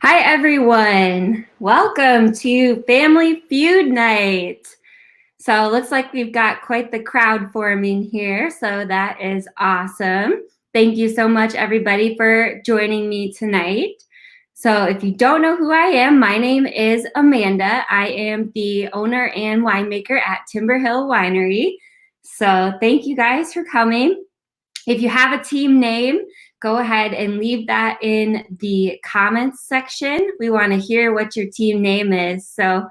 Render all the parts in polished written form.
Hi, everyone. Welcome to Family Feud Night. So it looks like we've got quite the crowd forming here, so that is awesome. Thank you so much, everybody, for joining me tonight. So if you don't know who I am, my name is Amanda. I am the owner and winemaker at Timber Hill Winery. So thank you guys for coming. If you have a team name, go ahead and leave that in the comments section. We want to hear what your team name is. So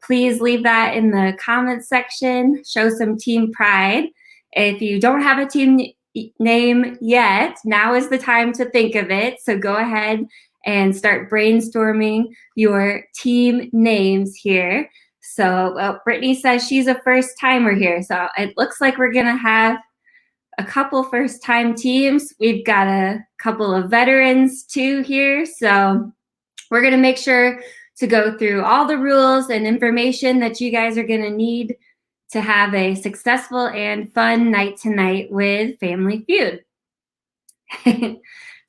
please leave that in the comments section. Show some team pride. If you don't have a team name yet, now is the time to think of it. So go ahead and start brainstorming your team names here. So Brittany says she's a first timer here. So it looks like we're going to have a couple first-time teams. We've got a couple of veterans too here. So we're going to make sure to go through all the rules and information that you guys are going to need to have a successful and fun night tonight with Family Feud.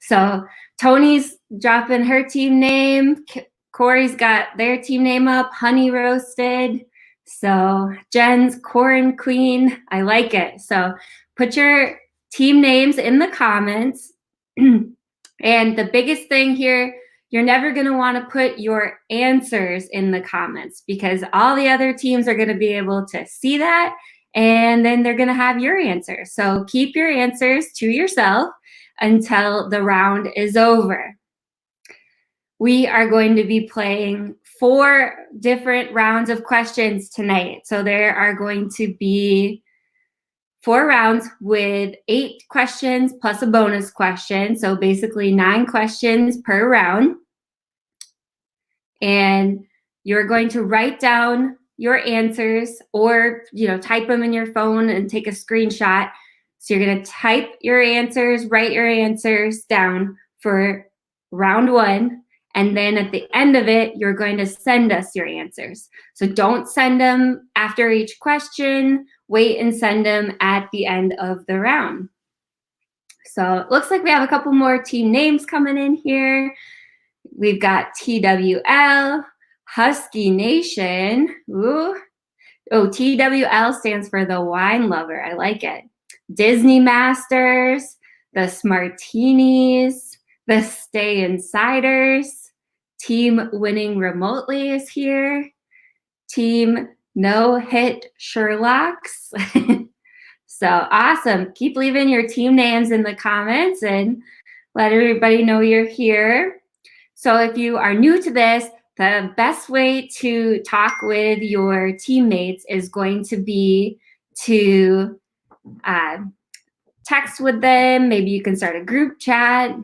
So Tony's dropping her team name. Corey's got their team name up, Honey Roasted. So Jen's Corn Queen. I like it. So put your team names in the comments. And the biggest thing here, you're never going to want to put your answers in the comments because all the other teams are going to be able to see that, and then they're going to have your answer. So keep your answers to yourself until the round is over. We are going to be playing 4 different rounds of questions tonight. So there are going to be 4 rounds with 8 questions plus a bonus question. So basically 9 questions per round. And you're going to write down your answers or, type them in your phone and take a screenshot. So you're going to type your answers, write your answers down for round 1. And then at the end of it, you're going to send us your answers. So don't send them after each question. Wait and send them at the end of the round. So it looks like we have a couple more team names coming in here. We've got TWL, Husky Nation. Ooh. Oh, TWL stands for the wine lover. I like it. Disney Masters, the Smartinis, the Stay Insiders. Team Winning Remotely is here. Team No Hit Sherlocks. So awesome. Keep leaving your team names in the comments and let everybody know you're here. So if you are new to this, the best way to talk with your teammates is going to be to text with them. Maybe you can start a group chat.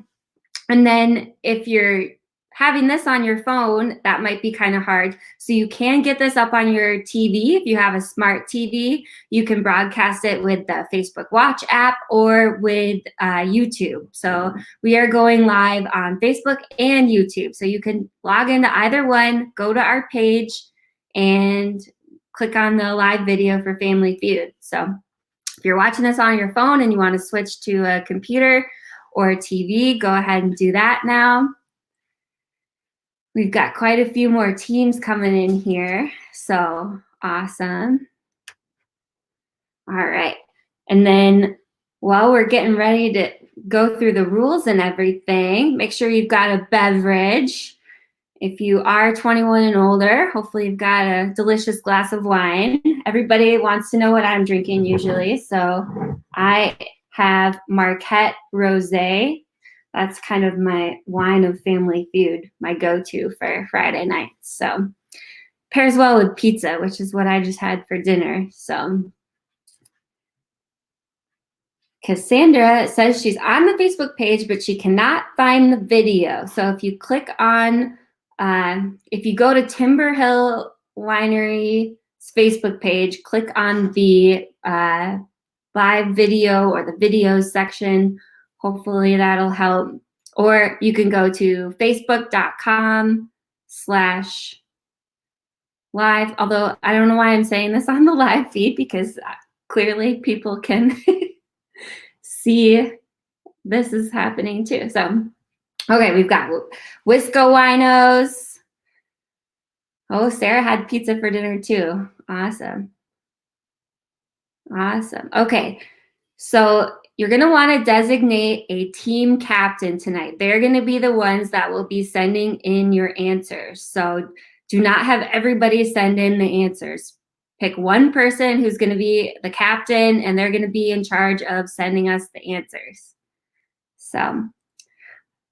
And then if you're having this on your phone, that might be kind of hard. So you can get this up on your TV. If you have a smart TV, you can broadcast it with the Facebook Watch app or with YouTube. So we are going live on Facebook and YouTube. So you can log into either one, go to our page, and click on the live video for Family Feud. So if you're watching this on your phone and you want to switch to a computer or a TV, go ahead and do that now. We've got quite a few more teams coming in here, so awesome. All right, and then while we're getting ready to go through the rules and everything, make sure you've got a beverage. If you are 21 and older, hopefully you've got a delicious glass of wine. Everybody wants to know what I'm drinking usually, so I have Marquette Rosé. That's kind of my wine of Family Feud, my go-to for Friday nights. So pairs well with pizza, which is what I just had for dinner. So Cassandra says she's on the Facebook page, but she cannot find the video. So if you click on, if you go to Timber Hill Winery's Facebook page, click on the live video or the videos section. Hopefully that'll help. Or you can go to facebook.com/live, although I don't know why I'm saying this on the live feed because clearly people can see this is happening too. So, okay, we've got Wisco Winos. Oh, Sarah had pizza for dinner too. Awesome. Awesome. Okay, so you're going to want to designate a team captain tonight. They're going to be the ones that will be sending in your answers. So do not have everybody send in the answers. Pick one person who's going to be the captain, and they're going to be in charge of sending us the answers. So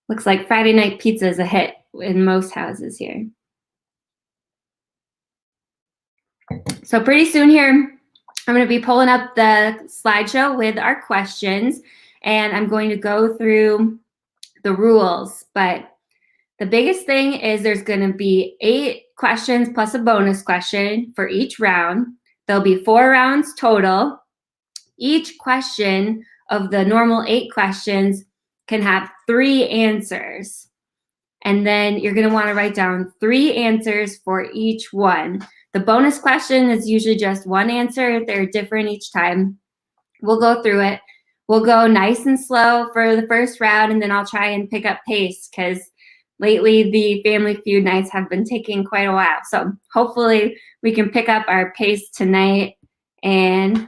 looks like Friday night pizza is a hit in most houses here. So pretty soon here, I'm going to be pulling up the slideshow with our questions, and I'm going to go through the rules. But the biggest thing is there's going to be 8 questions plus a bonus question for each round. There'll be 4 rounds total. Each question of the normal 8 questions can have 3 answers. And then you're going to want to write down 3 answers for each one. The bonus question is usually just 1 answer. They're different each time. We'll go through it. We'll go nice and slow for the first round, and then I'll try and pick up pace because lately the Family Feud nights have been taking quite a while. So hopefully we can pick up our pace tonight and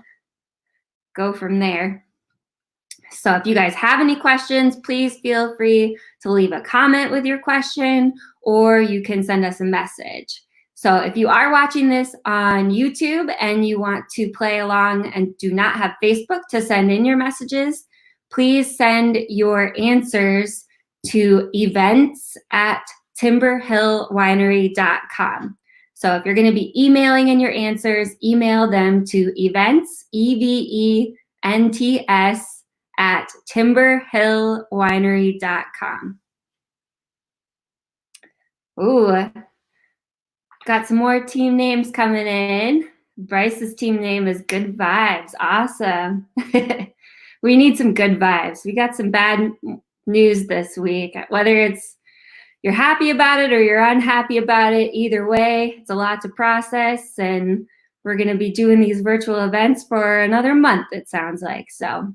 go from there. So if you guys have any questions, please feel free to leave a comment with your question, or you can send us a message. So if you are watching this on YouTube and you want to play along and do not have Facebook to send in your messages, please send your answers to events@timberhillwinery.com. So if you're going to be emailing in your answers, email them to events, EVENTS, @timberhillwinery.com. Ooh, got some more team names coming in. Bryce's team name is Good Vibes. Awesome. We need some good vibes. We got some bad news this week. Whether it's you're happy about it or you're unhappy about it, either way, it's a lot to process. And we're going to be doing these virtual events for another month, it sounds like. So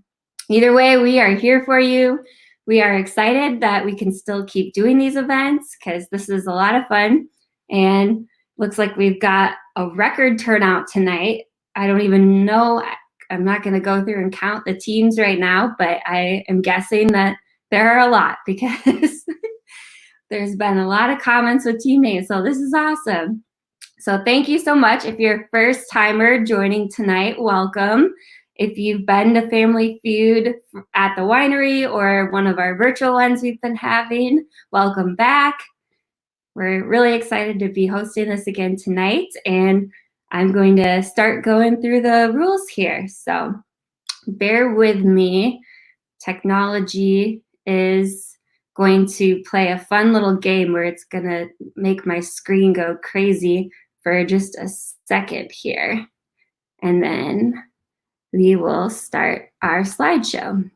either way, we are here for you. We are excited that we can still keep doing these events because this is a lot of fun. And looks like we've got a record turnout tonight. I don't even know. I'm not going to go through and count the teams right now, but I am guessing that there are a lot because there's been a lot of comments with team names. So this is awesome. So thank you so much. If you're a first timer joining tonight, welcome. If you've been to Family Feud at the winery or one of our virtual ones we've been having, welcome back. We're really excited to be hosting this again tonight, and I'm going to start going through the rules here. So bear with me. Technology is going to play a fun little game where it's going to make my screen go crazy for just a second here. And then we will start our slideshow.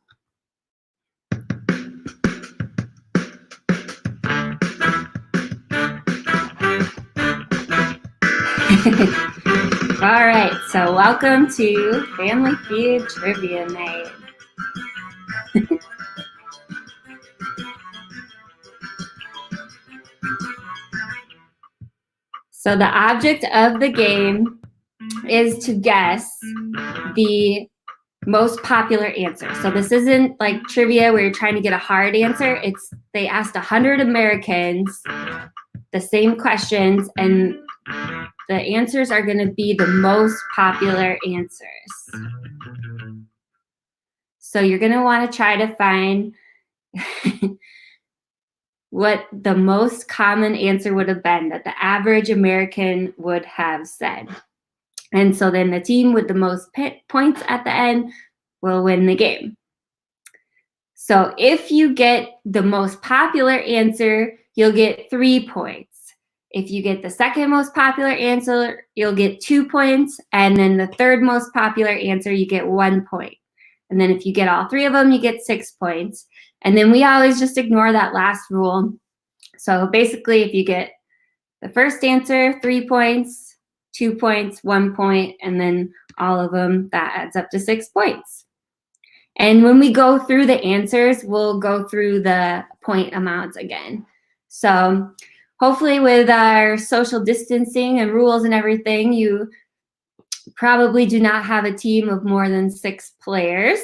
All right, so welcome to Family Feud Trivia Night. So the object of the game is to guess the most popular answer. So this isn't like trivia where you're trying to get a hard answer. It's they asked 100 Americans the same questions, and the answers are going to be the most popular answers. So you're going to want to try to find what the most common answer would have been that the average American would have said. And so then the team with the most points at the end will win the game. So if you get the most popular answer, you'll get 3 points. If you get the second most popular answer, you'll get 2 points. And then the third most popular answer, you get 1 point. And then if you get all 3 of them, you get 6 points. And then we always just ignore that last rule. So basically, if you get the first answer, 3 points, 2 points, 1 point, and then all of them, that adds up to 6 points. And when we go through the answers, we'll go through the point amounts again. So hopefully with our social distancing and rules and everything, you probably do not have a team of more than 6 players.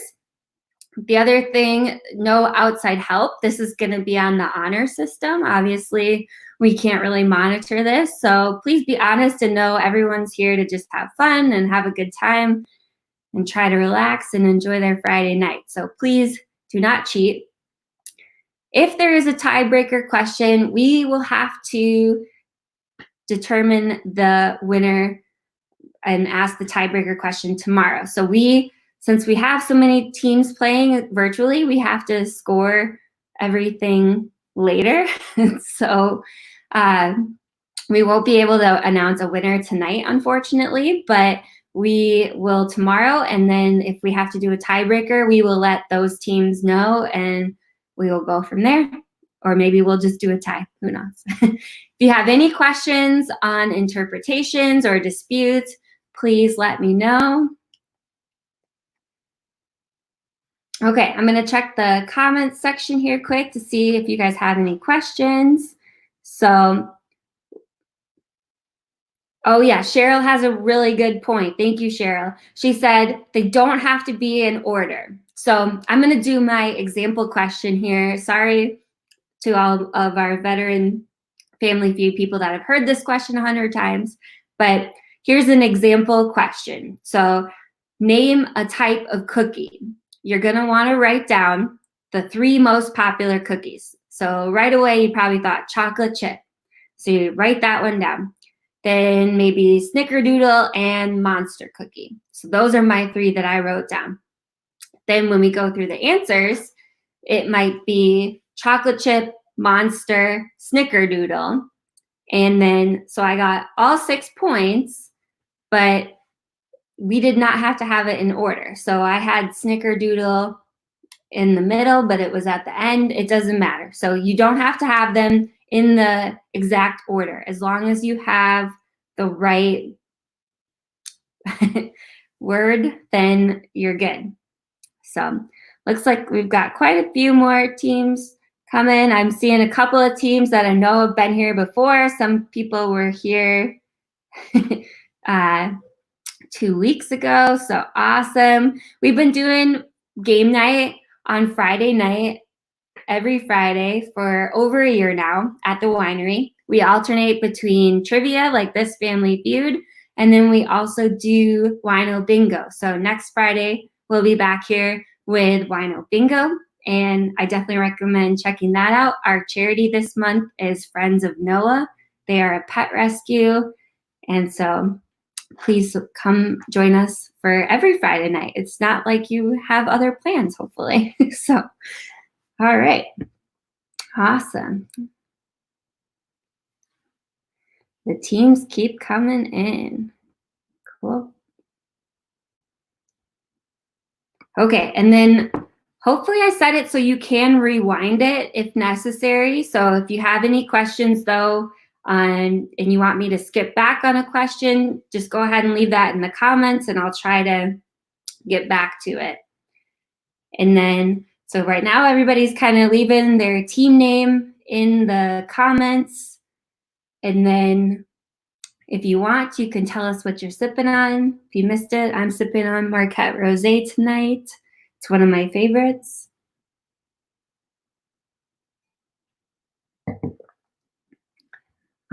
The other thing, no outside help. This is going to be on the honor system. Obviously, we can't really monitor this. So please be honest and know everyone's here to just have fun and have a good time and try to relax and enjoy their Friday night. So please do not cheat. If there is a tiebreaker question, we will have to determine the winner and ask the tiebreaker question tomorrow. So since we have so many teams playing virtually, we have to score everything later. So we won't be able to announce a winner tonight, unfortunately, but we will tomorrow. And then if we have to do a tiebreaker, we will let those teams know and we will go from there. Or maybe we'll just do a tie, who knows? If you have any questions on interpretations or disputes, please let me know. Okay, I'm gonna check the comments section here quick to see if you guys have any questions. So, oh yeah, Cheryl has a really good point. Thank you, Cheryl. She said they don't have to be in order. So I'm gonna do my example question here. Sorry to all of our veteran Family Feud people that have heard this question 100 times, but here's an example question. So name a type of cookie. You're gonna wanna write down the 3 most popular cookies. So right away, you probably thought chocolate chip. So you write that one down. Then maybe snickerdoodle and monster cookie. So those are my 3 that I wrote down. Then when we go through the answers, it might be chocolate chip, monster, snickerdoodle. And then, so I got all 6 points, but we did not have to have it in order. So I had snickerdoodle in the middle, but it was at the end. It doesn't matter. So you don't have to have them in the exact order. As long as you have the right word, then you're good. So looks like we've got quite a few more teams coming. I'm seeing a couple of teams that I know have been here before. Some people were here 2 weeks ago, so awesome. We've been doing game night on Friday night every Friday for over a year now at the winery. We alternate between trivia like this Family Feud, and then we also do Wino Bingo. So next Friday, we'll be back here with Wino Bingo, and I definitely recommend checking that out. Our charity this month is Friends of Noah. They are a pet rescue, and so please come join us for every Friday night. It's not like you have other plans, hopefully. So, all right. Awesome. The teams keep coming in. Cool. Okay, and then hopefully I said it so you can rewind it if necessary. So if you have any questions though, and you want me to skip back on a question, just go ahead and leave that in the comments and I'll try to get back to it. And then, so right now everybody's kind of leaving their team name in the comments. And then if you want, you can tell us what you're sipping on. If you missed it, I'm sipping on Marquette Rosé tonight. It's one of my favorites.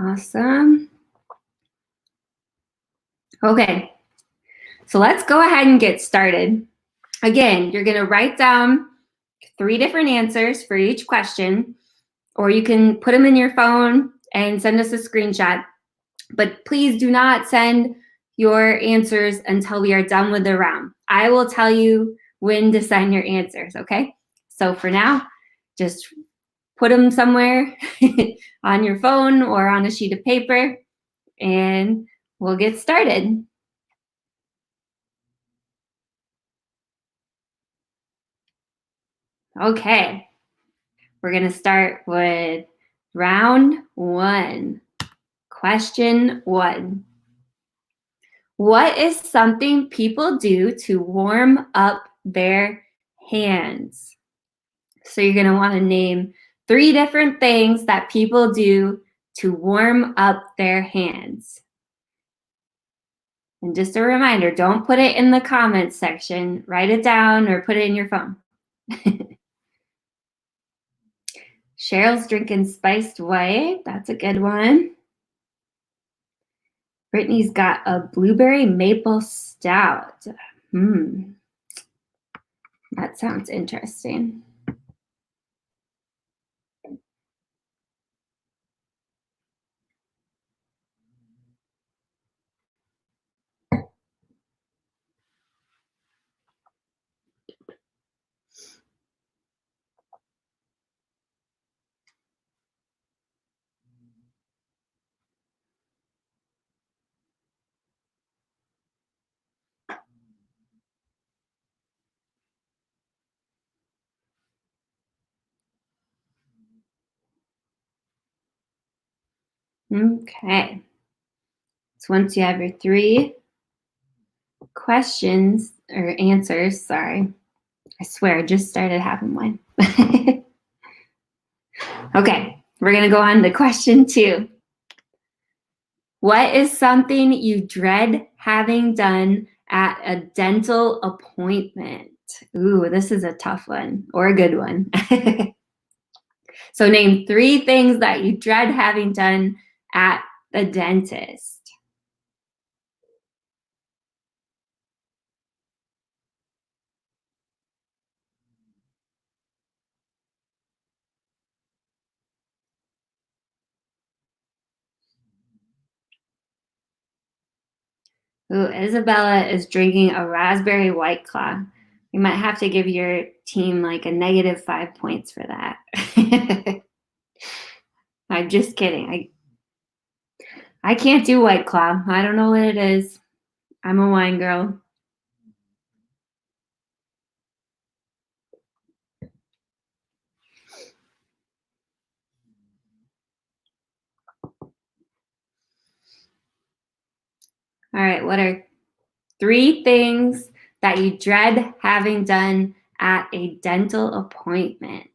Awesome. Okay, so let's go ahead and get started. Again, you're gonna write down 3 different answers for each question, or you can put them in your phone and send us a screenshot. But please do not send your answers until we are done with the round. I will tell you when to send your answers, okay? So for now, just put them somewhere on your phone or on a sheet of paper, and we'll get started. Okay, we're gonna start with round 1. Question 1. What is something people do to warm up their hands? So you're going to want to name 3 different things that people do to warm up their hands. And just a reminder, don't put it in the comments section. Write it down or put it in your phone. Cheryl's drinking spiced white. That's a good one. Brittany's got a blueberry maple stout. That sounds interesting. Okay. So once you have your 3 questions or answers, sorry, I swear I just started having one. Okay, we're going to go on to question 2. What is something you dread having done at a dental appointment? Ooh, this is a tough one or a good one. So name 3 things that you dread having done at the dentist. Ooh, Isabella is drinking a raspberry White Claw. You might have to give your team like a -5 points for that. I'm just kidding. I can't do White Claw. I don't know what it is. I'm a wine girl. All right, what are 3 things that you dread having done at a dental appointment?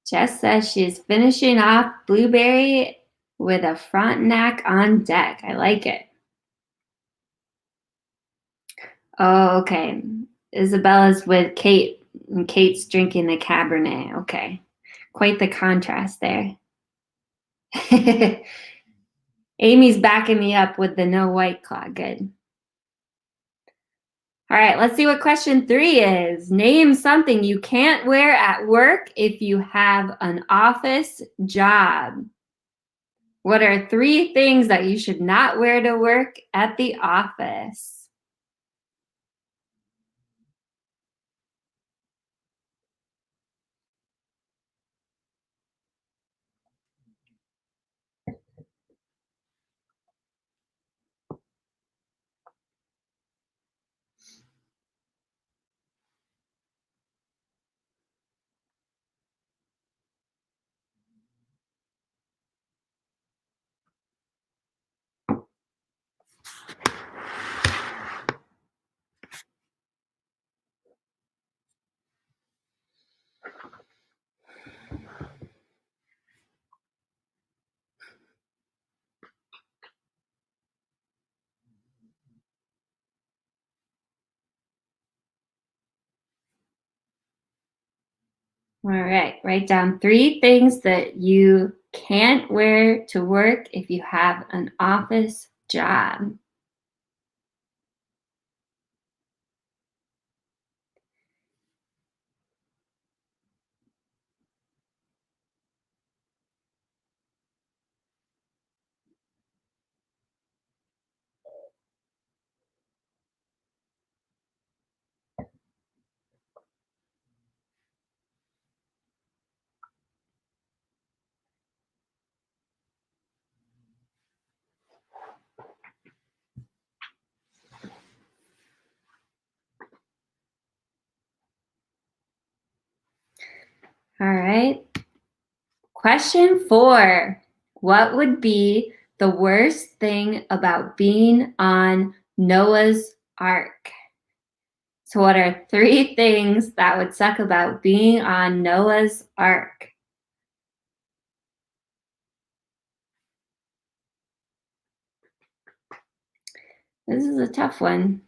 Jess says she's finishing off blueberry with a Frontenac on deck. I like it. Oh, okay. Isabella's with Kate, and Kate's drinking the Cabernet. Okay. Quite the contrast there. Amy's backing me up with the no White Claw. Good. All right, let's see what question 3 is. Name something you can't wear at work if you have an office job. What are 3 things that you should not wear to work at the office? All right, write down 3 things that you can't wear to work if you have an office job. All right. Question 4. What would be the worst thing about being on Noah's Ark? So, what are 3 things that would suck about being on Noah's Ark? This is a tough one.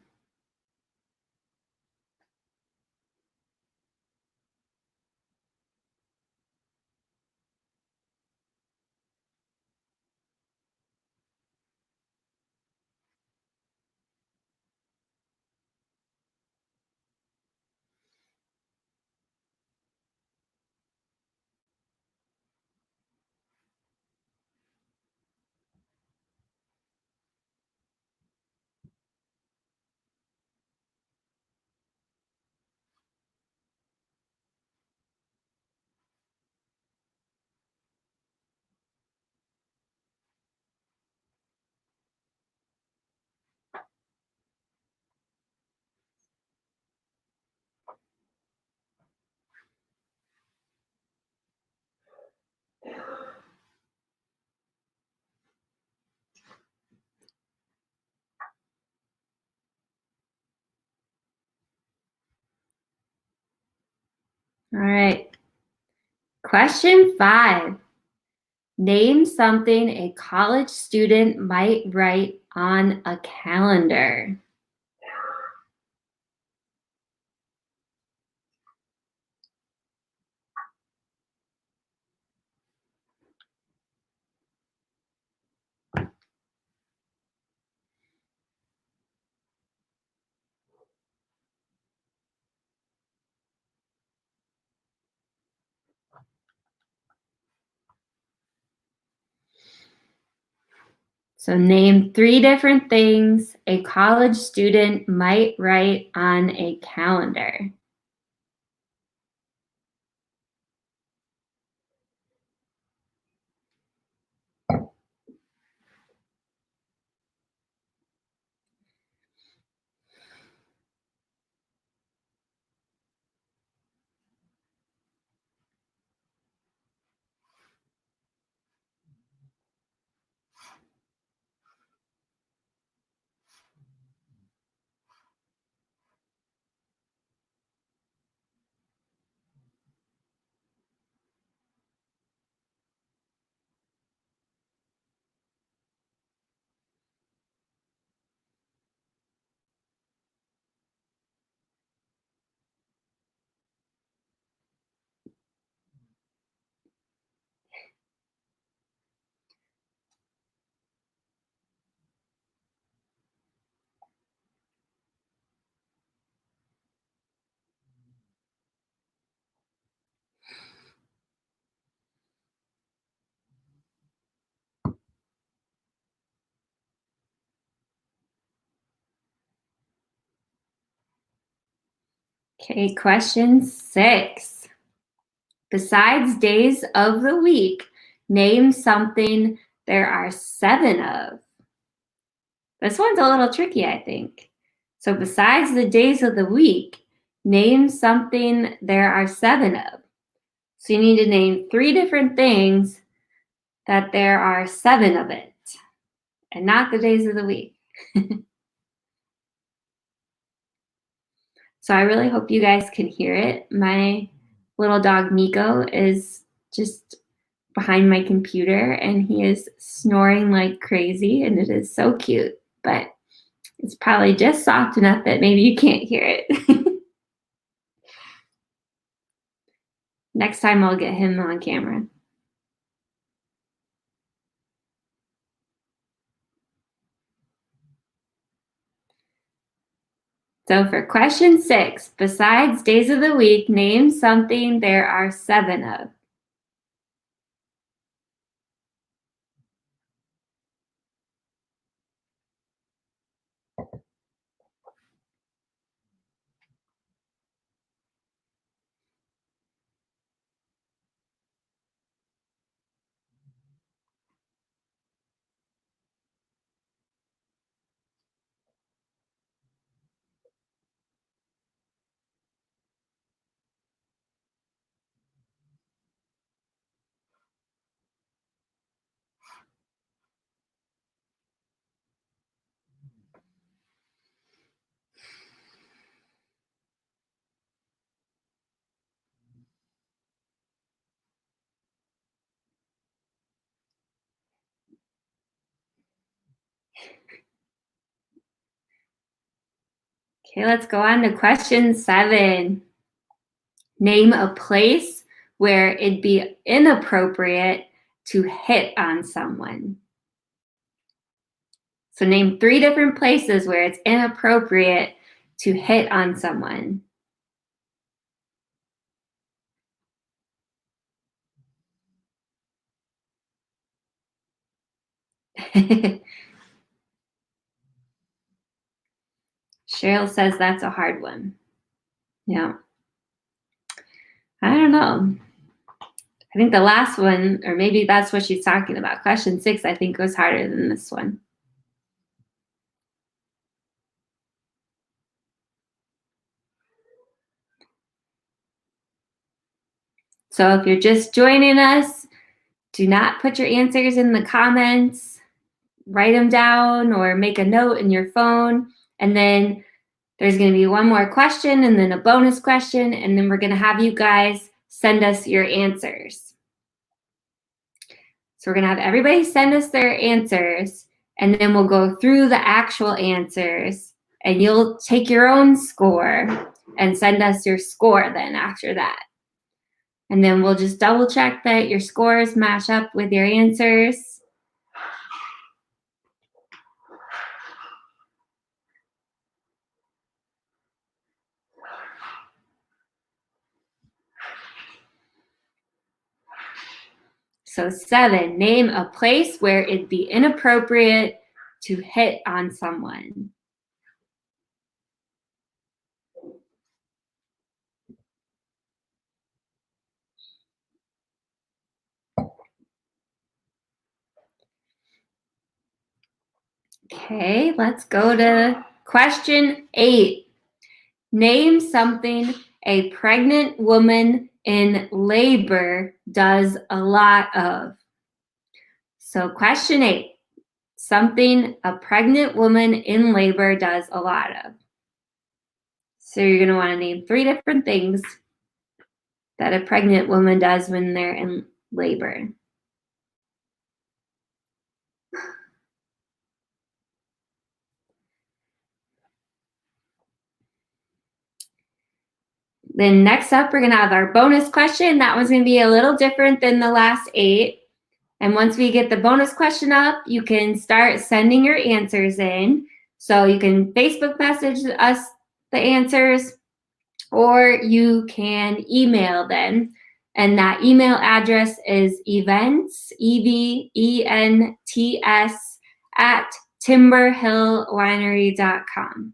All right. Question 5. Name something a college student might write on a calendar. So, name 3 different things a college student might write on a calendar. Okay, question 6. Besides days of the week, name something there are 7 of. This one's a little tricky, I think. So, besides the days of the week, name something there are 7 of. So, you need to name 3 different things that there are 7 of it, and not the days of the week. So, I really hope you guys can hear it. My little dog Nico is just behind my computer and he is snoring like crazy, and it is so cute, but it's probably just soft enough that maybe you can't hear it. Next time I'll get him on camera. So for question 6, besides days of the week, name something there are 7 of. Okay, let's go on to question 7. Name a place where it'd be inappropriate to hit on someone. So name 3 different places where it's inappropriate to hit on someone. Cheryl says that's a hard one. Yeah. I don't know. I think the last one, or maybe that's what she's talking about. Question 6, I think, was harder than this one. So if you're just joining us, do not put your answers in the comments. Write them down or make a note in your phone. And then there's going to be one more question and then a bonus question. And then we're going to have you guys send us your answers. So we're going to have everybody send us their answers. And then we'll go through the actual answers. And you'll take your own score and send us your score then after that. And then we'll just double check that your scores match up with your answers. So 7, name a place where it'd be inappropriate to hit on someone. Okay, let's go to question 8. Name something a pregnant woman in labor does a lot of. So question 8, something a pregnant woman in labor does a lot of. So you're going to want to name 3 different things that a pregnant woman does when they're in labor. Then next up, we're going to have our bonus question. That one's going to be a little different than the last 8. And once we get the bonus question up, you can start sending your answers in. So you can Facebook message us the answers, or you can email them. And that email address is events, EVENTS, at timberhillwinery.com.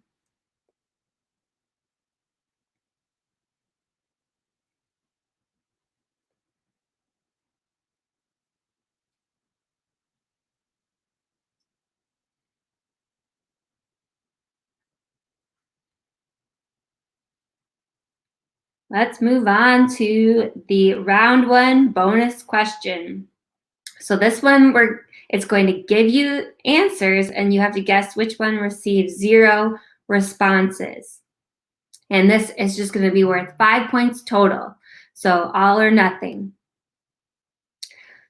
Let's move on to the round 1 bonus question. So this one, it's going to give you answers and you have to guess which one receives 0 responses. And this is just going to be worth 5 points total. So all or nothing.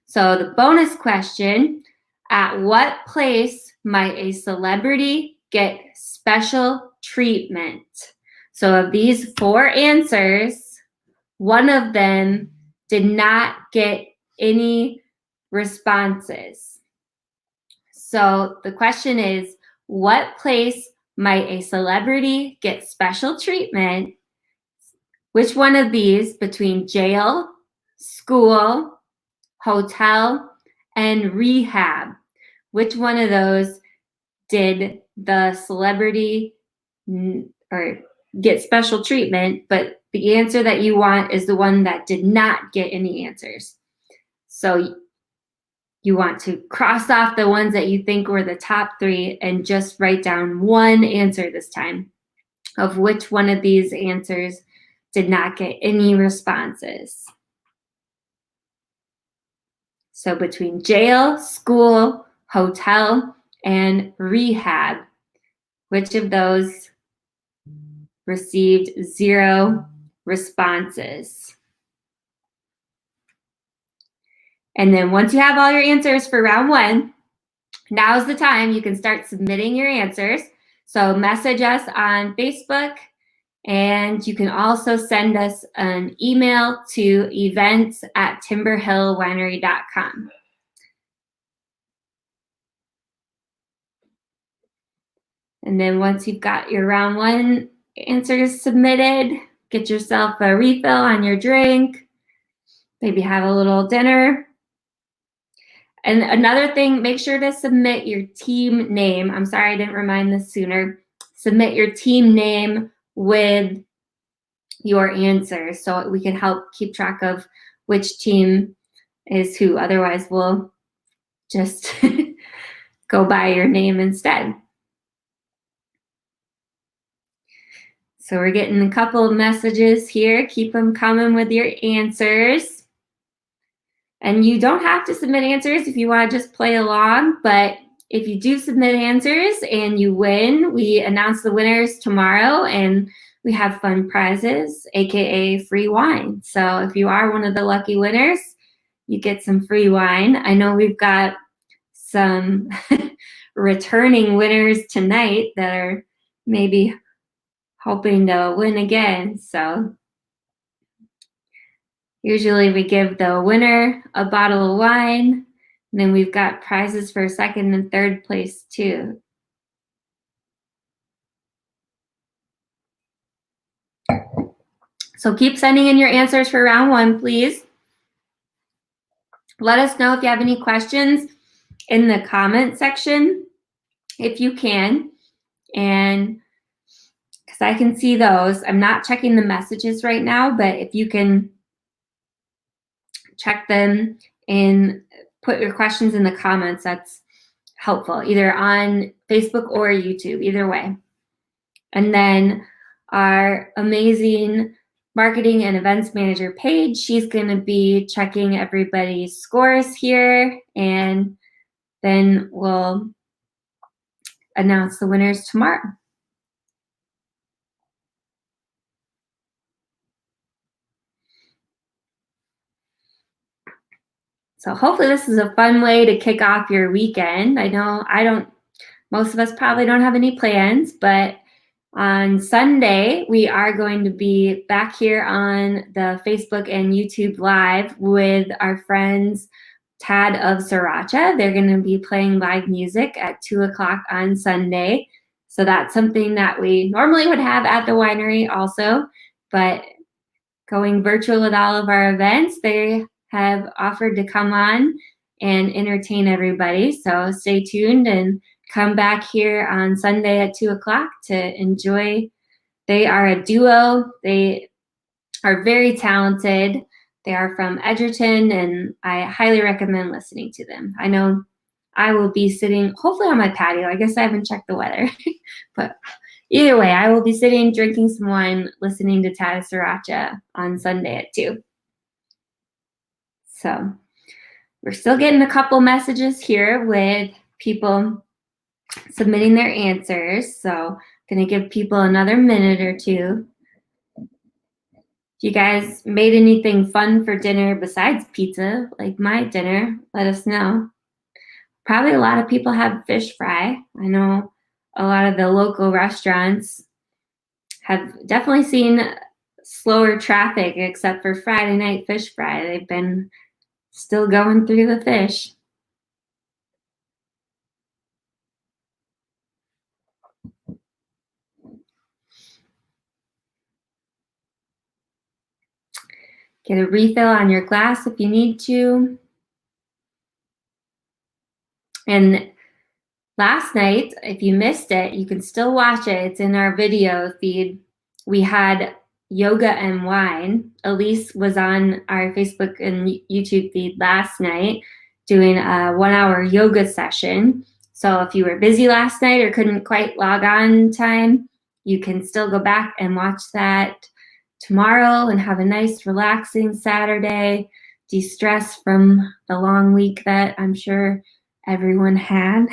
So the bonus question, at what place might a celebrity get special treatment? So of these 4 answers, one of them did not get any responses. So the question is, what place might a celebrity get special treatment? Which one of these between jail, school, hotel, and rehab? Which one of those did the celebrity or get special treatment, but the answer that you want is the one that did not get any answers? So you want to cross off the ones that you think were the top 3 and just write down one answer this time of which one of these answers did not get any responses. So between jail, school, hotel, and rehab, which of those received 0 responses? And then once you have all your answers for round 1, Now's the time you can start submitting your answers. So message us on Facebook, and you can also send us an email to events@timberhillwinery.com. And then once you've got your round one answers submitted, get yourself a refill on your drink, maybe have a little dinner. And another thing, make sure to submit your team name. I'm sorry I didn't remind this sooner. Submit your team name with your answers so we can help keep track of which team is who. Otherwise, we'll just go by your name instead. So we're getting a couple of messages here. Keep them coming with your answers. And you don't have to submit answers if you want to just play along, but if you do submit answers and you win, we announce the winners tomorrow, and we have fun prizes, aka free wine. So if you are one of the lucky winners, you get some free wine. I know we've got some returning winners tonight that are maybe hoping to win again. So usually we give the winner a bottle of wine, and then we've got prizes for second and third place too. So keep sending in your answers for round one, please. Let us know if you have any questions in the comment section, if you can. And because I can see those, I'm not checking the messages right now, but if you can check them and put your questions in the comments, that's helpful, either on Facebook or YouTube, either way. And then our amazing marketing and events manager, Paige, she's going to be checking everybody's scores here, and then we'll announce the winners tomorrow. So hopefully this is a fun way to kick off your weekend. I know most of us probably don't have any plans, but on Sunday, we are going to be back here on the Facebook and YouTube Live with our friends Tad of Sriracha. They're going to be playing live music at 2 o'clock on Sunday. So that's something that we normally would have at the winery also, but going virtual with all of our events, they have offered to come on and entertain everybody. So stay tuned and come back here on Sunday at 2 o'clock to enjoy. They are a duo. They are very talented. They are from Edgerton, and I highly recommend listening to them. I know I will be sitting hopefully on my patio. I guess I haven't checked the weather, but either way, I will be sitting drinking some wine, listening to Tad of Sriracha on Sunday at 2. So we're still getting a couple messages here with people submitting their answers. So I'm going to give people another minute or two. If you guys made anything fun for dinner besides pizza, like my dinner, let us know. Probably a lot of people have fish fry. I know a lot of the local restaurants have definitely seen slower traffic, except for Friday night fish fry. They've been still going through the fish. Get a refill on your glass if you need to. And last night, if you missed it, you can still watch it. It's in our video feed. We had yoga and wine. Elise was on our Facebook and YouTube feed last night doing a 1-hour yoga session. So if you were busy last night or couldn't quite log on in time, you can still go back and watch that tomorrow and have a nice relaxing Saturday, de-stress from the long week that I'm sure everyone had.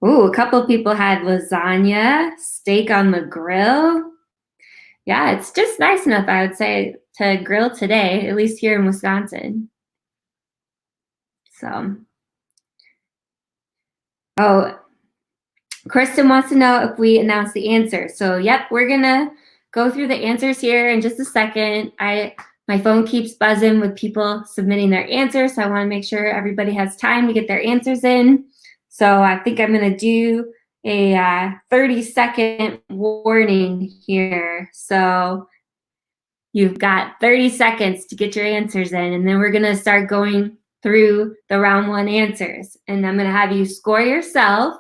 Ooh, a couple of people had lasagna, steak on the grill. Yeah, it's just nice enough, I would say, to grill today, at least here in Wisconsin. So Oh, Kristen wants to know if we announce the answer. So, yep, we're gonna go through the answers here in just a second. My phone keeps buzzing with people submitting their answers, so I want to make sure everybody has time to get their answers in. So I think I'm gonna do a 30-second warning here. So you've got 30 seconds to get your answers in, and then we're gonna start going through the round one answers. And I'm gonna have you score yourself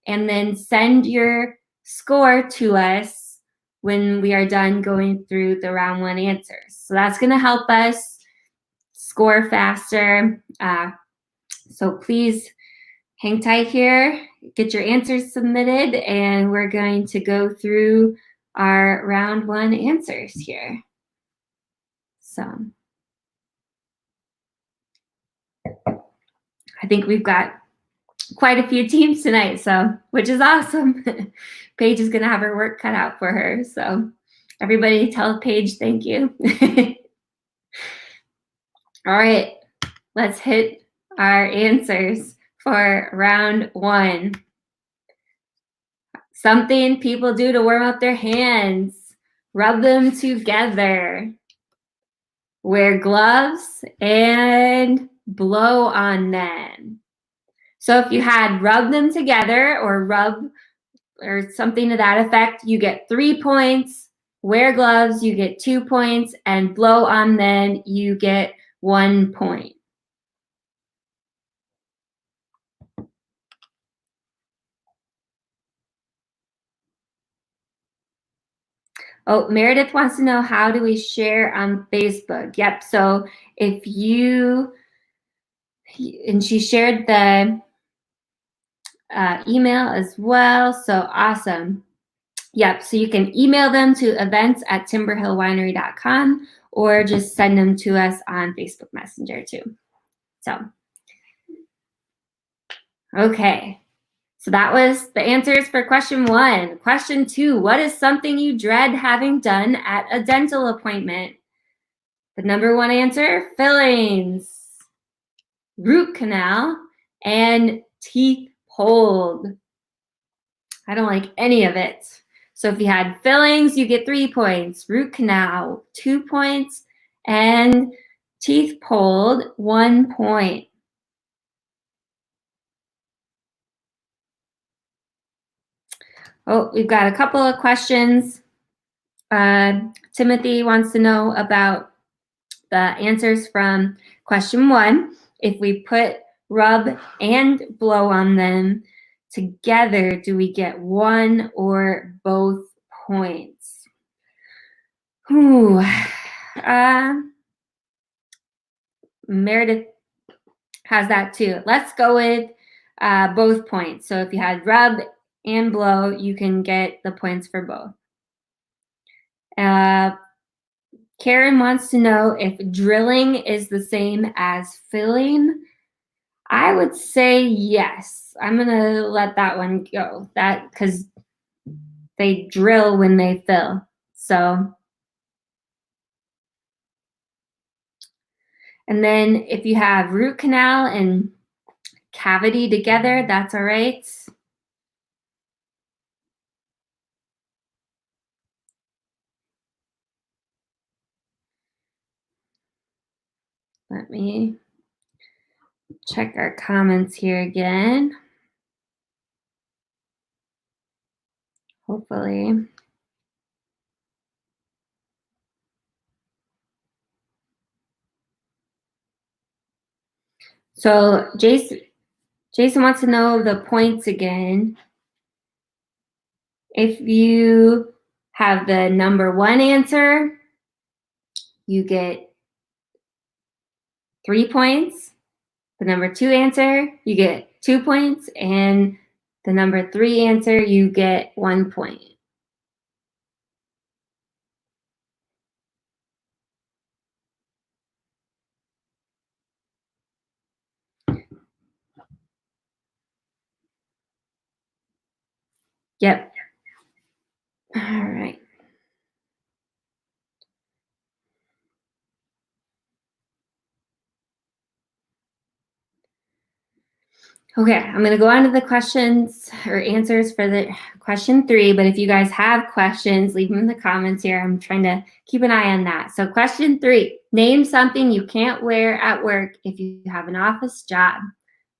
and then send your score to us when we are done going through the round one answers. So that's gonna help us score faster. So please hang tight here, get your answers submitted, and we're going to go through our round one answers here. So I think we've got quite a few teams tonight, so which is awesome. Paige is gonna have her work cut out for her. So everybody tell Paige thank you. All right, let's hit our answers for round one. Something people do to warm up their hands. Rub them together. Wear gloves and blow on them. So if you had rub them together or rub or something to that effect, you get 3 points. Wear gloves, you get 2 points. And blow on them, you get 1 point. Oh, Meredith wants to know, how do we share on Facebook? Yep, so if you, and she shared the email as well, so awesome. Yep, so you can email them to events@timberhillwinery.com or just send them to us on Facebook Messenger too. So, okay. So that was the answers for question one. Question two, what is something you dread having done at a dental appointment? The number one answer, fillings, root canal, and teeth pulled. I don't like any of it. So if you had fillings, you get 3 points, root canal, 2 points, and teeth pulled, 1 point. Oh, we've got a couple of questions. Timothy wants to know about the answers from question one. If we put rub and blow on them together, do we get 1 or both points? Ooh. Meredith has that too. Let's go with both points. So if you had rub and blow, you can get the points for both. Karen wants to know if drilling is the same as filling. I would say yes. I'm gonna let that one go. That because they drill when they fill. So, and then if you have root canal and cavity together, that's all right. Let me check our comments here again. Hopefully. So Jason wants to know the points again. If you have the number one answer, you get 3 points. The number two answer, you get 2 points. And the number three answer, you get 1 point. Yep. All right. Okay, I'm going to go on to the questions or answers for the question 3, but if you guys have questions, leave them in the comments here. I'm trying to keep an eye on that. So question 3, name something you can't wear at work if you have an office job.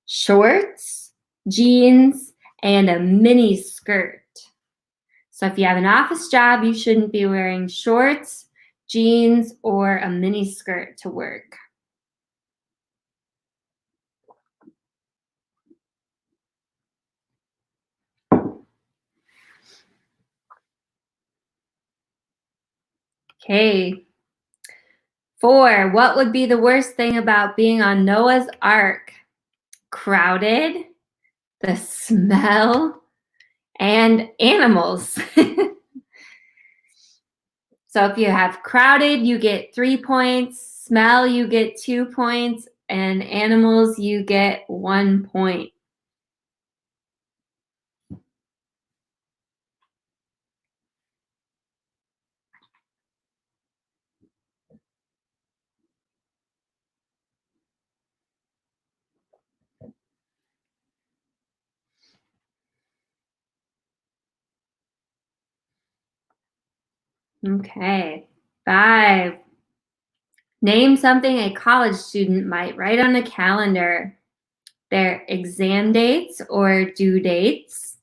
Shorts, jeans, and a mini skirt. So if you have an office job, you shouldn't be wearing shorts, jeans, or a mini skirt to work. Okay. 4, what would be the worst thing about being on Noah's Ark? Crowded, the smell, and animals. So if you have crowded, you get 3 points, smell, you get 2 points, and animals, you get 1 point. Okay, 5. Name something a college student might write on a calendar. Their exam dates or due dates,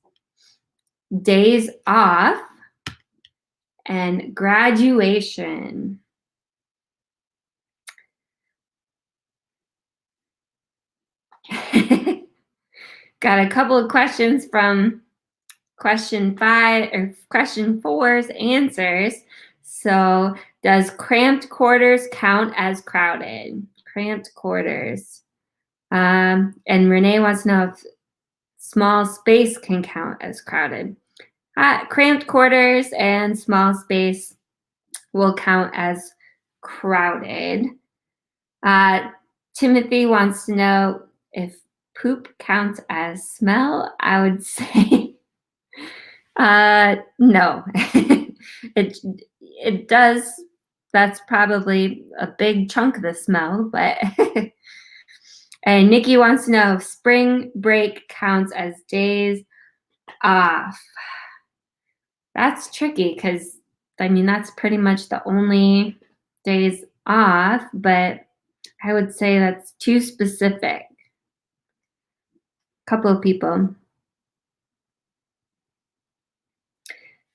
days off, and graduation. Got a couple of questions from question 5 or question 4's answers. So, does cramped quarters count as crowded? Cramped quarters. And Renee wants to know if small space can count as crowded. Cramped quarters and small space will count as crowded. Timothy wants to know if poop counts as smell. I would say no. it does. That's probably a big chunk of the smell, but and Nikki wants to know if spring break counts as days off. That's tricky because I mean that's pretty much the only days off, but I would say that's too specific. Couple of people.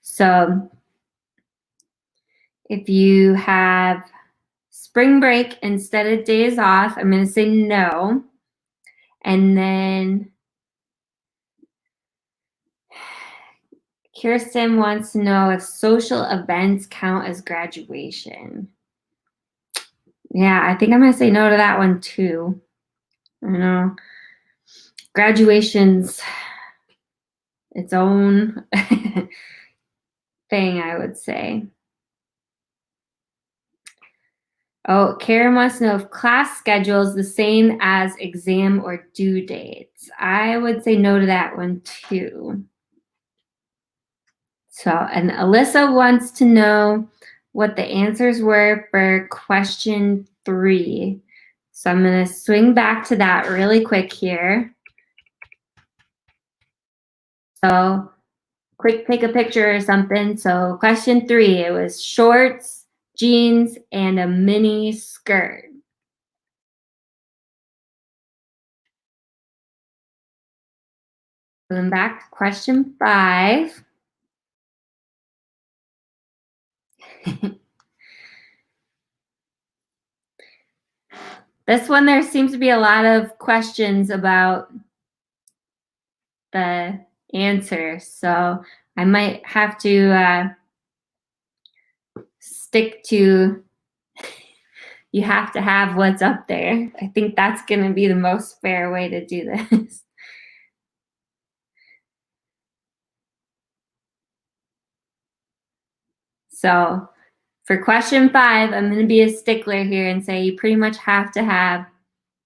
So if you have spring break instead of days off, I'm going to say no. And then Kirsten wants to know if social events count as graduation. Yeah, I think I'm going to say no to that one too. I don't know. Graduation's its own thing, I would say. Oh, Karen wants to know if class schedule is the same as exam or due dates. I would say no to that one too. So, and Alyssa wants to know what the answers were for question 3. So I'm going to swing back to that really quick here. So quick take a picture or something. So question 3, it was shorts, jeans, and a mini skirt. Going back to question 5. This one, there seems to be a lot of questions about the answer. So I might have to stick to, you have to have what's up there. I think that's going to be the most fair way to do this. So for question 5, I'm going to be a stickler here and say you pretty much have to have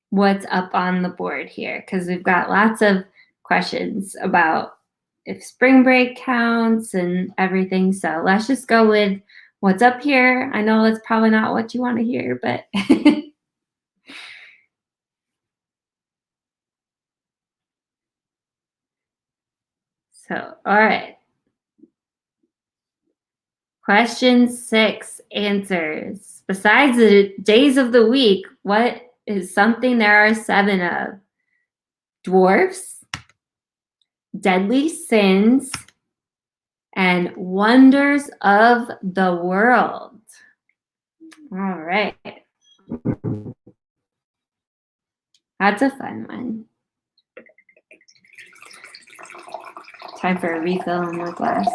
what's up on the board here because we've got lots of questions about if spring break counts and everything. So let's just go with what's up here. I know that's probably not what you want to hear, but So, all right. Question 6, answers. Besides the days of the week, what is something there are 7 of? Dwarfs, deadly sins, and wonders of the world. All right. That's a fun one. Time for a refill on my glass.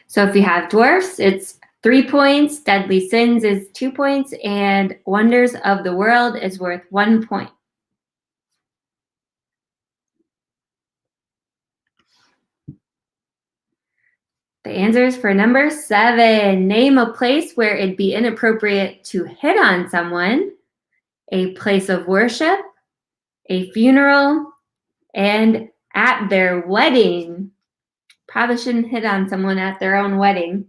So if you have dwarfs, it's 3 points, deadly sins is 2 points, and wonders of the world is worth 1 point. The answers for number 7. Name a place where it'd be inappropriate to hit on someone, a place of worship, a funeral, and at their wedding. Probably shouldn't hit on someone at their own wedding.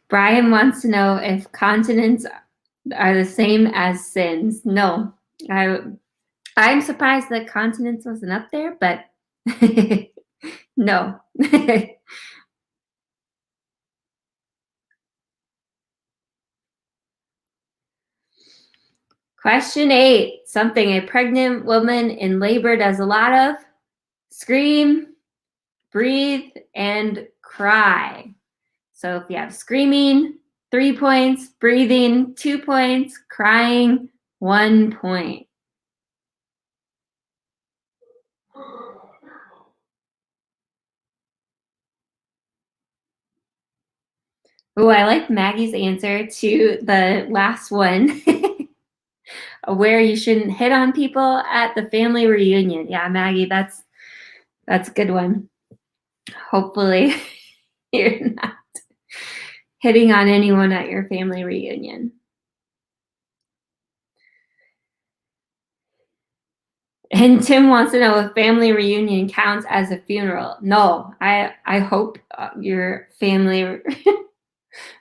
Brian wants to know if continents are the same as sins. No, I'm surprised that continents wasn't up there, but no. Question 8, something a pregnant woman in labor does a lot of: scream, breathe, and cry. So if you have screaming, 3 points, breathing, 2 points, crying, 1 point. Oh, I like Maggie's answer to the last one, where you shouldn't hit on people at the family reunion. Yeah, Maggie, that's a good one. Hopefully you're not hitting on anyone at your family reunion. And Tim wants to know if family reunion counts as a funeral. No, I hope your family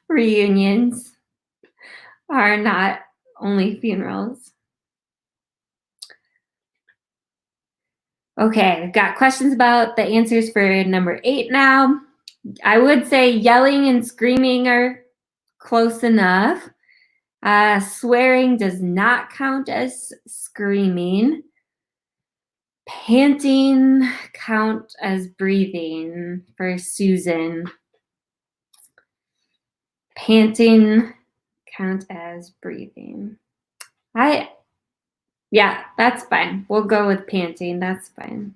reunions are not only funerals. Okay, I've got questions about the answers for number 8 now. I would say yelling and screaming are close enough. Swearing does not count as screaming. Panting count as breathing for Susan. Panting count as breathing. Yeah, that's fine. We'll go with panting. That's fine.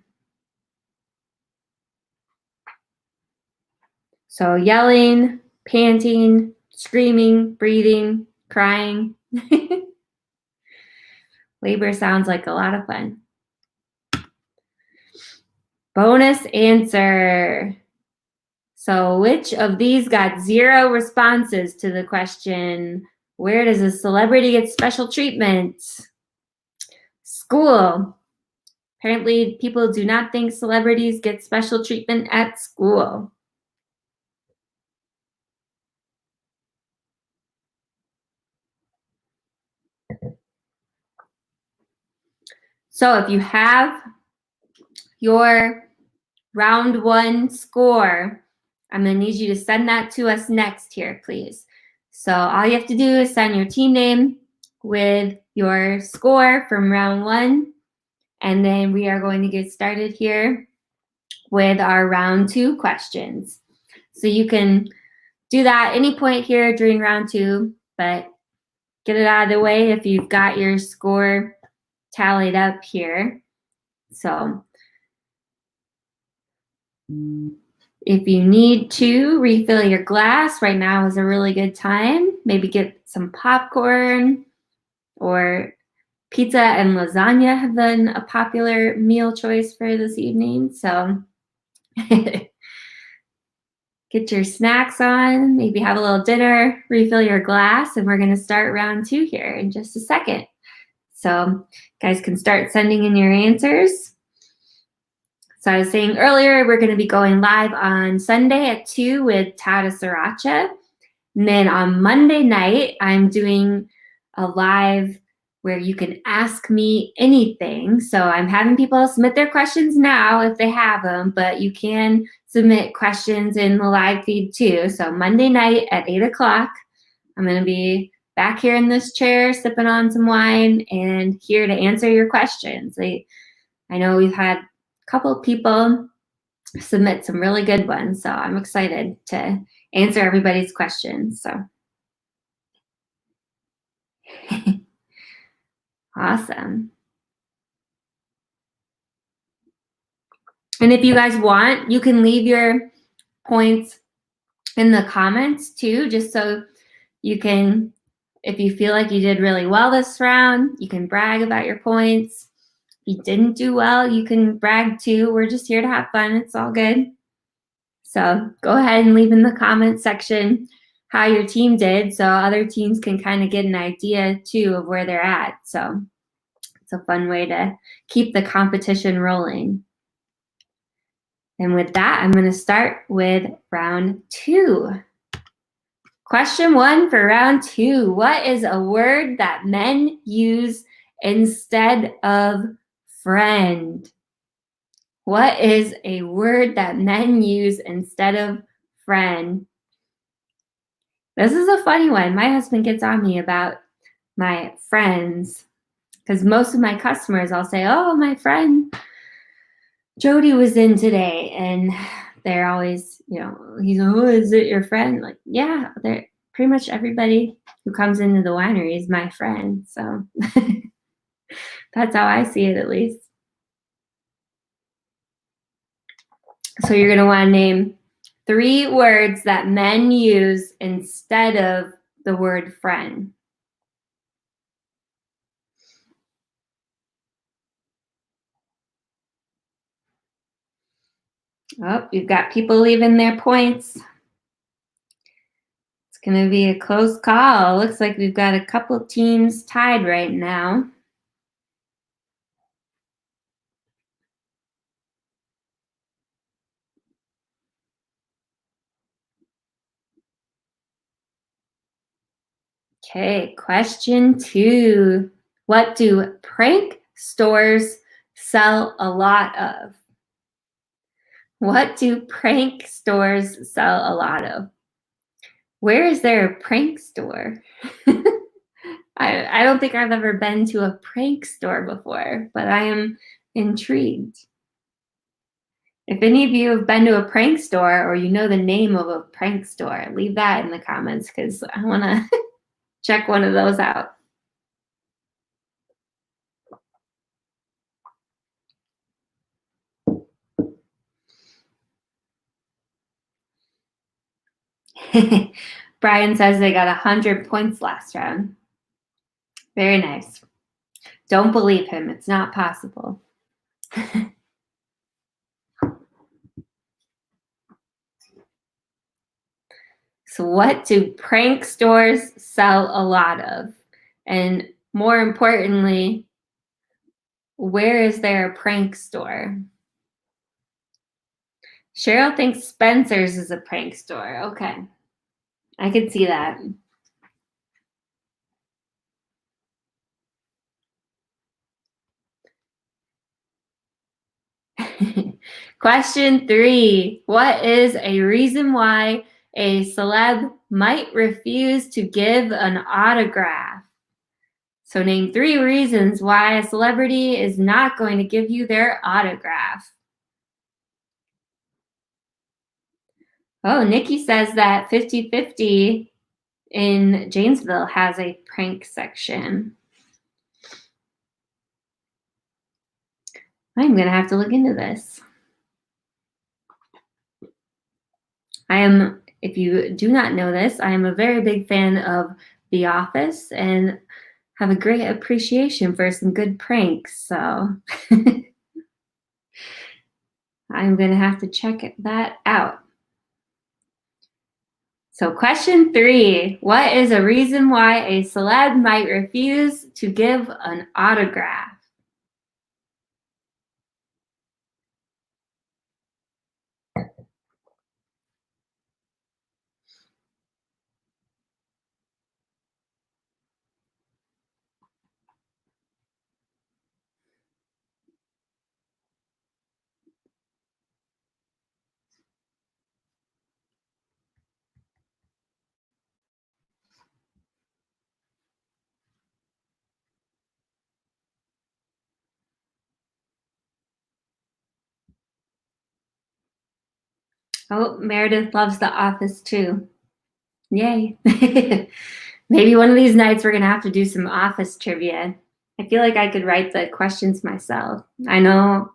So yelling, panting, screaming, breathing, crying. Labor sounds like a lot of fun. Bonus answer. So which of these got 0 responses to the question, where does a celebrity get special treatment? School. Apparently, people do not think celebrities get special treatment at school. So if you have your round 1 score, I'm going to need you to send that to us next here, please. So all you have to do is send your team name with your score from round 1, and then we are going to get started here with our round 2 questions. So you can do that any point here during round 2, but get it out of the way if you've got your score tallied up here. So if you need to refill your glass, right now is a really good time. Maybe get some popcorn, or pizza and lasagna have been a popular meal choice for this evening. So get get your snacks on, maybe have a little dinner, refill your glass, and we're going to start round 2 here in just a second. So guys can start sending in your answers. So I was saying earlier, we're going to be going live on Sunday at 2 with Tada Sriracha. And then on Monday night, I'm doing a live where you can ask me anything. So I'm having people submit their questions now if they have them, but you can submit questions in the live feed too. So Monday night at 8 o'clock, I'm going to be back here in this chair sipping on some wine and here to answer your questions. I know we've had a couple of people submit some really good ones, so I'm excited to answer everybody's questions. So awesome. And if you guys want, you can leave your points in the comments too, just so you can, if you feel like you did really well this round, you can brag about your points. If you didn't do well, you can brag too. We're just here to have fun. It's all good. So go ahead and leave in the comments section how your team did so other teams can kind of get an idea too of where they're at. So it's a fun way to keep the competition rolling. And with that, I'm going to start with round 2. Question 1 for round 2. What is a word that men use instead of friend? What is a word that men use instead of friend? This is a funny one. My husband gets on me about my friends because most of my customers, I'll say, oh, my friend Jody was in today, and they're always, he's, oh, is it your friend? Like, yeah, they're pretty much everybody who comes into the winery is my friend. So that's how I see it, at least. So you're going to want to name 3 words that men use instead of the word friend. Oh, you've got people leaving their points. It's going to be a close call. Looks like we've got a couple teams tied right now. Okay, question 2. What do prank stores sell a lot of? What do prank stores sell a lot of? Where is there a prank store? I don't think I've ever been to a prank store before, but I am intrigued. If any of you have been to a prank store or you know the name of a prank store, leave that in the comments because I want to check one of those out. Brian says they got 100 points last round. Very nice. Don't believe him. It's not possible. So what do prank stores sell a lot of? And more importantly, where is there a prank store? Cheryl thinks Spencer's is a prank store. Okay. I could see that. Question 3. What is a reason why a celeb might refuse to give an autograph? So name 3 reasons why a celebrity is not going to give you their autograph. Oh, Nikki says that 50/50 in Janesville has a prank section. I'm going to have to look into this. If you do not know this, I am a very big fan of The Office and have a great appreciation for some good pranks. So I'm going to have to check that out. So question 3, what is a reason why a celeb might refuse to give an autograph? Oh, Meredith loves The Office too. Yay. Maybe one of these nights we're going to have to do some Office trivia. I feel like I could write the questions myself. I know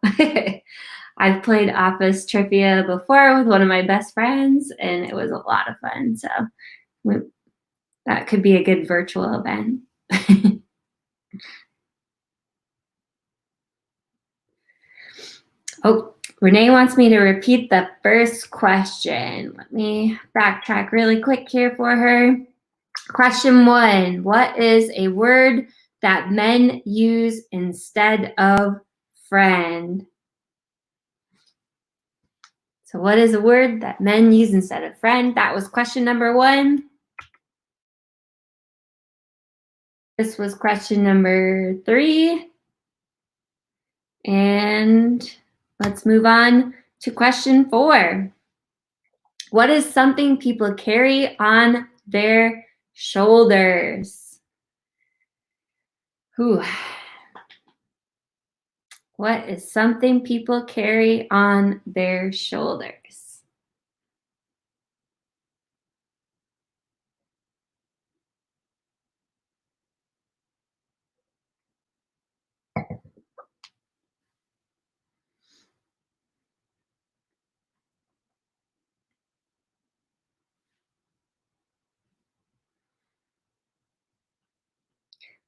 I've played Office trivia before with one of my best friends, and it was a lot of fun. So that could be a good virtual event. Oh, Renee wants me to repeat the first question. Let me backtrack really quick here for her. Question 1, what is a word that men use instead of friend? So what is a word that men use instead of friend? That was question number 1. This was question number 3. And let's move on to question 4. What is something people carry on their shoulders? Whew. What is something people carry on their shoulders?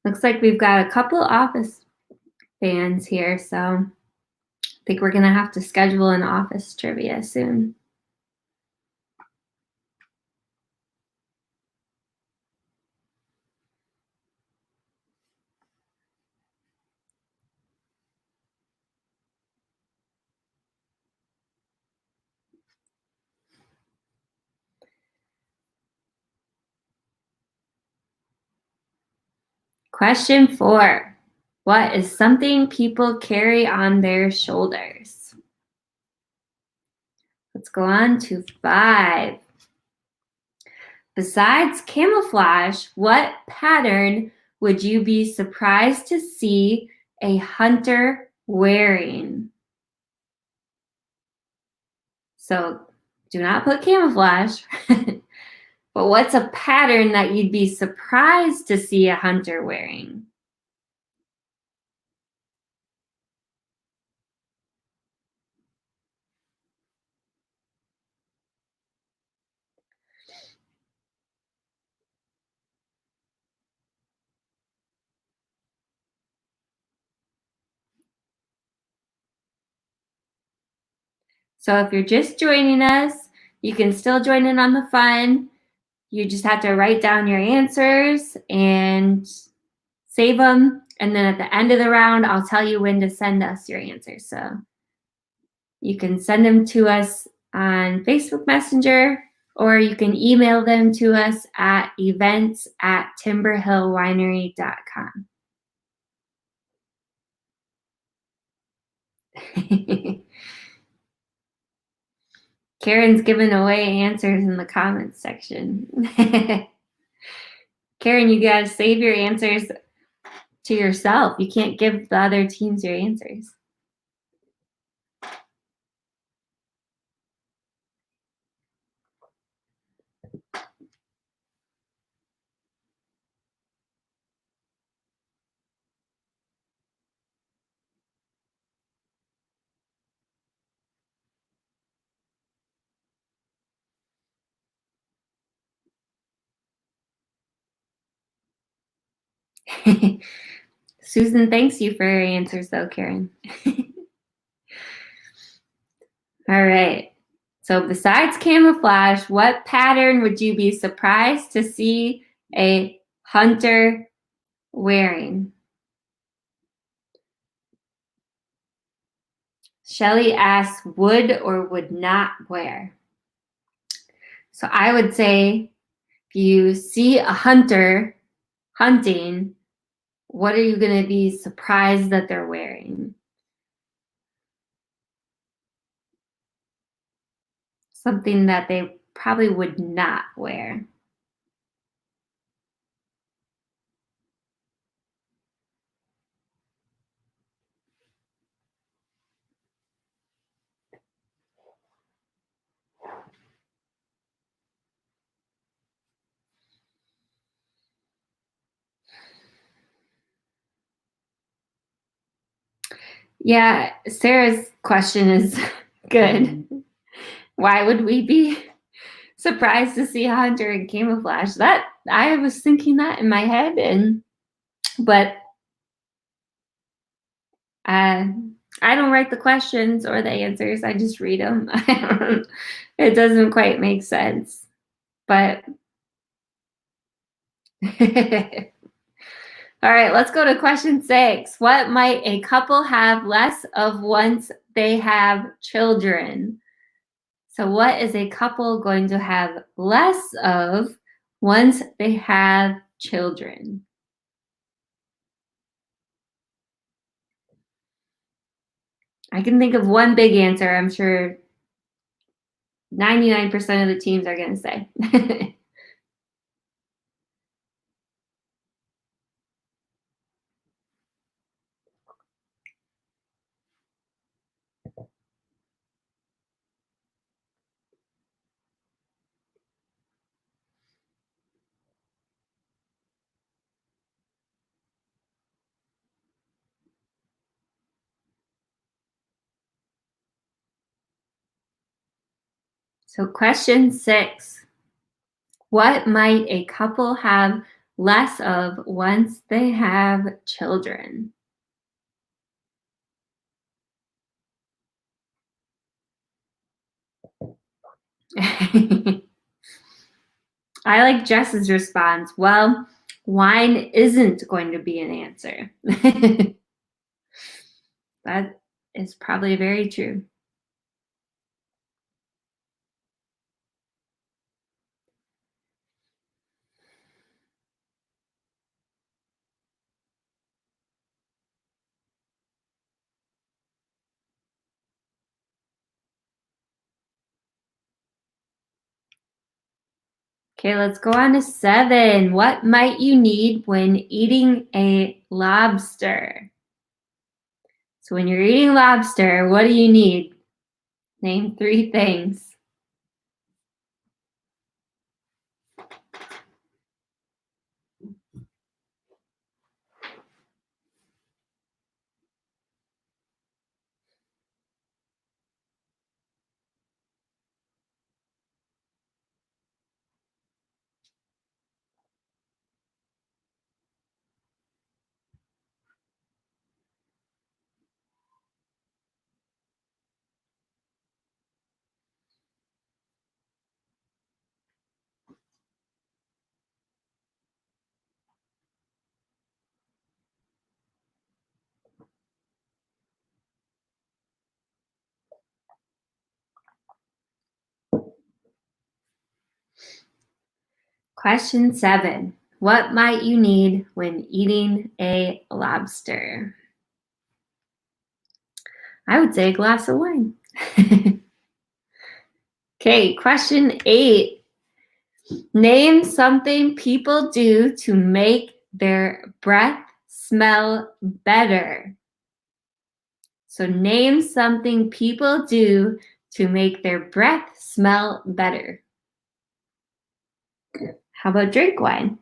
Looks like we've got a couple Office fans here, so I think we're going to have to schedule an Office trivia soon. Question 4. What is something people carry on their shoulders? Let's go on to 5. Besides camouflage, what pattern would you be surprised to see a hunter wearing? So do not put camouflage, but what's a pattern that you'd be surprised to see a hunter wearing? So if you're just joining us, you can still join in on the fun. You just have to write down your answers and save them. And then at the end of the round, I'll tell you when to send us your answers. So you can send them to us on Facebook Messenger, or you can email them to us at events@timberhillwinery.com. Karen's giving away answers in the comments section. Karen, you gotta save your answers to yourself. You can't give the other teams your answers. Susan thanks you for your answers though, Karen. All right. So besides camouflage, what pattern would you be surprised to see a hunter wearing? Shelly asks, would or would not wear? So I would say if you see a hunter hunting, what are you going to be surprised that they're wearing? Something that they probably would not wear. Yeah, Sarah's question is good. Why would we be surprised to see a hunter in camouflage? That I was thinking that in my head, but I don't write the questions or the answers. I just read them. It doesn't quite make sense, but all right, let's go to question 6. What might a couple have less of once they have children? So what is a couple going to have less of once they have children? I can think of one big answer. I'm sure 99% of the teams are going to say. So question 6. What might a couple have less of once they have children? I like Jess's response. Well, wine isn't going to be an answer. That is probably very true. Okay, let's go on to 7. What might you need when eating a lobster? So when you're eating lobster, what do you need? Name 3 things. Question 7. What might you need when eating a lobster? I would say a glass of wine. Okay, question 8. Name something people do to make their breath smell better. So name something people do to make their breath smell better. How about drink wine?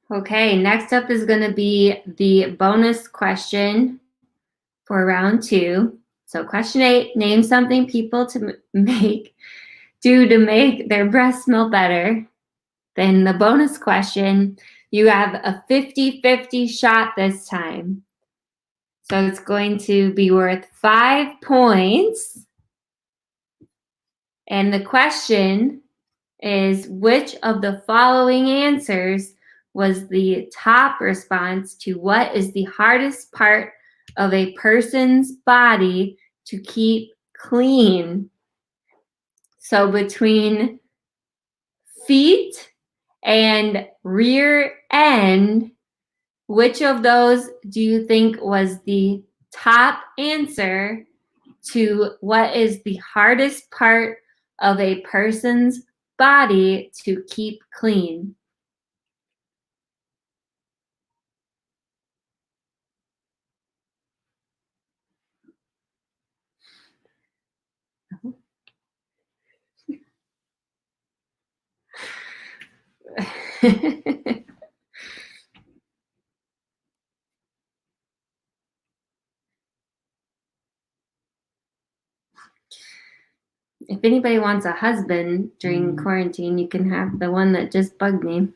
Okay, next up is going to be the bonus question for round 2. So question 8, name something people do to make their breasts smell better. Then the bonus question, you have a 50-50 shot this time. So it's going to be worth 5 points. And the question is, which of the following answers was the top response to what is the hardest part of a person's body to keep clean? So between feet and rear end, which of those do you think was the top answer to what is the hardest part of a person's body to keep clean? If anybody wants a husband during quarantine, you can have the one that just bugged me.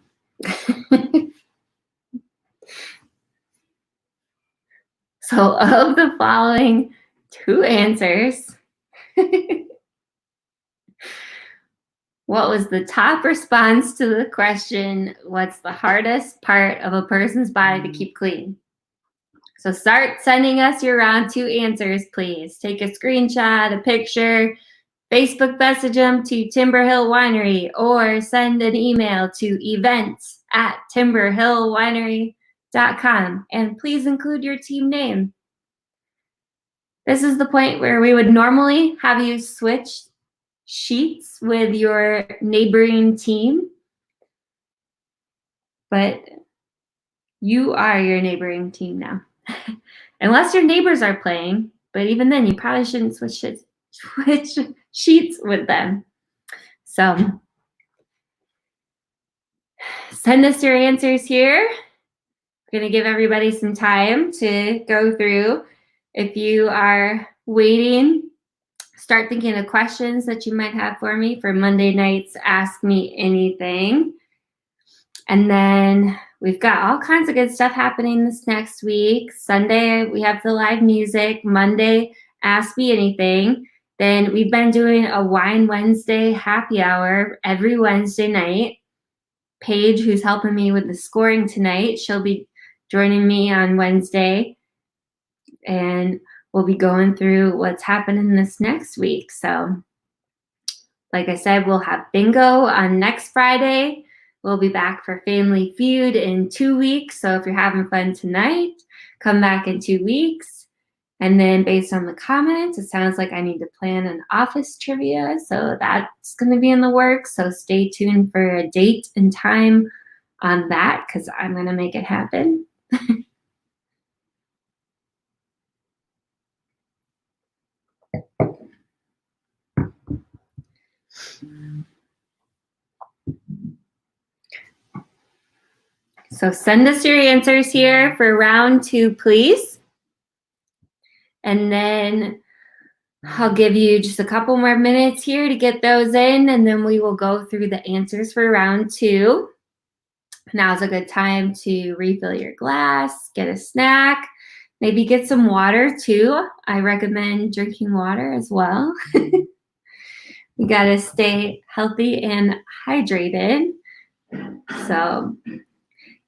So of the following 2 answers, what was the top response to the question, what's the hardest part of a person's body to keep clean? So start sending us your round 2 answers, please. Take a screenshot, a picture, Facebook message them to Timber Hill Winery, or send an email to events@timberhillwinery.com, and please include your team name. This is the point where we would normally have you switch sheets with your neighboring team, but you are your neighboring team now. Unless your neighbors are playing, but even then you probably shouldn't switch sheets with them. So send us your answers here. I'm going to give everybody some time to go through. If you are waiting, start thinking of questions that you might have for me for Monday night's Ask Me Anything. And then we've got all kinds of good stuff happening this next week. Sunday, we have the live music. Monday, Ask Me Anything. Then we've been doing a Wine Wednesday happy hour every Wednesday night. Paige, who's helping me with the scoring tonight, she'll be joining me on Wednesday. And we'll be going through what's happening this next week. So, like I said, we'll have bingo on next Friday. We'll be back for Family Feud in 2 weeks. So if you're having fun tonight, come back in 2 weeks. And then based on the comments, it sounds like I need to plan an office trivia. So that's going to be in the works. So stay tuned for a date and time on that, because I'm going to make it happen. So send us your answers here for round 2, please. And then I'll give you just a couple more minutes here to get those in, and then we will go through the answers for round 2. Now's a good time to refill your glass, get a snack, maybe get some water too. I recommend drinking water as well. We got to stay healthy and hydrated. So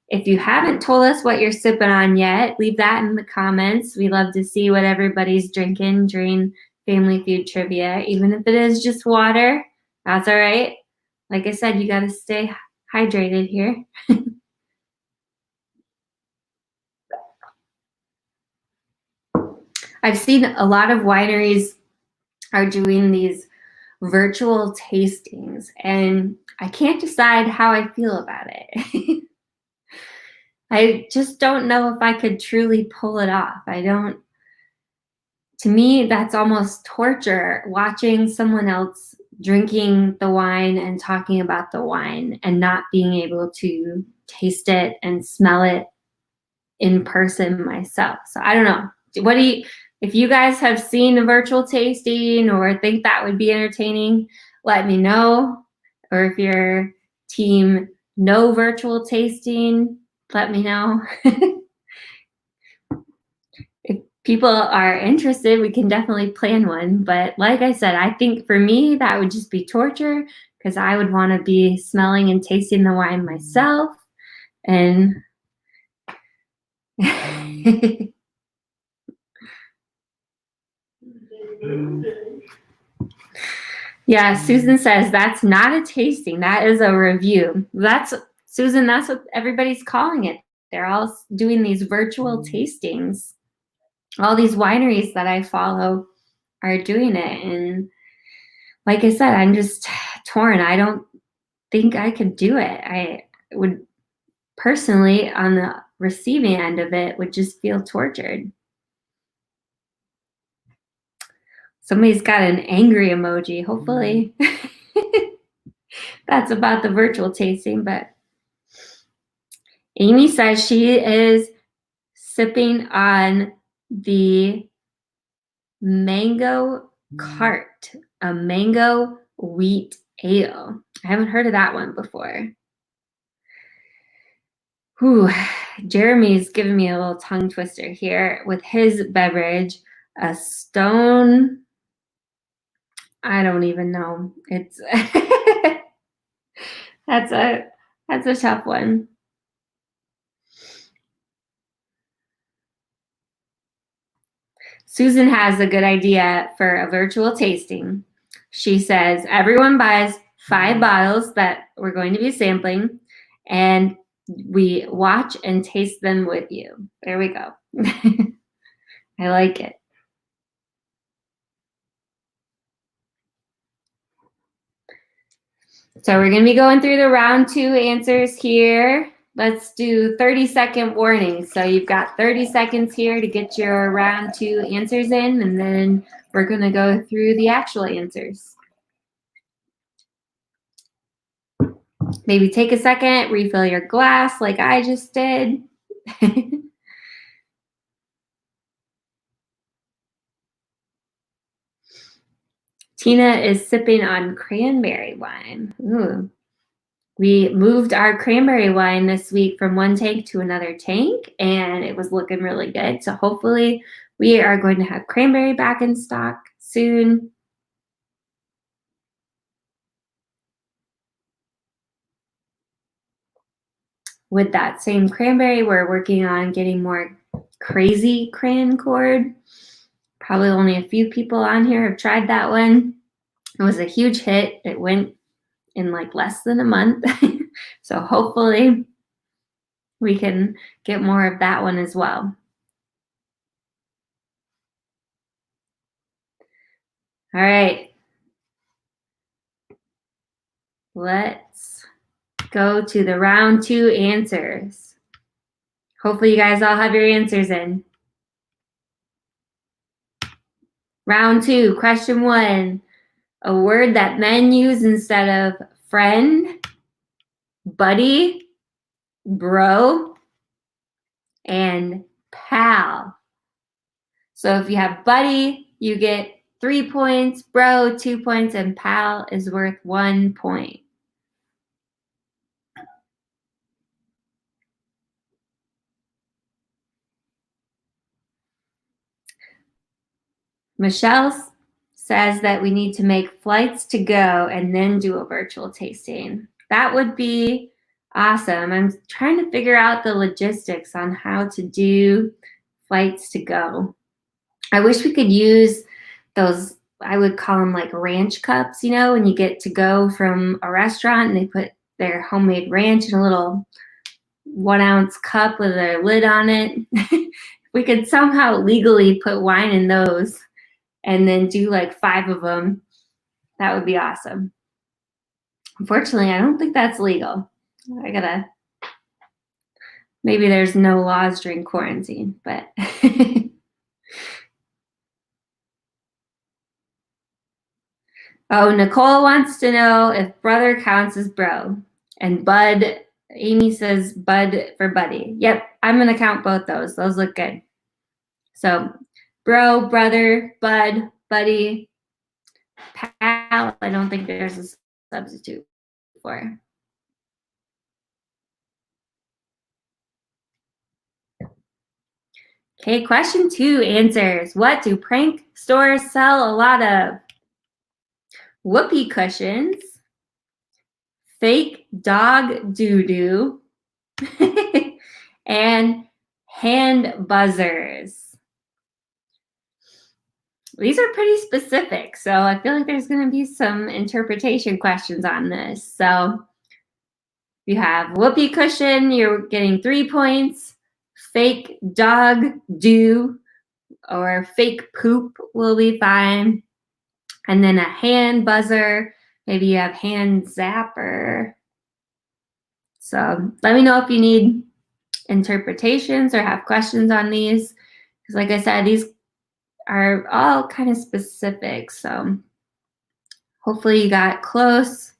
if you haven't told us what you're sipping on yet, leave that in the comments. We love to see what everybody's drinking during Family Feud trivia. Even if it is just water, that's all right. Like I said, you got to stay hydrated here. I've seen a lot of wineries are doing these virtual tastings, and I can't decide how I feel about it. I just don't know if I could truly pull it off. To me, that's almost torture, watching someone else drinking the wine and talking about the wine and not being able to taste it and smell it in person myself. So I don't know. If you guys have seen a virtual tasting or think that would be entertaining, let me know. Or if you're team no virtual tasting, let me know. If people are interested, we can definitely plan one. But like I said, I think for me, that would just be torture because I would want to be smelling and tasting the wine myself. And yeah, Susan says that's not a tasting. That is a review. Susan, that's what everybody's calling it. They're all doing these virtual tastings. All these wineries that I follow are doing it. And like I said, I'm just torn. I don't think I could do it. I would personally, on the receiving end of it, would just feel tortured. Somebody's got an angry emoji. Hopefully that's about the virtual tasting. But Amy says she is sipping on the Mango Cart, a mango wheat ale. I haven't heard of that one before. Whew. Jeremy's giving me a little tongue twister here with his beverage, a Stone. I don't even know. It's that's a tough one. Susan has a good idea for a virtual tasting. She says everyone buys 5 bottles that we're going to be sampling, and we watch and taste them with you. There we go. I like it. So we're going to be going through the round 2 answers here. Let's do 30-second warning. So you've got 30 seconds here to get your round 2 answers in, and then we're going to go through the actual answers. Maybe take a second, refill your glass like I just did. Tina is sipping on cranberry wine. Ooh. We moved our cranberry wine this week from one tank to another tank, and it was looking really good. So hopefully we are going to have cranberry back in stock soon. With that same cranberry, we're working on getting more crazy cran cord. Probably only a few people on here have tried that one. It was a huge hit. It went in like less than a month. So hopefully we can get more of that one as well. All right. Let's go to the round 2 answers. Hopefully you guys all have your answers in. Round 2, question 1. A word that men use instead of friend, buddy, bro, and pal. So if you have buddy, you get 3 points, bro, 2 points, and pal is worth 1 point. Michelle says that we need to make flights to go and then do a virtual tasting. That would be awesome. I'm trying to figure out the logistics on how to do flights to go. I wish we could use those, I would call them like ranch cups, you know, when you get to go from a restaurant and they put their homemade ranch in a little 1 ounce cup with a lid on it. We could somehow legally put wine in those and then do like 5 of them. That would be awesome. Unfortunately, I don't think that's legal. Maybe there's no laws during quarantine, but. Oh, Nicole wants to know if brother counts as bro and bud Amy says bud for buddy. Yep, I'm going to count both those. Those look good. So bro, brother, bud, buddy, pal. I don't think there's a substitute for. Okay, question 2 answers. What do prank stores sell a lot of? Whoopee cushions, fake dog doo-doo, and hand buzzers. These are pretty specific, so I feel like there's going to be some interpretation questions on this. So you have whoopee cushion, you're getting 3 points. Fake dog do or fake poop will be fine. And then a hand buzzer, maybe you have hand zapper. So let me know if you need interpretations or have questions on these. Because like I said, these are all kind of specific. So hopefully you got close.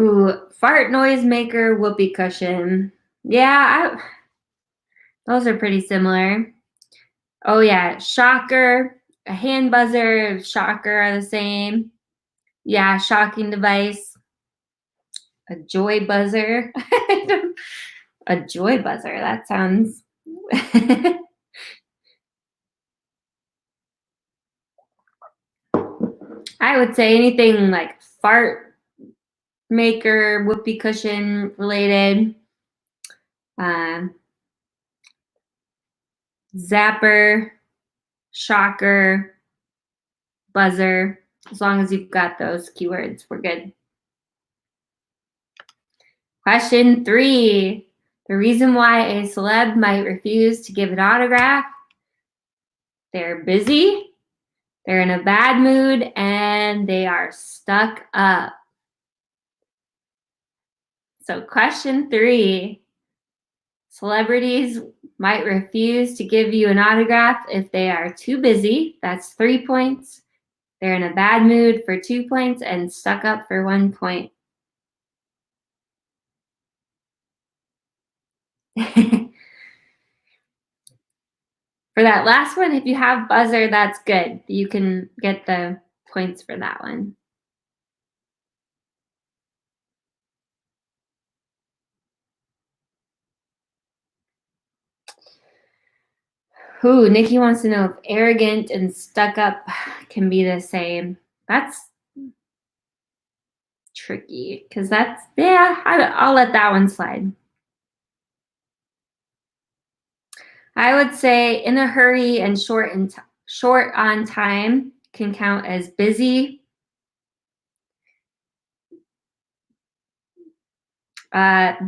Ooh, fart noise maker, whoopee cushion. Yeah, those are pretty similar. Oh yeah, shocker, a hand buzzer, shocker are the same. Yeah, shocking device. A joy buzzer. A joy buzzer, that sounds. I would say anything like fart maker, whoopee cushion related. Zapper, shocker, buzzer. As long as you've got those keywords, we're good. Question 3. The reason why a celeb might refuse to give an autograph: they're busy, they're in a bad mood, and they are stuck up. So question 3. Celebrities might refuse to give you an autograph if they are too busy. That's 3 points. They're in a bad mood for 2 points and stuck up for 1 point. For that last one, if you have buzzer, that's good. You can get the points for that one. Ooh, Nikki wants to know if arrogant and stuck up can be the same. That's tricky because that's, yeah, I'll let that one slide. I would say in a hurry and short on time can count as busy.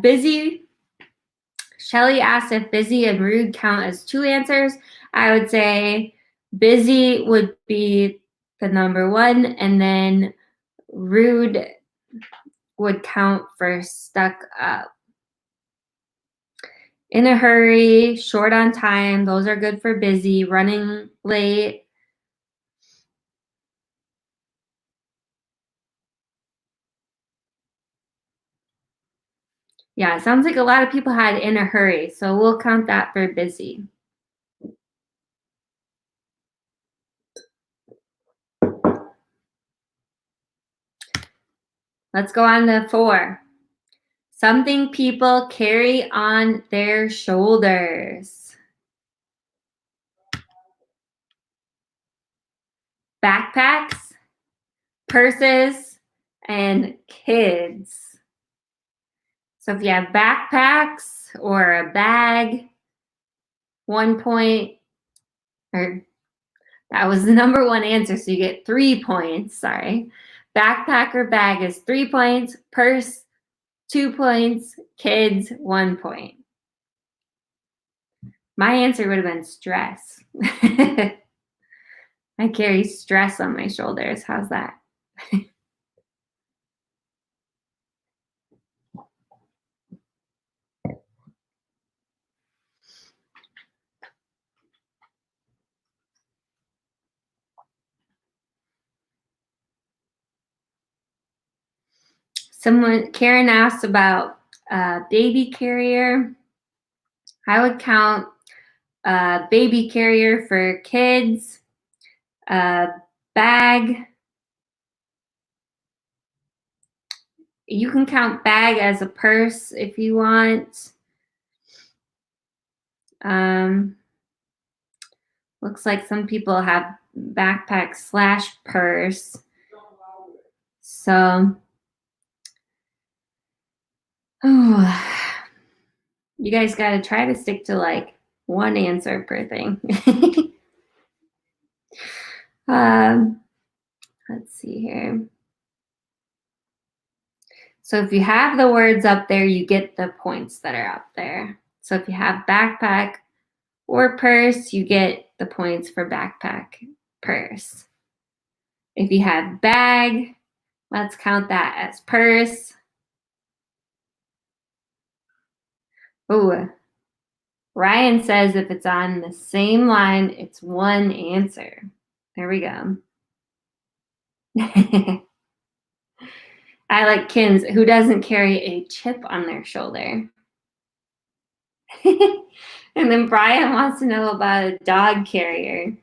Busy. Shelly asked if busy and rude count as 2 answers. I would say busy would be the number 1, and then rude would count for stuck up. In a hurry, short on time, those are good for busy. Running late. Yeah, it sounds like a lot of people had in a hurry, so we'll count that for busy. Let's go on to 4. Something people carry on their shoulders. Backpacks, purses, and kids. So if you have backpacks or a bag, 1 point, or that was the number 1 answer, so you get 3 points, sorry. Backpack or bag is 3 points, purse, 2 points, kids, 1 point. My answer would have been stress. I carry stress on my shoulders. How's that? Karen asked about baby carrier. I would count baby carrier for kids, bag. You can count bag as a purse if you want. Looks like some people have backpack / purse. So, you guys got to try to stick to like one answer per thing. Let's see here. So if you have the words up there, you get the points that are up there. So if you have backpack or purse, you get the points for backpack, purse. If you have bag, let's count that as purse. Oh, Ryan says if it's on the same line, it's one answer. There we go. I like Kins, who doesn't carry a chip on their shoulder. And then Brian wants to know about a dog carrier.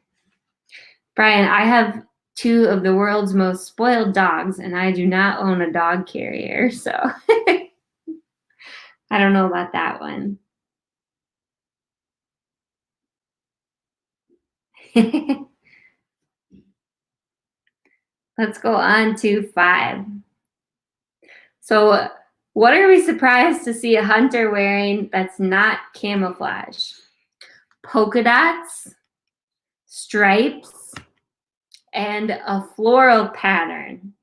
Brian, I have 2 of the world's most spoiled dogs, and I do not own a dog carrier, so I don't know about that one. Let's go on to 5. So, what are we surprised to see a hunter wearing that's not camouflage? Polka dots, stripes, and a floral pattern.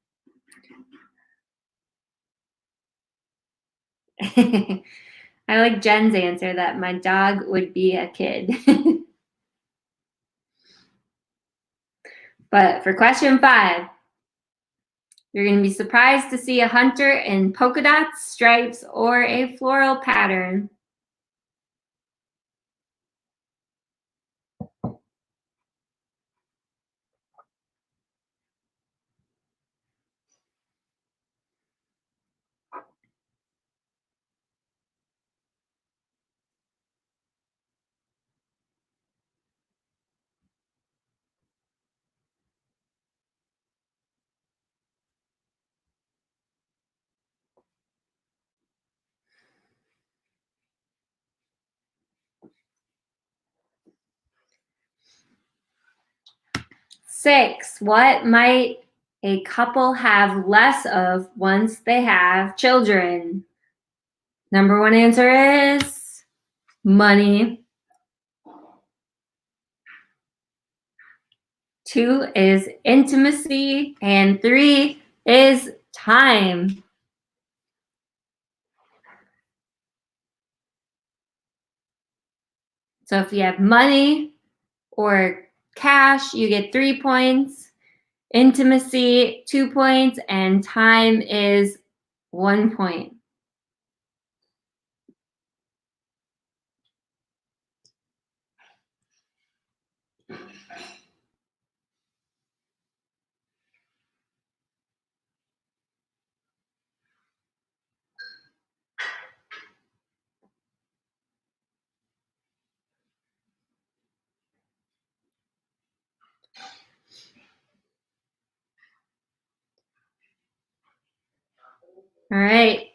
I like Jen's answer that my dog would be a kid. But for question 5, you're going to be surprised to see a hunter in polka dots, stripes, or a floral pattern. Six, what might a couple have less of once they have children? Number 1 answer is money. 2 is intimacy, and 3 is time. So if you have money or cash, you get 3 points. Intimacy, 2 points, and time is 1 point. All right.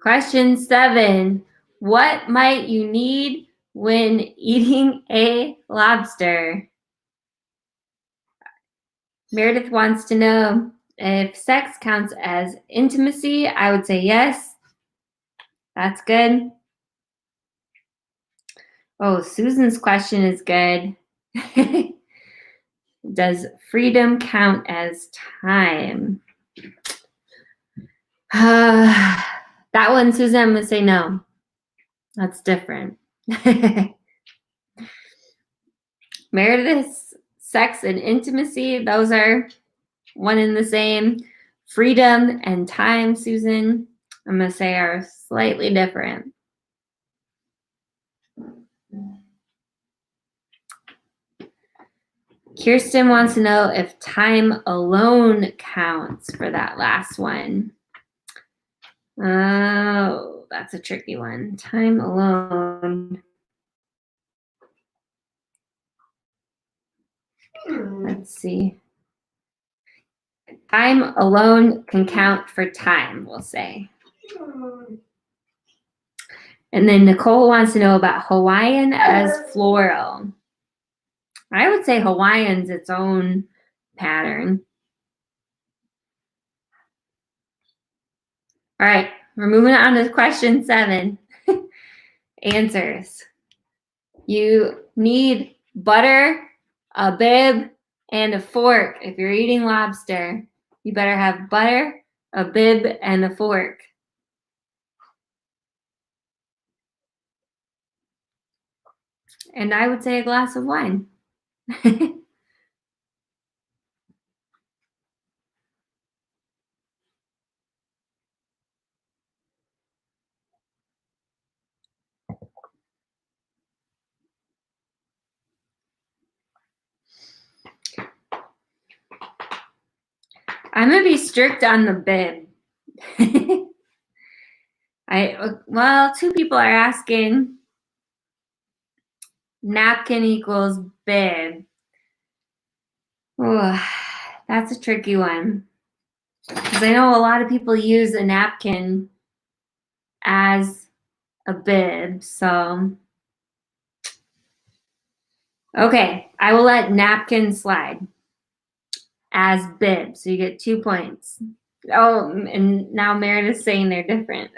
Question 7. What might you need when eating a lobster? Meredith wants to know if sex counts as intimacy. I would say yes. That's good. Oh, Susan's question is good. Does freedom count as time? That one, Susan, I'm going to say no. That's different. Meredith's sex and intimacy, those are one and the same. Freedom and time, Susan, I'm going to say are slightly different. Kirsten wants to know if time alone counts for that last one. Oh, that's a tricky one. Time alone. Let's see. Time alone can count for time, we'll say. And then Nicole wants to know about Hawaiian as floral. I would say Hawaiian's its own pattern. All right, we're moving on to question 7. Answers. You need butter, a bib, and a fork. If you're eating lobster, you better have butter, a bib, and a fork. And I would say a glass of wine. I'm gonna be strict on the bib. Well, 2 people are asking. Napkin equals bib. Oh, that's a tricky one. Because I know a lot of people use a napkin as a bib, so. Okay, I will let napkin slide as bib, so you get 2 points. Oh, and now Meredith's saying they're different.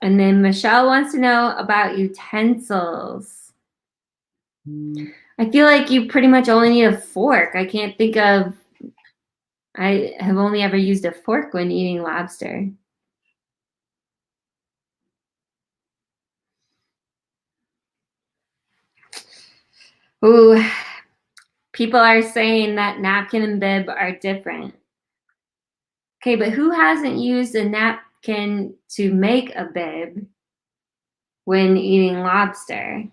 And then Michelle wants to know about utensils. I feel like you pretty much only need a fork. I can't think of, I have only ever used a fork when eating lobster. Ooh, people are saying that napkin and bib are different. Okay, but who hasn't used a napkin to make a bib when eating lobster?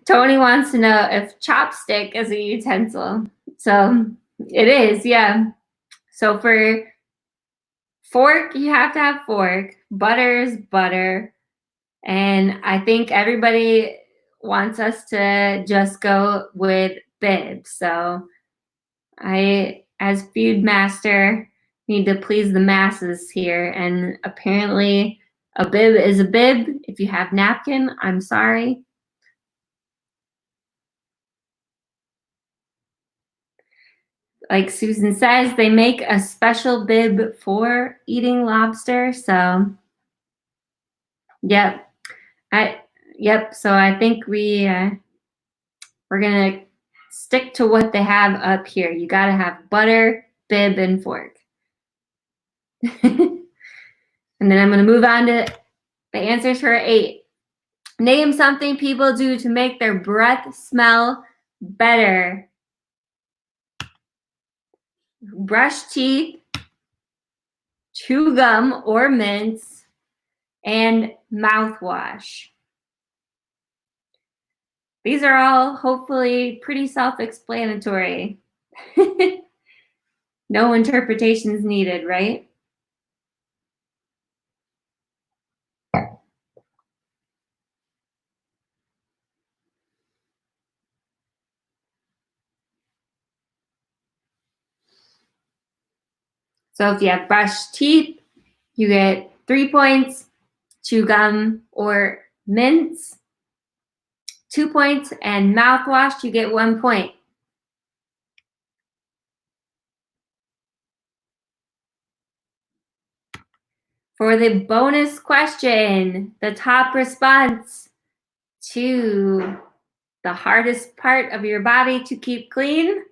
Tony wants to know if chopstick is a utensil. So it is, yeah. So for fork, you have to have fork. Butter is butter. And I think everybody wants us to just go with bib. So I, as food master, need to please the masses here. And apparently a bib is a bib. If you have napkin, I'm sorry. Like Susan says, they make a special bib for eating lobster. So, yep. So I think we're gonna stick to what they have up here. You gotta have butter, bib, and fork. And then I'm gonna move on to the answers for 8. Name something people do to make their breath smell better. Brush teeth, chew gum or mints, and mouthwash. These are all hopefully pretty self-explanatory. No interpretations needed, right? So if you have brushed teeth, you get 3 points. Chew gum or mints, 2 points. And mouthwash, you get 1 point. For the bonus question, the top response to the hardest part of your body to keep clean.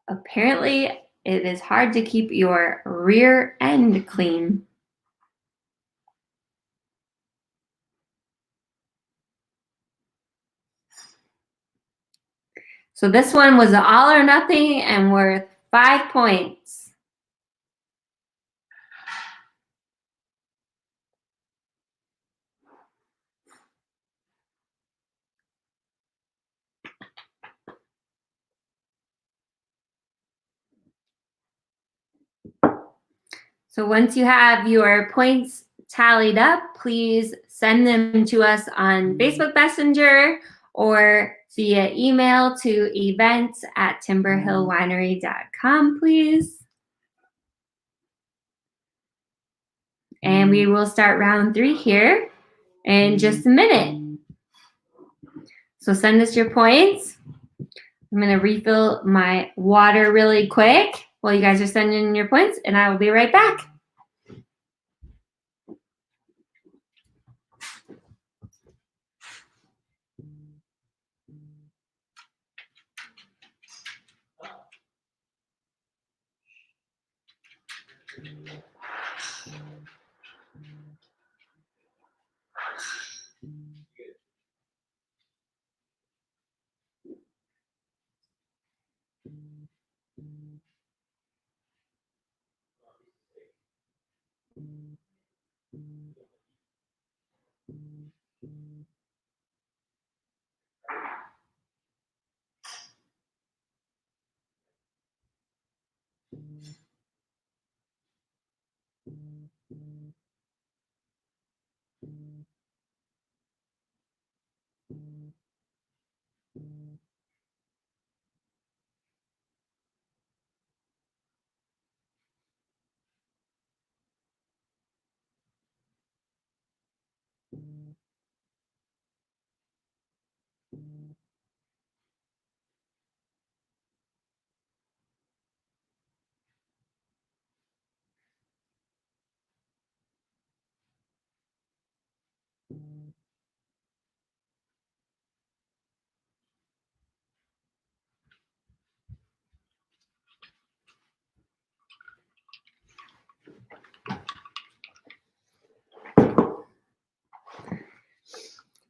Apparently, it is hard to keep your rear end clean. So this one was all or nothing and worth 5 points. So once you have your points tallied up, please send them to us on Facebook Messenger or via email to events@timberhillwinery.com, please. And we will start round 3 here in just a minute. So send us your points. I'm going to refill my water really quick while you guys are sending in your points, and I will be right back.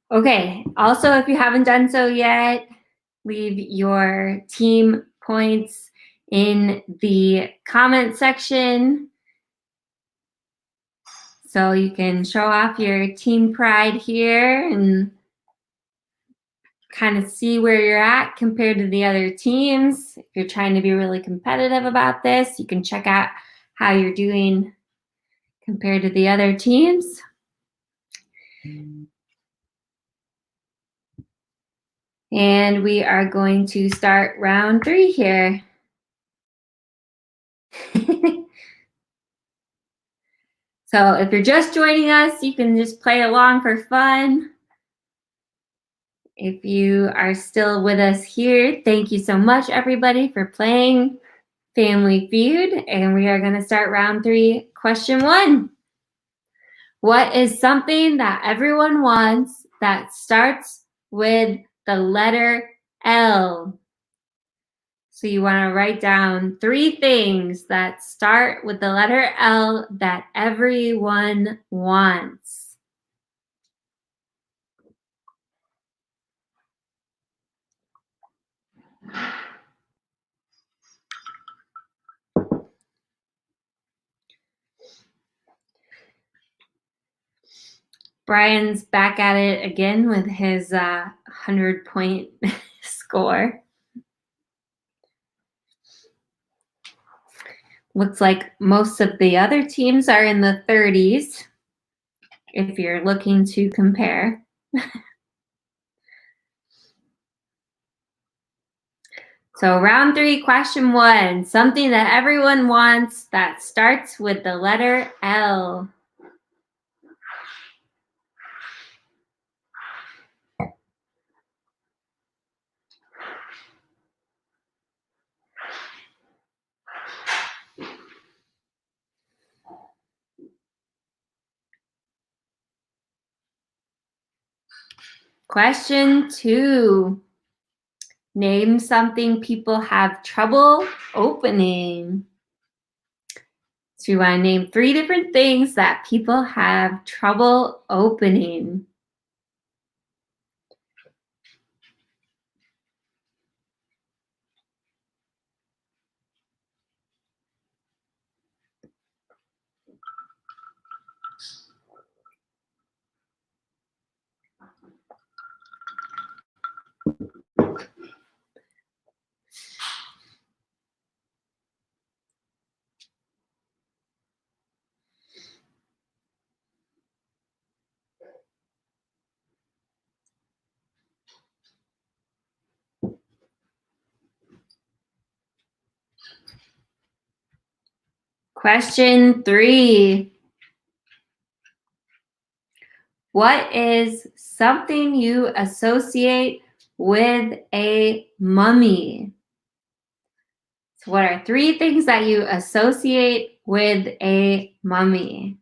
Okay, also, if you haven't done so yet, leave your team points in the comment section so you can show off your team pride here and kind of see where you're at compared to the other teams. If you're trying to be really competitive about this, you can check out how you're doing compared to the other teams. And we are going to start round 3 here. So if you're just joining us, you can just play along for fun. If you are still with us here, thank you so much, everybody, for playing Family Feud. And we are going to start round 3. Question 1. What is something that everyone wants that starts with the letter L? So you want to write down 3 things that start with the letter L that everyone wants. Brian's back at it again with his 100-point score. Looks like most of the other teams are in the 30s if you're looking to compare. So round 3, question 1, something that everyone wants that starts with the letter L. Question 2, name something people have trouble opening. So you want to name 3 different things that people have trouble opening. Question 3. What is something you associate with a mummy? So what are 3 things that you associate with a mummy?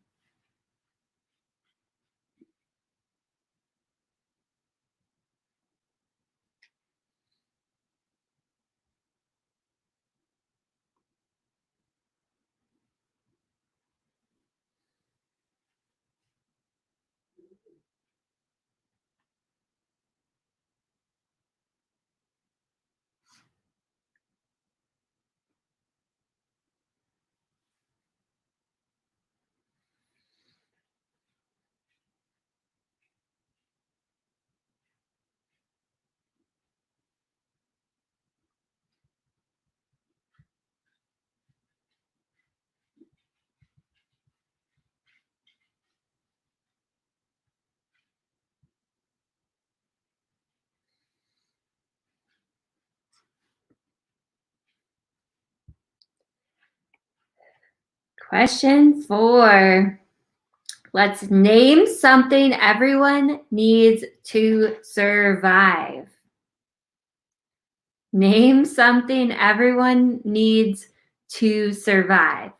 Question 4. Let's name something everyone needs to survive. Name something everyone needs to survive.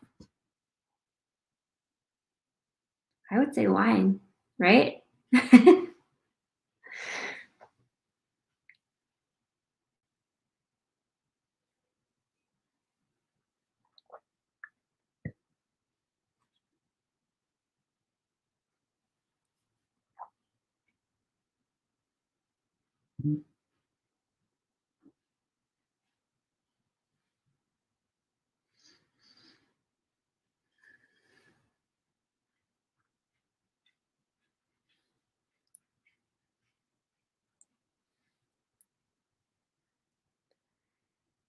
I would say wine, right?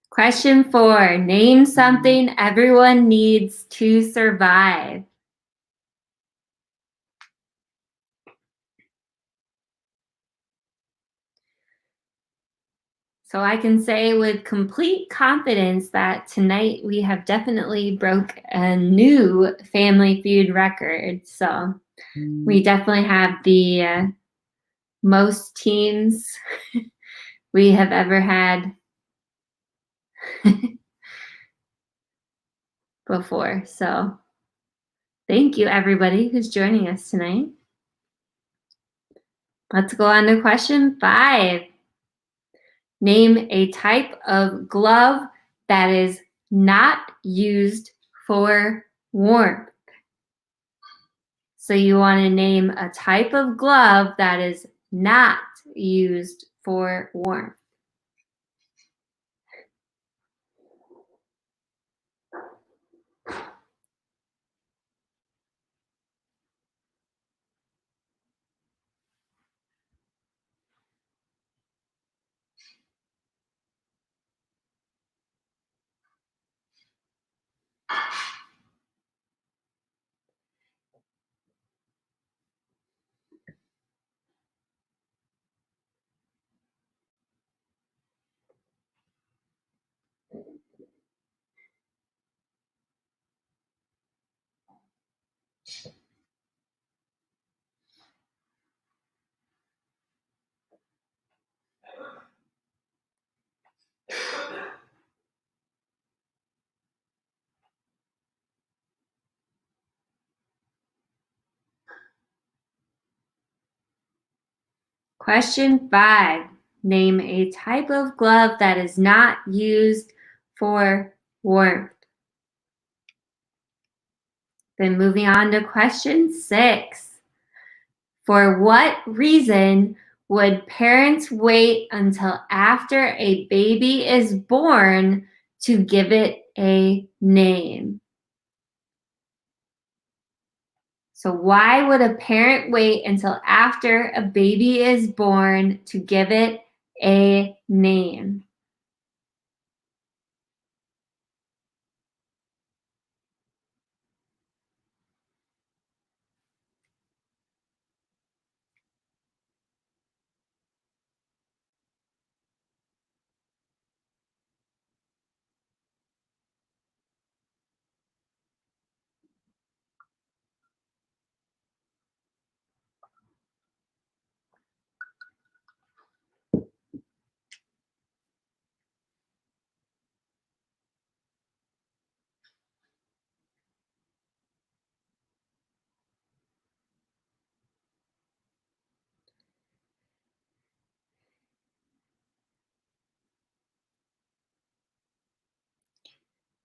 Question 4. Name something everyone needs to survive. So I can say with complete confidence that tonight we have definitely broke a new Family Feud record. So we definitely have the most teams we have ever had before. So thank you everybody who's joining us tonight. Let's go on to question 5. Name a type of glove that is not used for warmth. So you want to name a type of glove that is not used for warmth. Question 5. Name a type of glove that is not used for warmth. Then moving on to question 6. For what reason would parents wait until after a baby is born to give it a name? So why would a parent wait until after a baby is born to give it a name?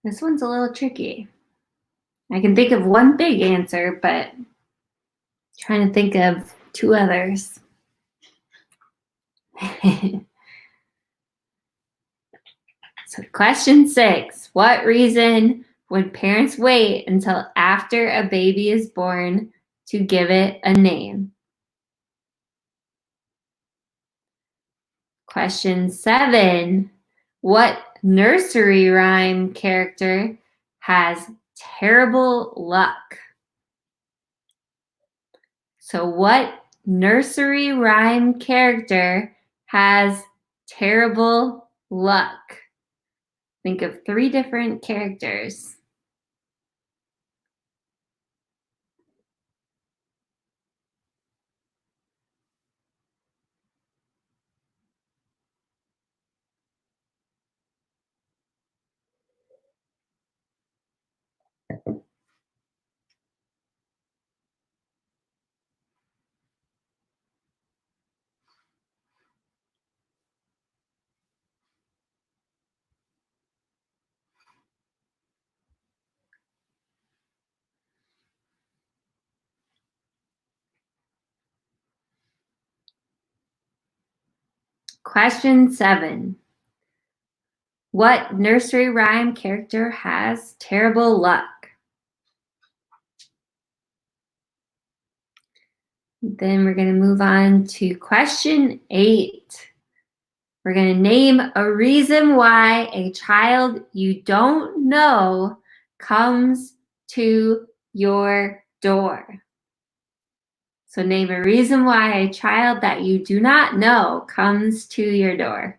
This one's a little tricky. I can think of one big answer, but trying to think of two others. So question 6, what reason would parents wait until after a baby is born to give it a name? Question 7, what nursery rhyme character has terrible luck? So what nursery rhyme character has terrible luck? Think of 3 different characters. Question 7. What nursery rhyme character has terrible luck? Then we're going to move on to question 8. We're going to name a reason why a child you don't know comes to your door. So name a reason why a child that you do not know comes to your door.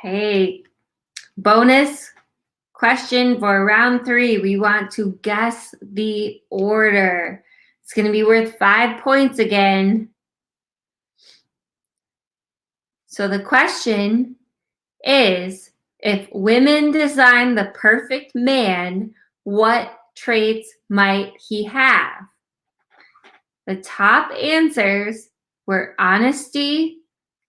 Okay, bonus question for round 3. We want to guess the order. It's going to be worth 5 points again. So the question is, if women design the perfect man, what traits might he have? The top answers were honesty,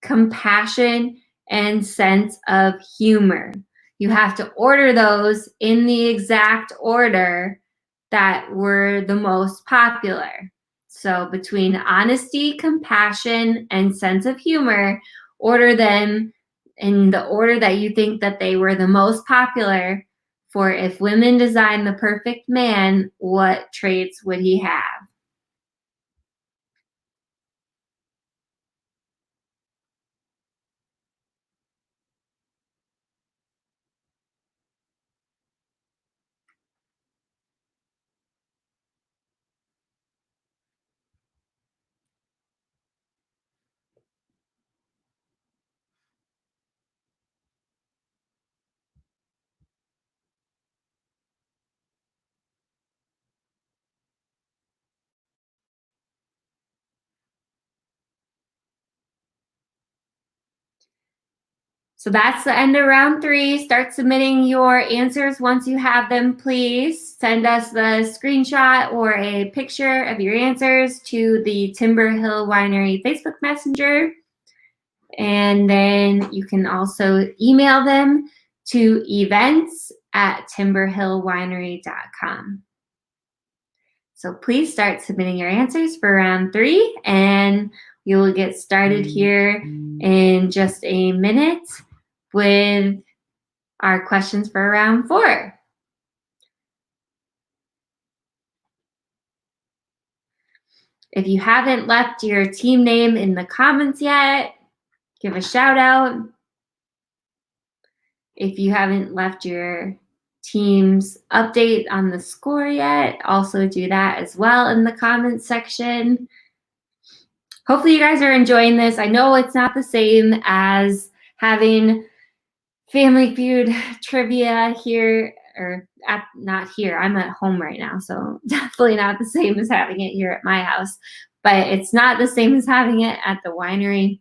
compassion, and sense of humor. You have to order those in the exact order that were the most popular. So between honesty, compassion, and sense of humor, order them in the order that you think that they were the most popular for if women design the perfect man, what traits would he have? So that's the end of round 3. Start submitting your answers once you have them, please. Send us the screenshot or a picture of your answers to the Timber Hill Winery Facebook Messenger. And then you can also email them to events@timberhillwinery.com. So please start submitting your answers for round 3, and we will get started here in just a minute with our questions for round 4. If you haven't left your team name in the comments yet, give a shout out. If you haven't left your team's update on the score yet, also do that as well in the comments section. Hopefully you guys are enjoying this. I know it's not the same as having Family Feud trivia here, or not here. I'm at home right now, so definitely not the same as having it here at my house. But it's not the same as having it at the winery.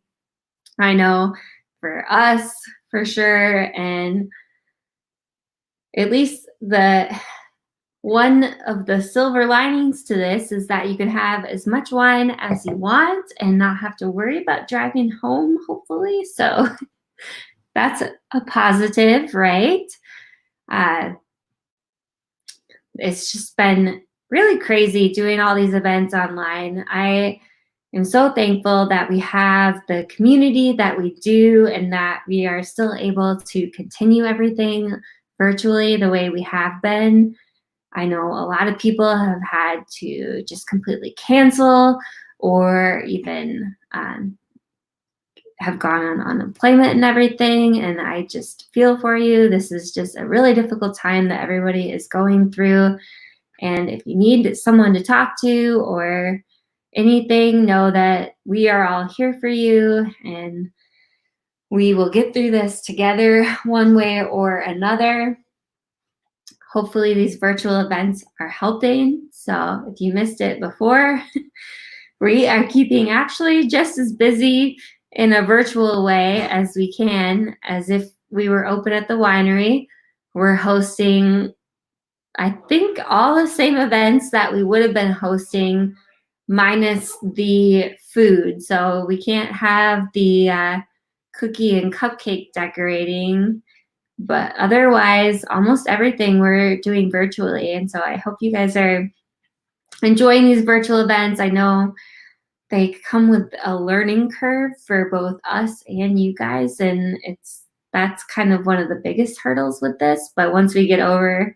I know for us, for sure, and at least one of the silver linings to this is that you can have as much wine as you want and not have to worry about driving home, hopefully. So that's a positive, right? It's just been really crazy doing all these events online. I am so thankful that we have the community that we do and that we are still able to continue everything virtually the way we have been. I know a lot of people have had to just completely cancel or even have gone on unemployment and everything. And I just feel for you. This is just a really difficult time that everybody is going through. And if you need someone to talk to or anything, know that we are all here for you and we will get through this together one way or another. Hopefully these virtual events are helping. So if you missed it before, we are keeping actually just as busy in a virtual way as we can, as if we were open at the winery. We're hosting, I think, all the same events that we would have been hosting minus the food. So we can't have the cookie and cupcake decorating, but otherwise almost everything we're doing virtually. And so I hope you guys are enjoying these virtual events. I know they come with a learning curve for both us and you guys, and that's kind of one of the biggest hurdles with this. But once we get over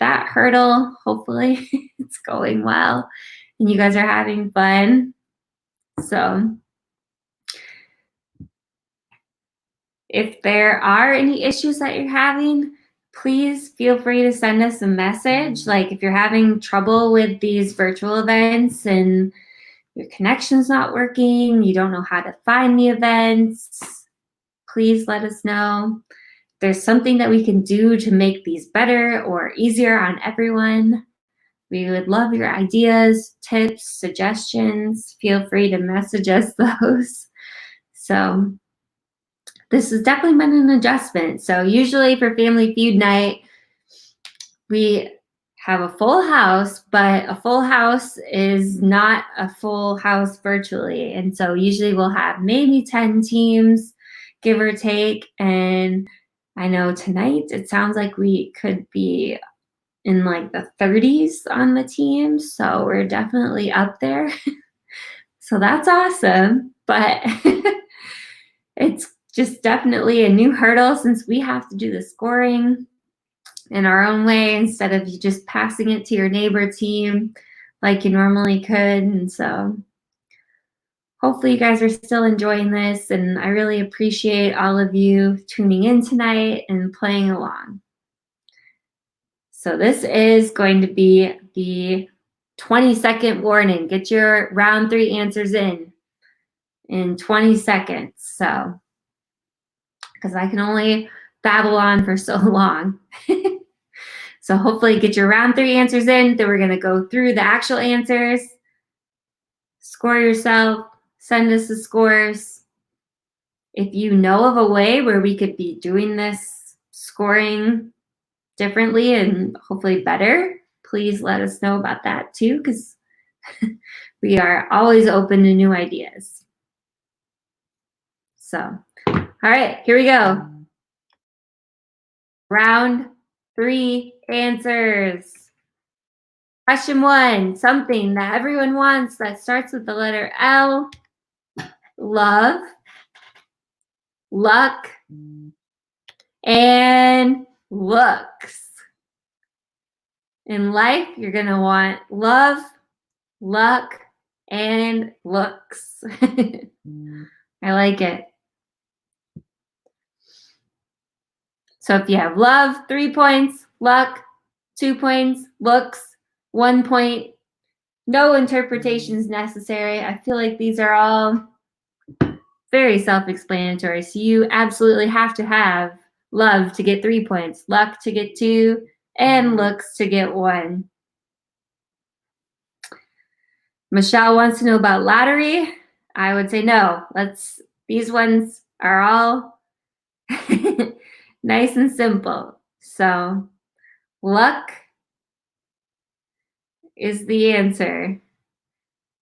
that hurdle, hopefully it's going well and you guys are having fun. So if there are any issues that you're having, please feel free to send us a message. Like if you're having trouble with these virtual events and your connection's not working, you don't know how to find the events, please let us know. If there's something that we can do to make these better or easier on everyone, we would love your ideas, tips, suggestions. Feel free to message us those. So this has definitely been an adjustment. So usually for Family Feud night, we have a full house, but a full house is not a full house virtually. And so usually we'll have maybe 10 teams, give or take. And I know tonight it sounds like we could be in like the 30s on the team. So we're definitely up there. So that's awesome. But it's just definitely a new hurdle since we have to do the scoring in our own way instead of you just passing it to your neighbor team like you normally could. And so hopefully you guys are still enjoying this, and I really appreciate all of you tuning in tonight and playing along. So this is going to be the 20-second warning. Get your round 3 answers in 20 seconds. So, because I can only babble on for so long. So hopefully get your round 3 answers in. Then we're going to go through the actual answers, score yourself, send us the scores. If you know of a way where we could be doing this scoring differently and hopefully better, please let us know about that too, because we are always open to new ideas. So, all right, here we go. Round 3 answers. Question 1, something that everyone wants that starts with the letter L. Love, luck, and looks. In life, you're going to want love, luck, and looks. I like it. So if you have love, 3 points, luck, 2 points, looks, 1 point, no interpretations necessary. I feel like these are all very self-explanatory. So you absolutely have to have love to get 3 points, luck to get 2, and looks to get 1. Michelle wants to know about lottery. I would say no. These ones are all nice and simple. So luck is the answer.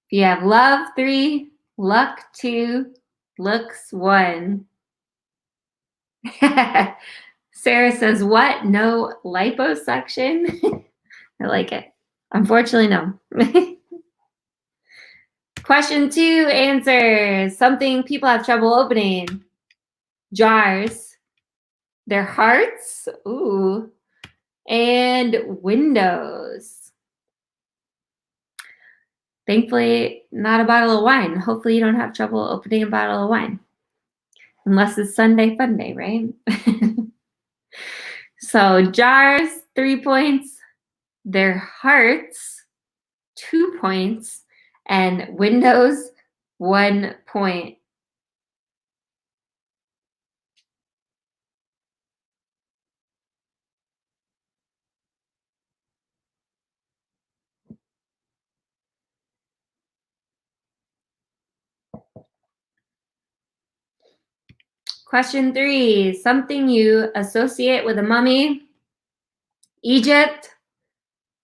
If you have love, 3, luck, 2, looks, 1. Sarah says, what? No liposuction? I like it. Unfortunately, no. Question 2 answers. Something people have trouble opening. Jars. Their hearts. Ooh. And windows. Thankfully, not a bottle of wine. Hopefully you don't have trouble opening a bottle of wine. Unless it's Sunday Fun Day, right? So jars, 3 points. Their hearts, 2 points. And windows, 1 point. Question 3, something you associate with a mummy. Egypt,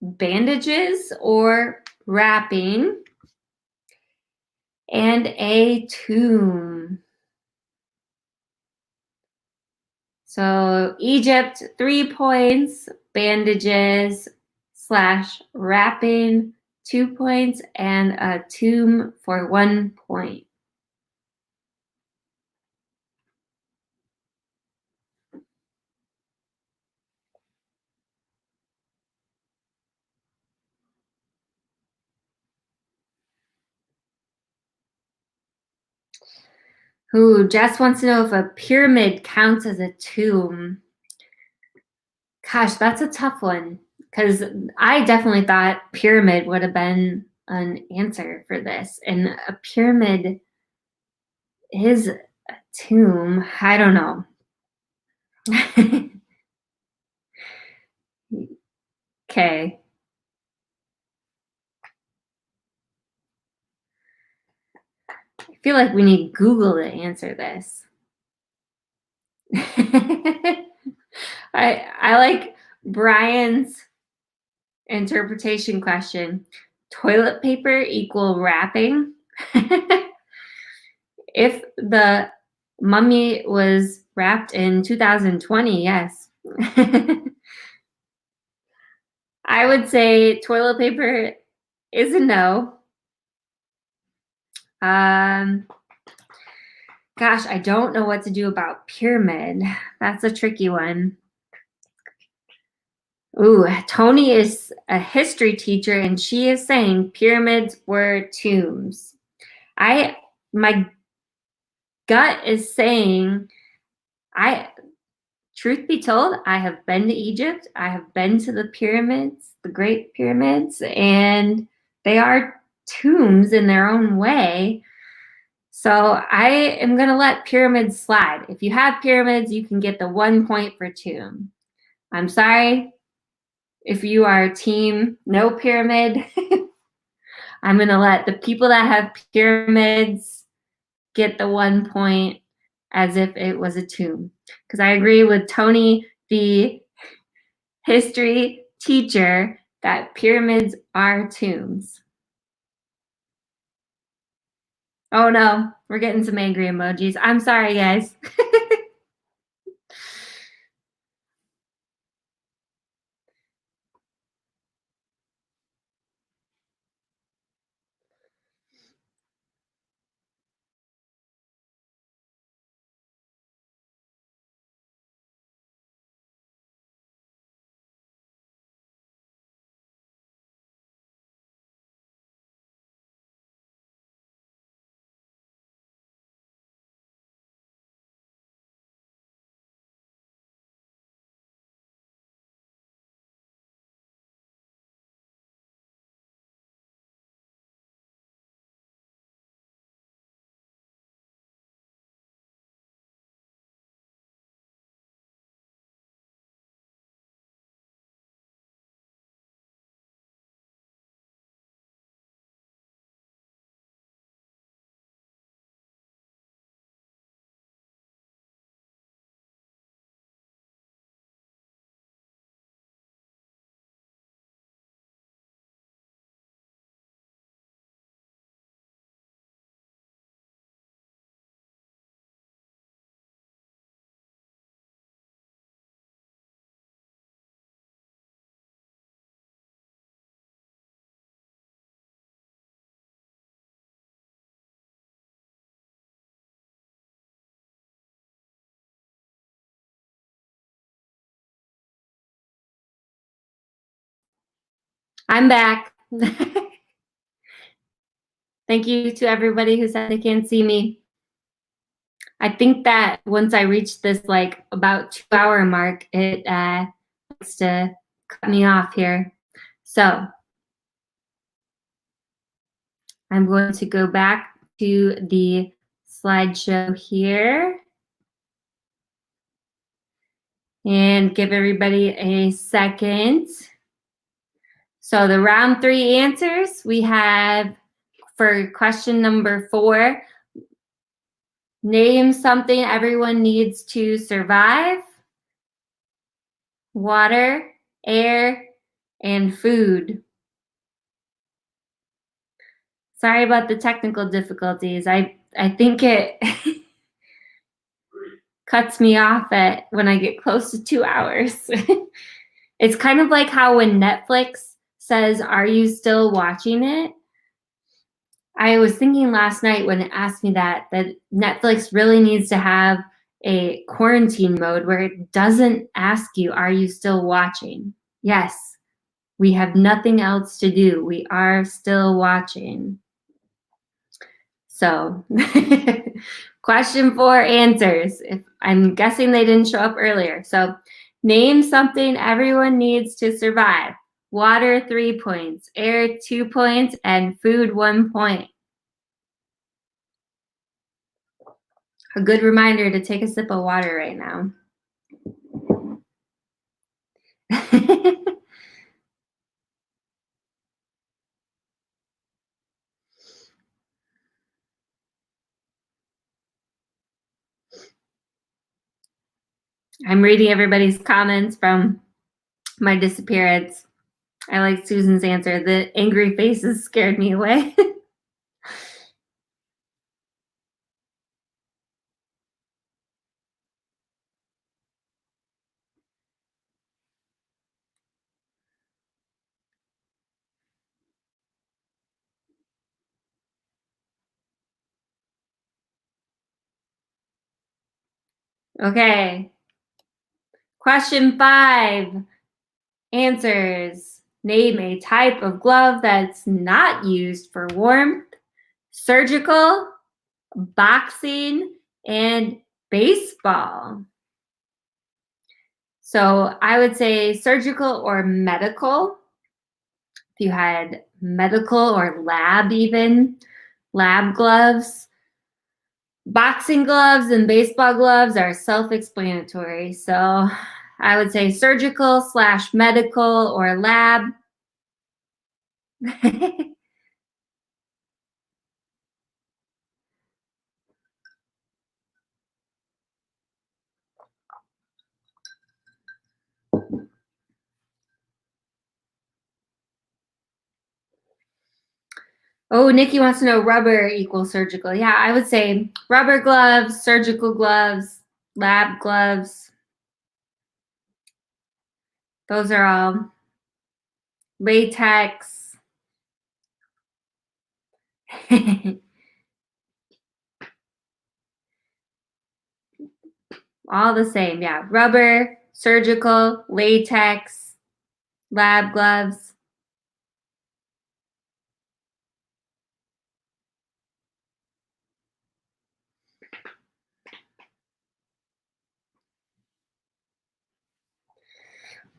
bandages or wrapping, and a tomb. So Egypt, 3 points, bandages / wrapping, 2 points, and a tomb for 1 point. Ooh, Jess wants to know if a pyramid counts as a tomb. Gosh, that's a tough one because I definitely thought pyramid would have been an answer for this. And a pyramid is a tomb. I don't know. Okay. I feel like we need Google to answer this. I like Brian's interpretation question. Toilet paper equal wrapping? If the mummy was wrapped in 2020, yes. I would say toilet paper is a no. Gosh, I don't know what to do about pyramid. That's a tricky one. Ooh, Tony is a history teacher and she is saying pyramids were tombs. My gut is saying truth be told, I have been to Egypt. I have been to the pyramids, the Great Pyramids, and they are tombs in their own way. So I am going to let pyramids slide. If you have pyramids, you can get the 1 point for tomb. I'm sorry if you are team no pyramid. I'm going to let the people that have pyramids get the 1 point as if it was a tomb. Because I agree with Tony, the history teacher, that pyramids are tombs. Oh no, we're getting some angry emojis. I'm sorry, guys. I'm back. Thank you to everybody who said they can't see me. I think that once I reach this like about 2-hour mark, it likes to cut me off here. So I'm going to go back to the slideshow here and give everybody a second. So the round 3 answers we have for question number 4, name something everyone needs to survive: water, air, and food. Sorry about the technical difficulties. I think it cuts me off at when I get close to 2 hours. It's kind of like how when Netflix says, "Are you still watching it?" I was thinking last night when it asked me that Netflix really needs to have a quarantine mode where it doesn't ask you, "Are you still watching?" Yes, we have nothing else to do. We are still watching. So, question 4 answers. I'm guessing they didn't show up earlier. So, name something everyone needs to survive: water 3 points, air 2 points, and food 1 point. A good reminder to take a sip of water right now. I'm reading everybody's comments from my disappearance. I like Susan's answer. The angry faces scared me away. Okay. Question 5. Answers. Name a type of glove that's not used for warmth: surgical, boxing, and baseball. So I would say surgical or medical. If you had medical or lab even, lab gloves. Boxing gloves and baseball gloves are self-explanatory. So I would say surgical / medical or lab. Oh, Nikki wants to know rubber equals surgical. Yeah, I would say rubber gloves, surgical gloves, lab gloves. Those are all latex. All the same. Yeah, rubber, surgical, latex, lab gloves.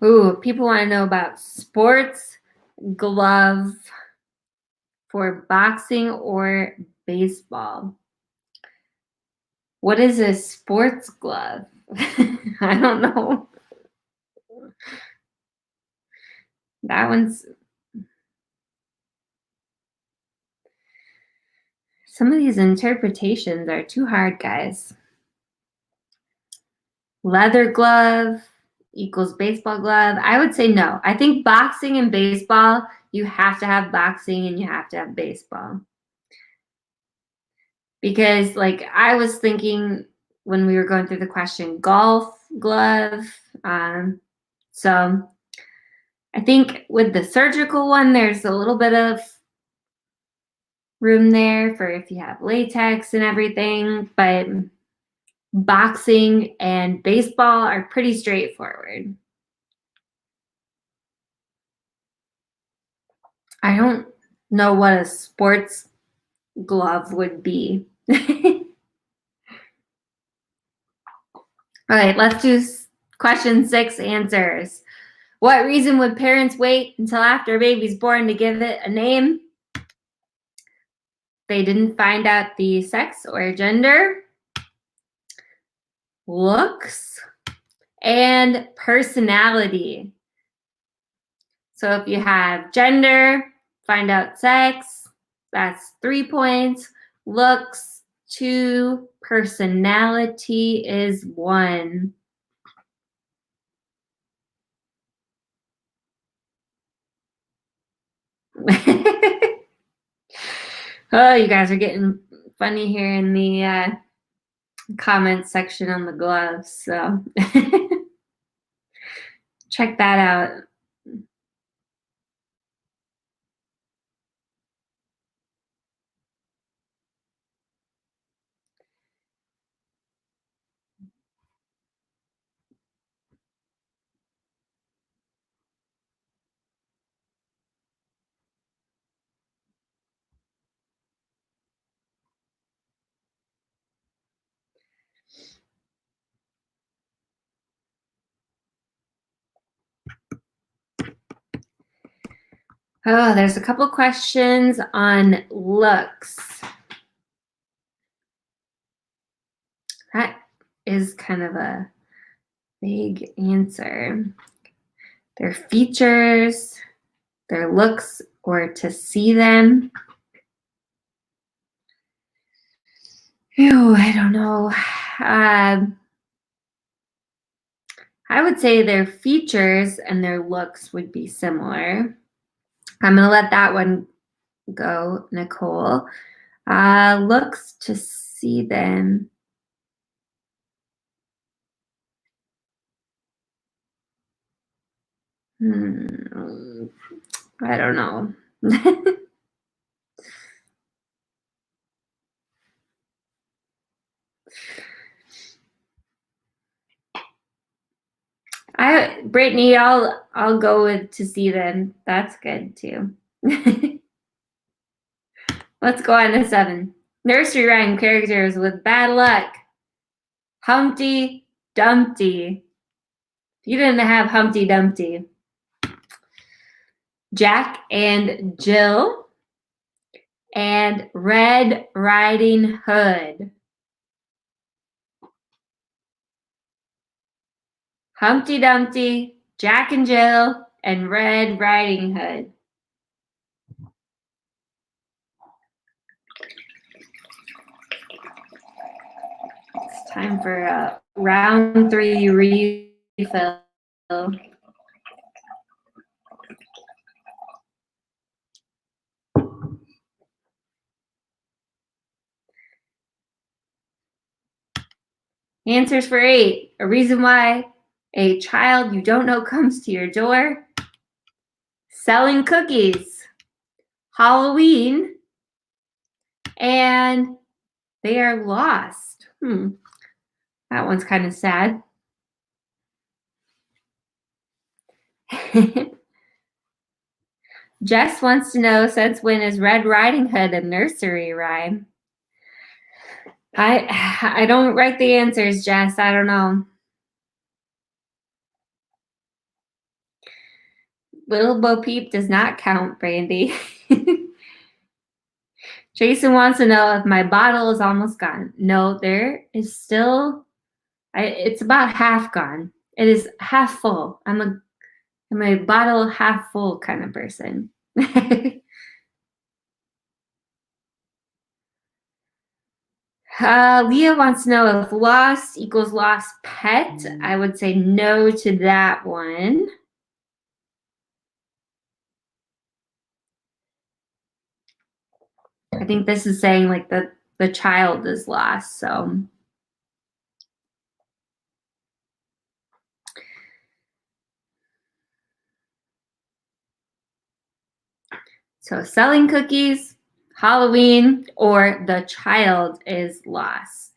Ooh, people want to know about sports glove for boxing or baseball. What is a sports glove? I don't know. That one's, some of these interpretations are too hard, guys. Leather glove equals baseball glove. I would say no. I think boxing and baseball, you have to have boxing and you have to have baseball. Because like I was thinking when we were going through the question, golf glove. So I think with the surgical one, there's a little bit of room there for if you have latex and everything, but boxing and baseball are pretty straightforward. I don't know what a sports glove would be. All right, let's do question 6 answers. What reason would parents wait until after a baby's born to give it a name? They didn't find out the sex or gender, looks, and personality. So if you have gender, find out sex, that's 3 points. Looks, 2. Personality is 1. Oh, you guys are getting funny here in the comments section on the gloves, so check that out. Oh, there's a couple questions on looks. That is kind of a vague answer. Their features, their looks, or to see them. Ew, I don't know. I would say their features and their looks would be similar. I'm going to let that one go, Nicole. Looks to see them. I don't know. Brittany, I'll go with to see them. That's good too. Let's go on to 7. Nursery rhyme characters with bad luck. Humpty Dumpty. You didn't have Humpty Dumpty. Jack and Jill. And Red Riding Hood. Humpty Dumpty, Jack and Jill, and Red Riding Hood. It's time for a round 3 refill. Answers for 8. A reason why a child you don't know comes to your door. Selling cookies. Halloween. And they are lost. That one's kind of sad. Jess wants to know, since when is Red Riding Hood a nursery rhyme? I don't write the answers, Jess. I don't know. Little Bo Peep does not count, Brandy. Jason wants to know if my bottle is almost gone. No, there is still. It's about half gone. It is half full. I'm a bottle half full kind of person. Leah wants to know if lost equals lost pet. I would say no to that one. I think this is saying like the child is lost, so. So selling cookies, Halloween, or the child is lost.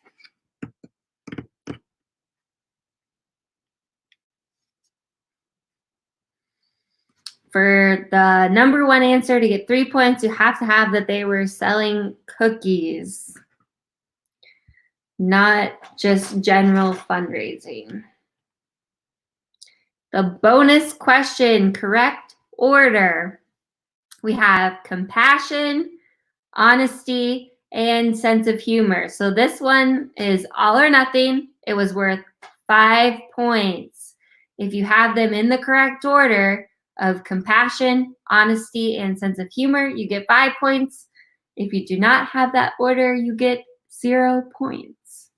For the number one answer to get 3 points, you have to have that they were selling cookies, not just general fundraising. The bonus question, correct order. We have compassion, honesty, and sense of humor. So this one is all or nothing. It was worth 5 points. If you have them in the correct order of compassion, honesty, and sense of humor, you get 5 points. If you do not have that order, you get 0 points.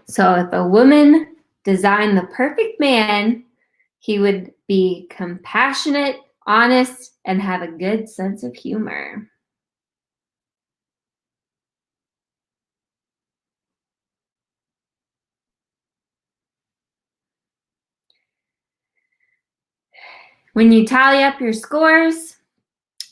So if a woman designed the perfect man, he would be compassionate, honest, and have a good sense of humor. When you tally up your scores,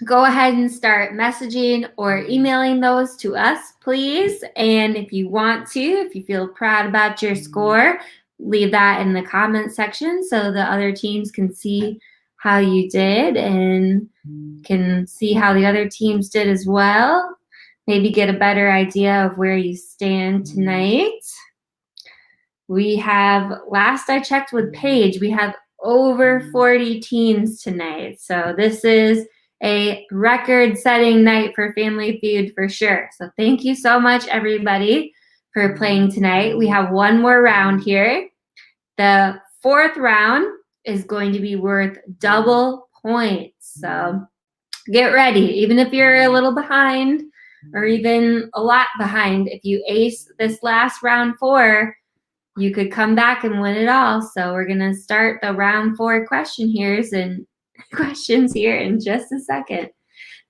go ahead and start messaging or emailing those to us, please. And if you want to, if you feel proud about your score, leave that in the comment section so the other teams can see how you did and can see how the other teams did as well. Maybe get a better idea of where you stand tonight. We have, last I checked with Paige, we have over 40 teams tonight. So this is a record-setting night for Family Feud for sure. So thank you so much, everybody, for playing tonight. We have one more round here. The fourth round is going to be worth double points. So get ready. Even if you're a little behind or even a lot behind, if you ace this last round 4, you could come back and win it all. So we're gonna start the round 4 questions here in just a second.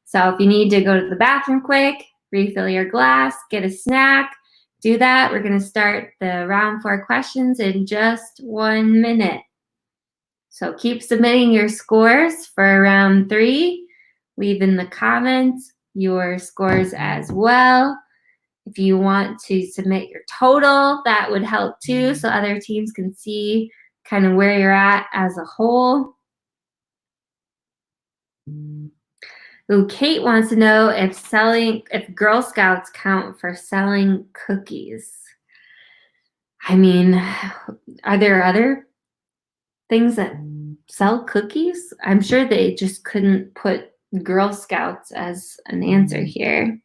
So if you need to go to the bathroom quick, refill your glass, get a snack, do that. We're gonna start the round 4 questions in just 1 minute. So keep submitting your scores for round 3. Leave in the comments your scores as well. If you want to submit your total, that would help too, so other teams can see kind of where you're at as a whole. Ooh, Kate wants to know if Girl Scouts count for selling cookies. I mean, are there other things that sell cookies? I'm sure they just couldn't put Girl Scouts as an answer here.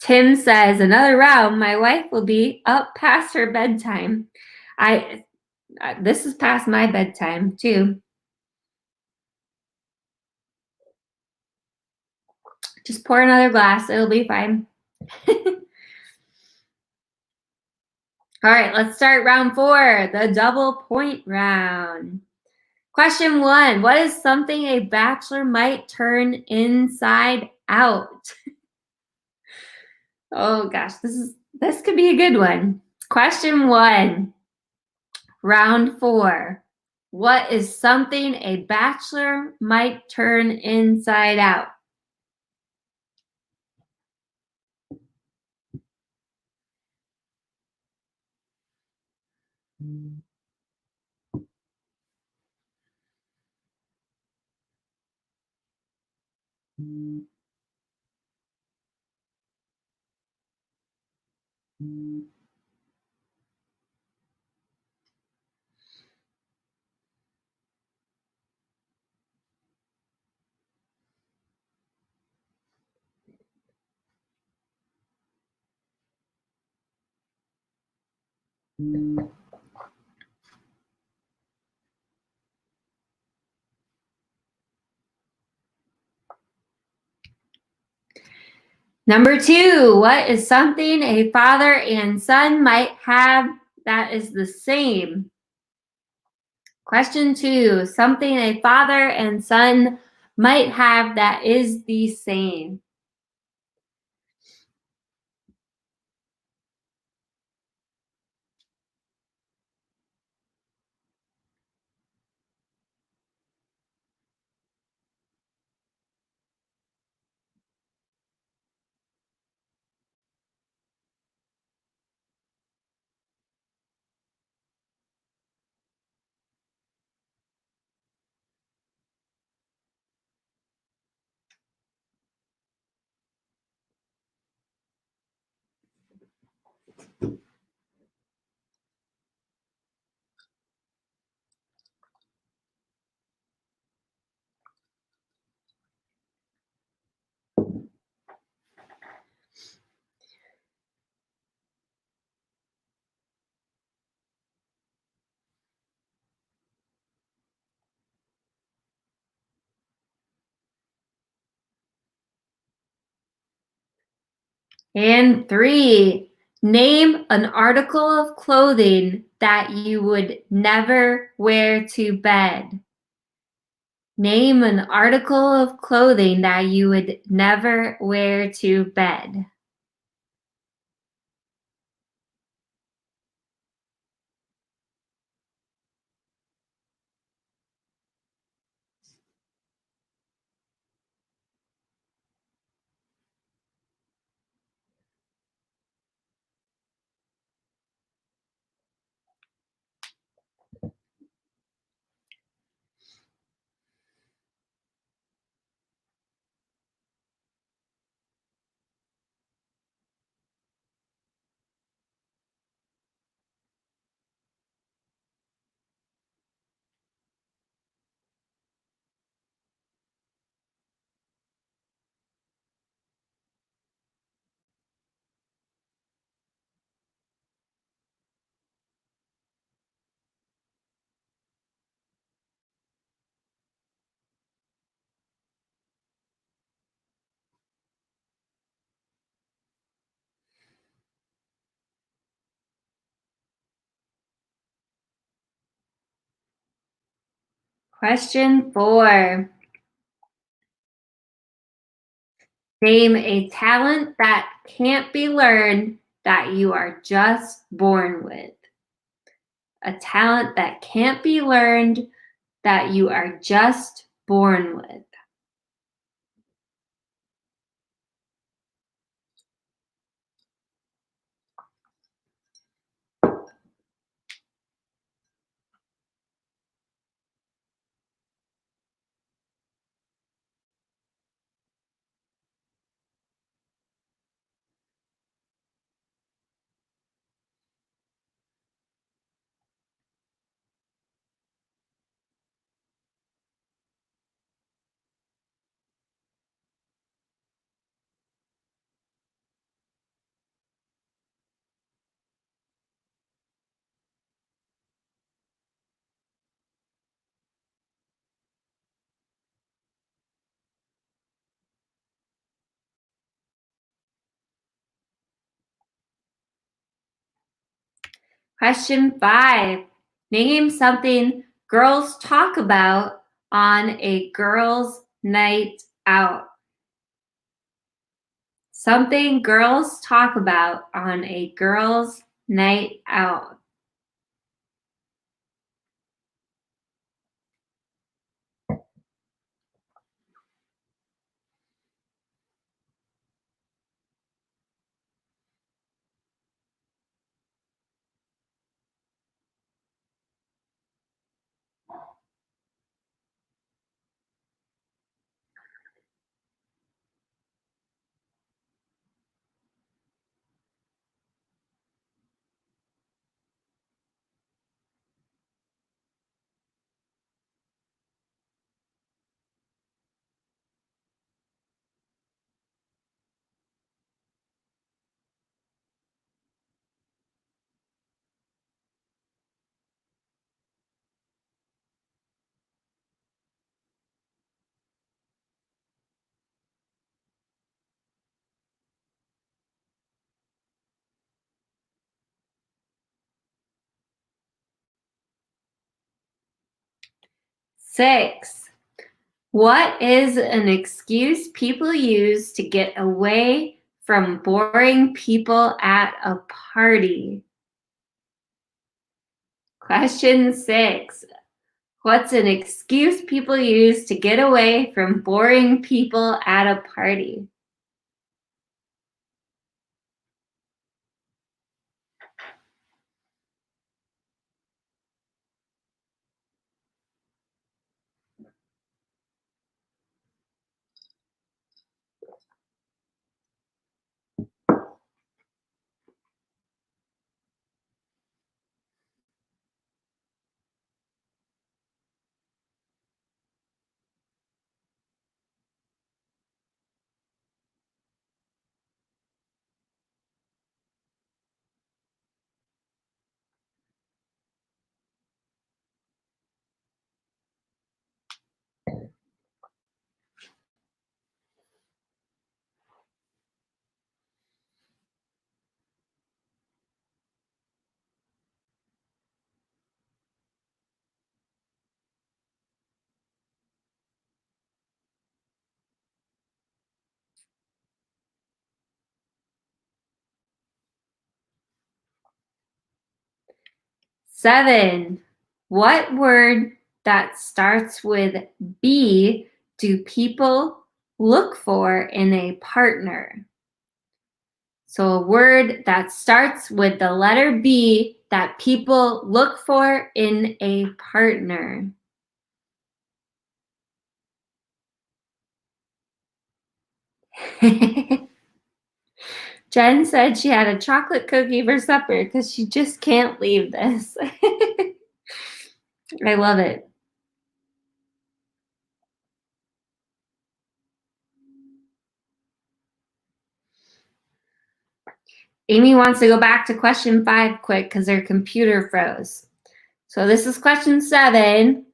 Tim says, another round, my wife will be up past her bedtime. This is past my bedtime too. Just pour another glass, it'll be fine. All right, let's start round 4, the double point round. Question 1, what is something a bachelor might turn inside out? Oh gosh, this could be a good one. Question 1, round 4. What is something a bachelor might turn inside out? Number 2, what is something a father and son might have that is the same? Question 2, something a father and son might have that is the same. And 3, name an article of clothing that you would never wear to bed. Name an article of clothing that you would never wear to bed. Question 4. Name a talent that can't be learned that you are just born with. A talent that can't be learned that you are just born with. Question 5. Name something girls talk about on a girls' night out. Something girls talk about on a girls' night out. Six. What is an excuse people use to get away from boring people at a party? Question 6. What's an excuse people use to get away from boring people at a party? 7. What word that starts with B do people look for in a partner? So a word that starts with the letter B that people look for in a partner. Jen said she had a chocolate cookie for supper because she just can't leave this. I love it. Amy wants to go back to question 5 quick because her computer froze. So this is question 7.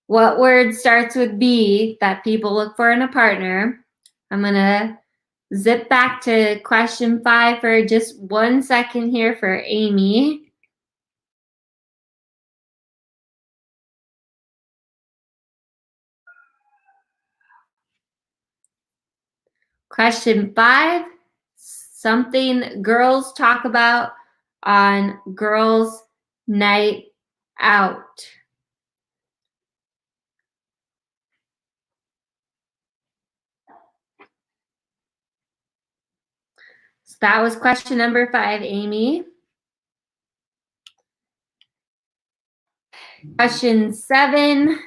What word starts with B that people look for in a partner? I'm going to zip back to question 5 for just 1 second here for Amy. Question 5, something girls talk about on girls' night out. So that was question number 5, Amy. Question 7.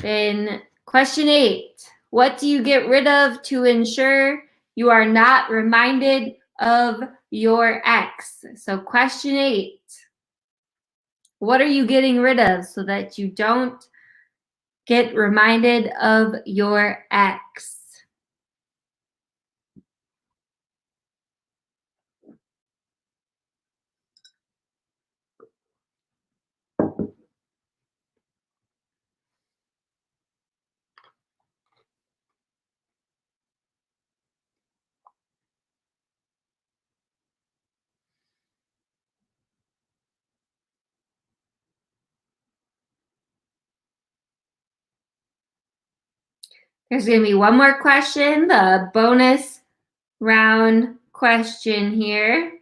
Then question 8. What do you get rid of to ensure you are not reminded of your ex? So question 8. What are you getting rid of so that you don't get reminded of your ex? There's going to be one more question, the bonus round question here.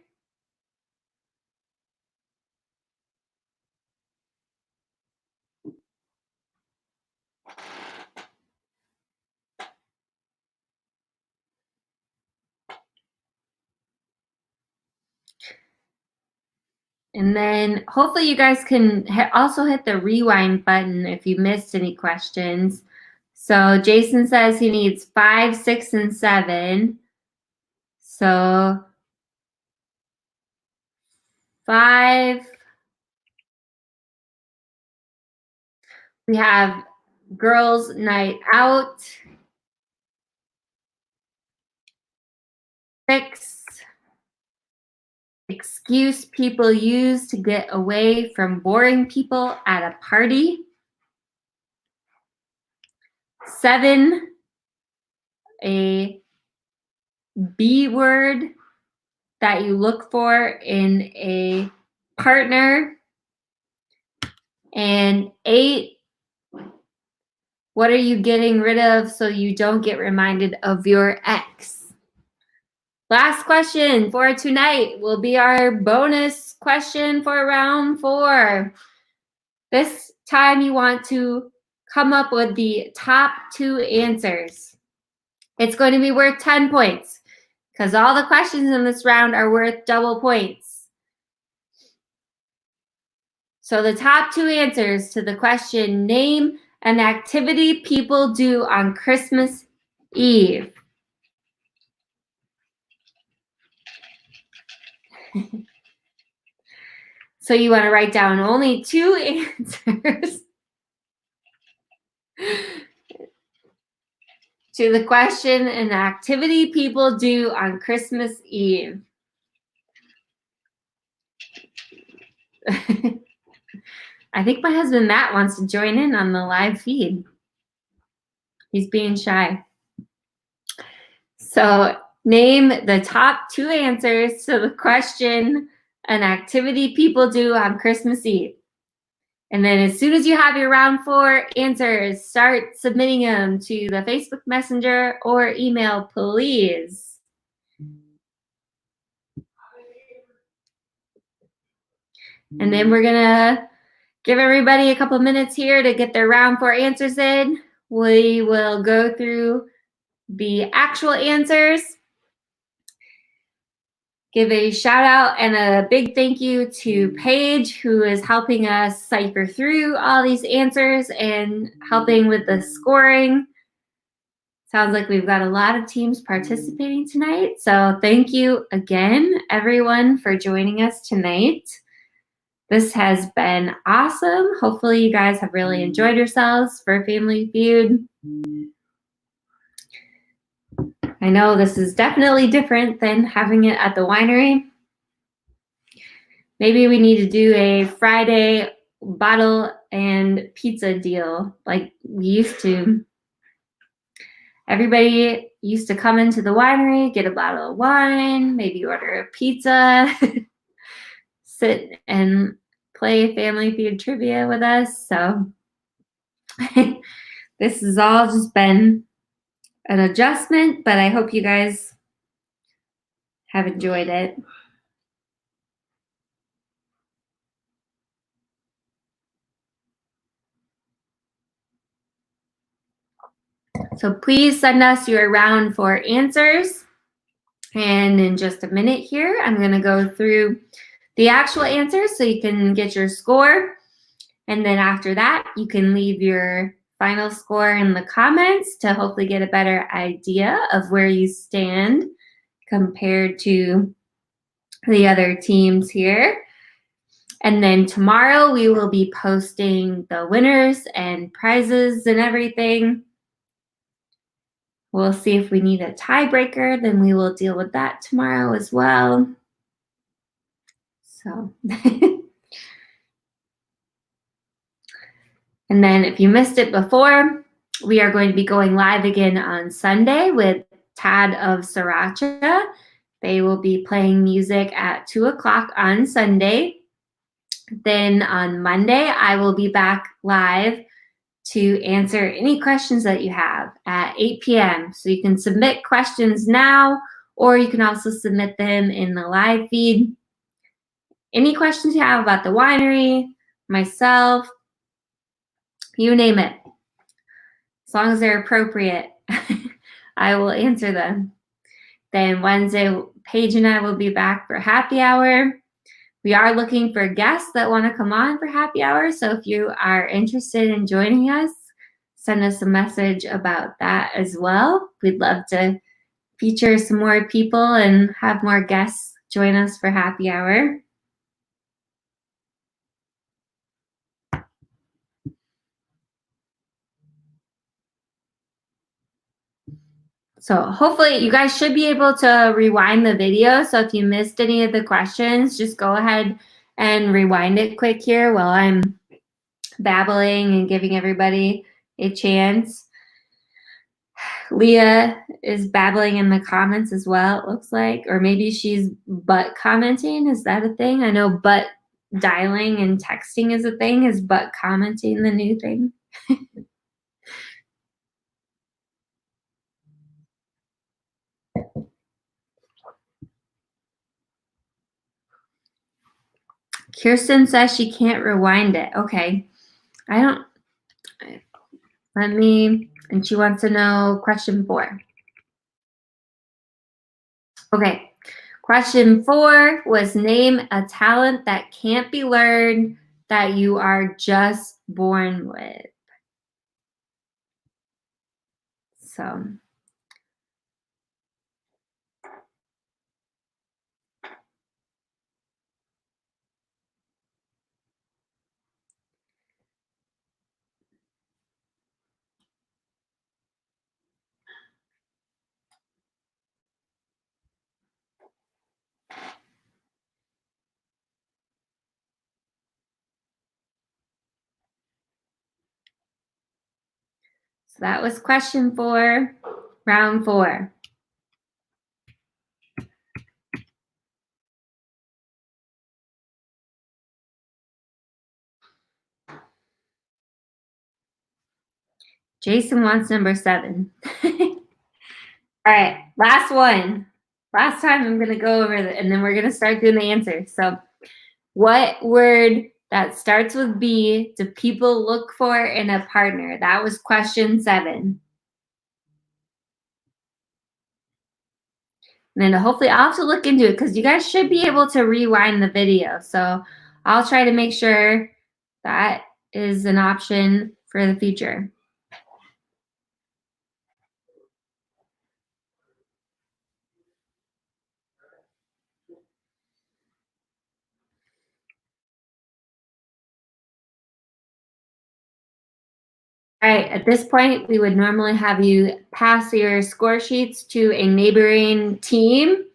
And then hopefully you guys can also hit the rewind button if you missed any questions. So Jason says he needs 5, 6, and 7. So 5, we have girls' night out. 6, excuse people use to get away from boring people at a party. 7, a B word that you look for in a partner. And 8, what are you getting rid of so you don't get reminded of your ex? Last question for tonight will be our bonus question for round 4. This time you want to come up with the top 2 answers. It's going to be worth 10 points because all the questions in this round are worth double points. So the top 2 answers to the question, name an activity people do on Christmas Eve. So you want to write down only 2 answers to the question, an activity people do on Christmas Eve. I think my husband Matt wants to join in on the live feed. He's being shy. So name the top 2 answers to the question, an activity people do on Christmas Eve. And then as soon as you have your round 4 answers, start submitting them to the Facebook Messenger or email, please. And then we're gonna give everybody a couple minutes here to get their round 4 answers in. We will go through the actual answers. Give a shout out and a big thank you to Paige, who is helping us cipher through all these answers and helping with the scoring. Sounds like we've got a lot of teams participating tonight. So thank you again, everyone, for joining us tonight. This has been awesome. Hopefully you guys have really enjoyed yourselves for Family Feud. I know this is definitely different than having it at the winery. Maybe we need to do a Friday bottle and pizza deal like we used to. Everybody used to come into the winery, get a bottle of wine, maybe order a pizza, sit and play Family Feud trivia with us. So this has all just been an adjustment, but I hope you guys have enjoyed it. So please send us your round 4 answers. And in just a minute here, I'm going to go through the actual answers so you can get your score. And then after that, you can leave your final score in the comments to hopefully get a better idea of where you stand compared to the other teams here. And then tomorrow we will be posting the winners and prizes and everything. We'll see if we need a tiebreaker, then we will deal with that tomorrow as well. So, and then if you missed it before, we are going to be going live again on Sunday with Tad of Sriracha. They will be playing music at 2 o'clock on Sunday. Then on Monday, I will be back live to answer any questions that you have at 8 p.m. So you can submit questions now, or you can also submit them in the live feed. Any questions you have about the winery, myself, you name it. As long as they're appropriate, I will answer them. Then Wednesday, Paige and I will be back for happy hour. We are looking for guests that want to come on for happy hour. So if you are interested in joining us, send us a message about that as well. We'd love to feature some more people and have more guests join us for happy hour. So hopefully you guys should be able to rewind the video. So if you missed any of the questions, just go ahead and rewind it quick here while I'm babbling and giving everybody a chance. Leah is babbling in the comments as well, it looks like. Or maybe she's butt commenting. Is that a thing? I know butt dialing and texting is a thing. Is butt commenting the new thing? Kirsten says she can't rewind it. Okay. And she wants to know question 4. Okay. Question 4 was name a talent that can't be learned that you are just born with. So that was question 4, round 4. Jason wants number 7. All right, last one. Last time I'm going to go over and then we're going to start doing the answers. So What word that starts with B do people look for in a partner? That was question 7. And then hopefully I'll have to look into it because you guys should be able to rewind the video. So I'll try to make sure that is an option for the future. All right, at this point, we would normally have you pass your score sheets to a neighboring team.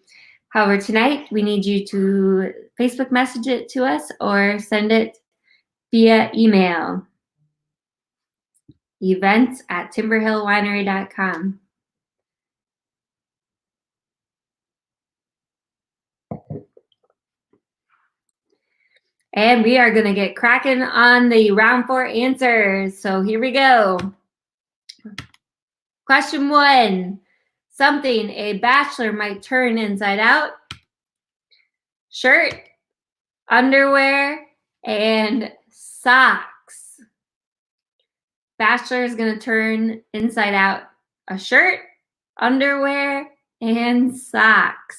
However, tonight we need you to Facebook message it to us or send it via email. events@timberhillwinery.com. And we are going to get cracking on the round 4 answers. So here we go. Question 1. Something a bachelor might turn inside out. Shirt, underwear, and socks. Bachelor is going to turn inside out a shirt, underwear, and socks.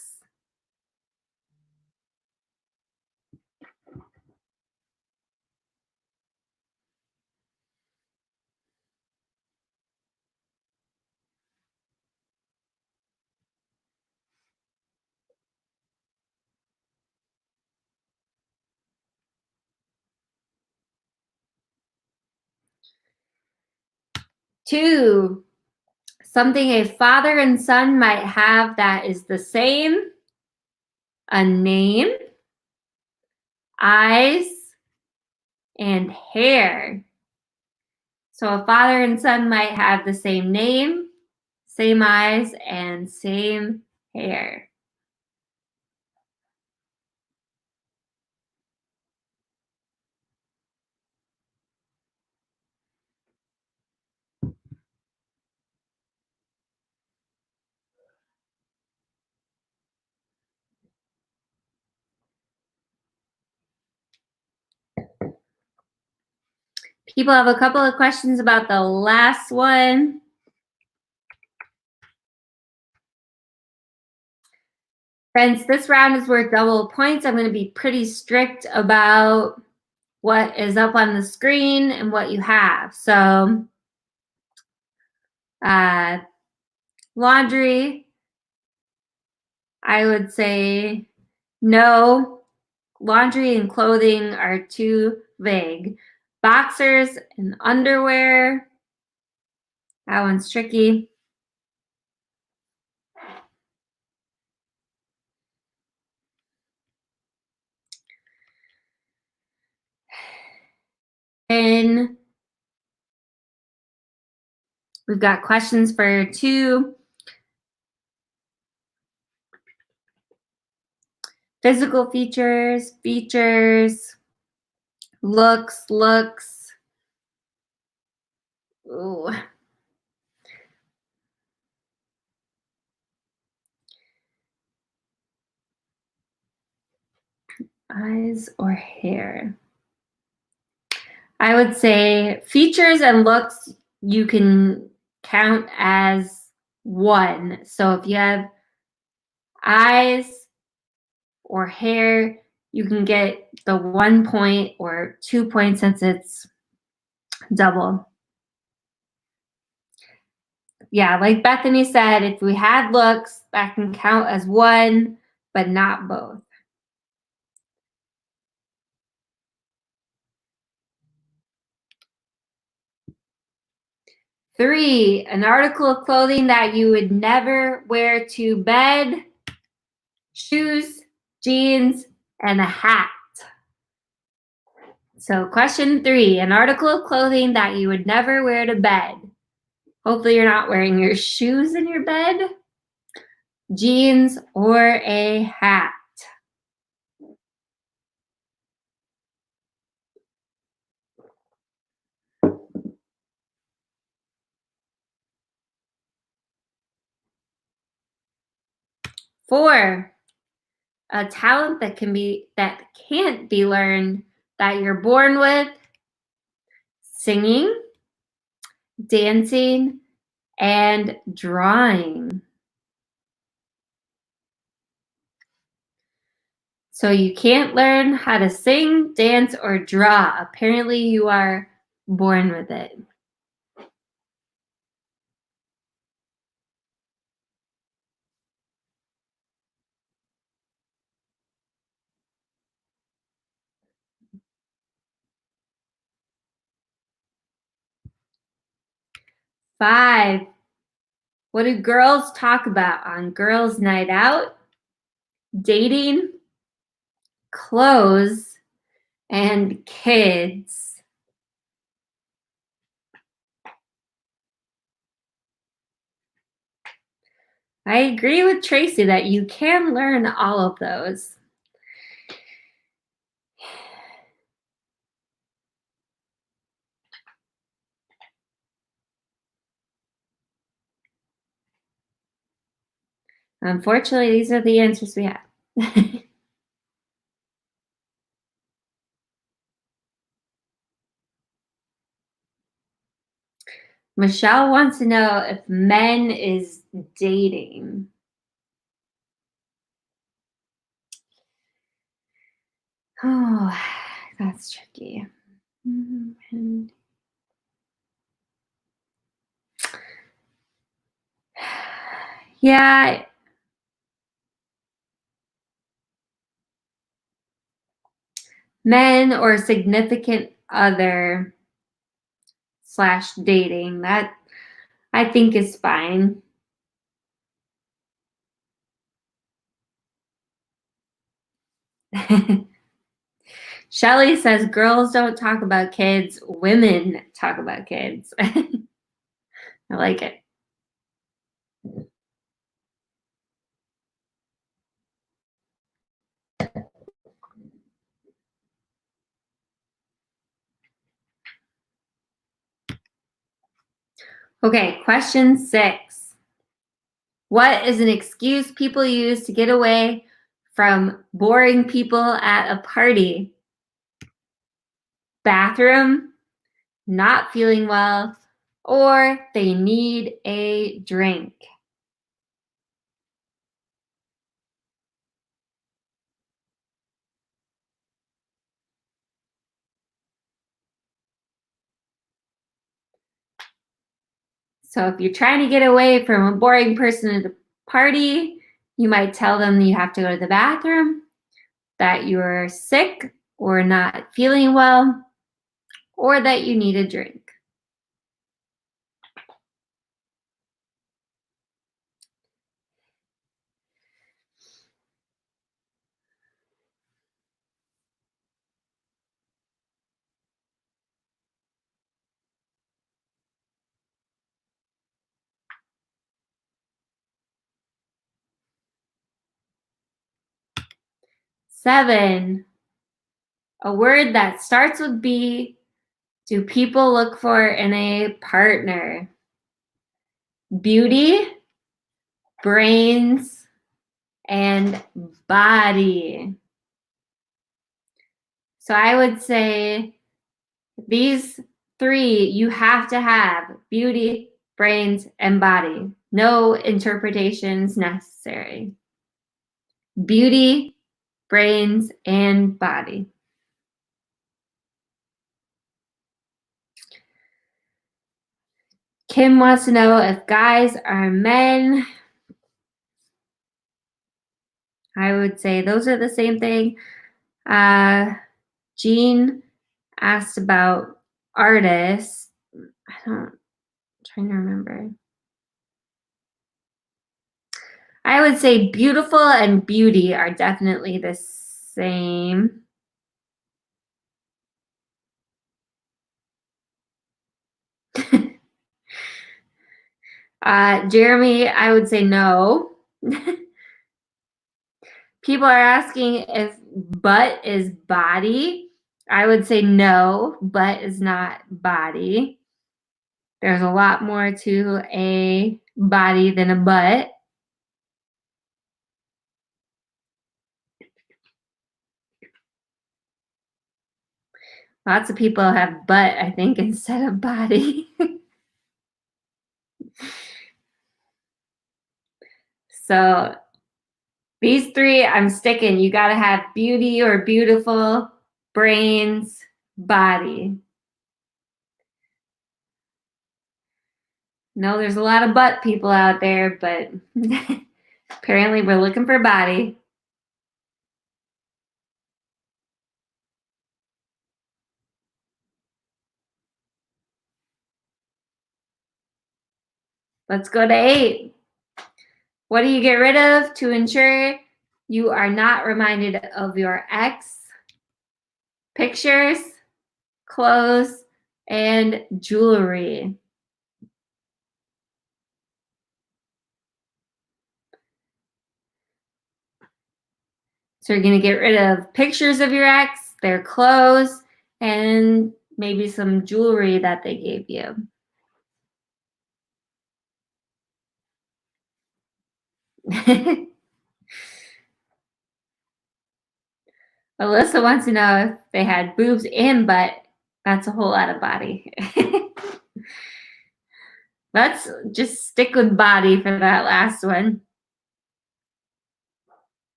Two, something a father and son might have that is the same. A name, eyes, and hair. So a father and son might have the same name, same eyes, and same hair. People have a couple of questions about the last one. Since this round is worth double points, I'm going to be pretty strict about what is up on the screen and what you have. So, laundry, I would say no. Laundry and clothing are too vague. Boxers and underwear, that one's tricky. And we've got questions for 2. Physical features, looks. Ooh. Eyes or hair. I would say features and looks you can count as 1. So if you have eyes or hair, you can get the 1 point or 2 points since it's double. Yeah, like Bethany said, if we had looks, that can count as 1, but not both. Three, an article of clothing that you would never wear to bed. Shoes, jeans, and a hat. So question 3, an article of clothing that you would never wear to bed. Hopefully you're not wearing your shoes in your bed, jeans, or a hat. Four, a talent that can't be learned that you're born with: singing, dancing, and drawing. So you can't learn how to sing, dance, or draw. Apparently, you are born with it. Five, what do girls talk about on girls' night out? Dating, clothes, and kids. I agree with Tracy that you can learn all of those. Unfortunately, these are the answers we have. Michelle wants to know if men is dating. Oh, that's tricky. Yeah. Men or significant other / dating, that I think is fine. Shelly says girls don't talk about kids, women talk about kids. I like it. Okay, question 6. What is an excuse people use to get away from boring people at a party? Bathroom, not feeling well, or they need a drink. So if you're trying to get away from a boring person at a party, you might tell them you have to go to the bathroom, that you're sick or not feeling well, or that you need a drink. Seven, a word that starts with B, do people look for in a partner? Beauty, brains, and body. So I would say these 3 you have to have: beauty, brains, and body. No interpretations necessary. Beauty, brains, and body. Kim wants to know if guys are men. I would say those are the same thing. Jean asked about artists. I'm trying to remember. I would say beautiful and beauty are definitely the same. Jeremy, I would say no. People are asking if butt is body. I would say no, butt is not body. There's a lot more to a body than a butt. Lots of people have butt, I think, instead of body. So these three, I'm sticking. You got to have beauty or beautiful, brains, body. No, there's a lot of butt people out there, but apparently we're looking for body. Let's go to 8. What do you get rid of to ensure you are not reminded of your ex? Pictures, clothes, and jewelry. So you're going to get rid of pictures of your ex, their clothes, and maybe some jewelry that they gave you. Alyssa wants to know if they had boobs and butt. That's a whole lot of body. Let's just stick with body for that last one.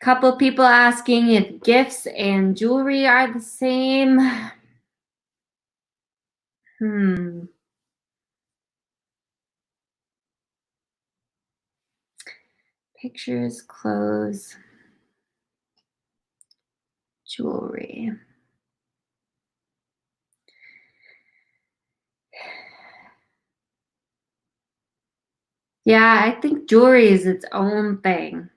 Couple people asking if gifts and jewelry are the same. Pictures, clothes, jewelry. Yeah, I think jewelry is its own thing.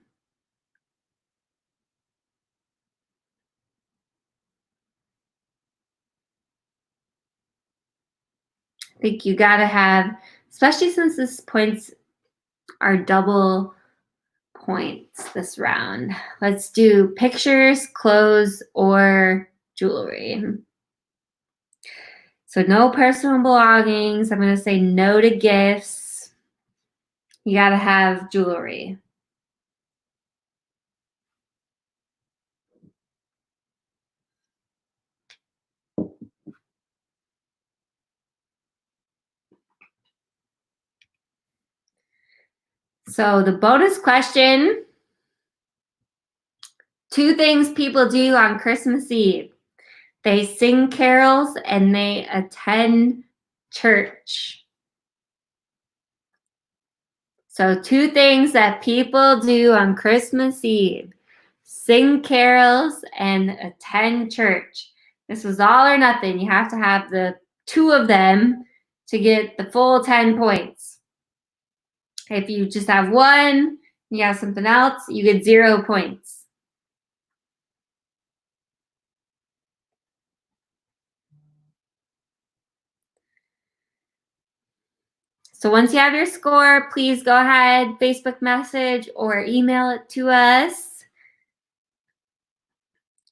I think you gotta have, especially since this points are double points this round. Let's do pictures, clothes, or jewelry. So no personal belongings. I'm gonna say no to gifts. You gotta have jewelry. So the bonus question, 2 things people do on Christmas Eve. They sing carols and they attend church. So 2 things that people do on Christmas Eve. Sing carols and attend church. This was all or nothing. You have to have the 2 of them to get the full 10 points. If you just have one, you have something else, you get 0 points. So once you have your score, please go ahead, Facebook message or email it to us.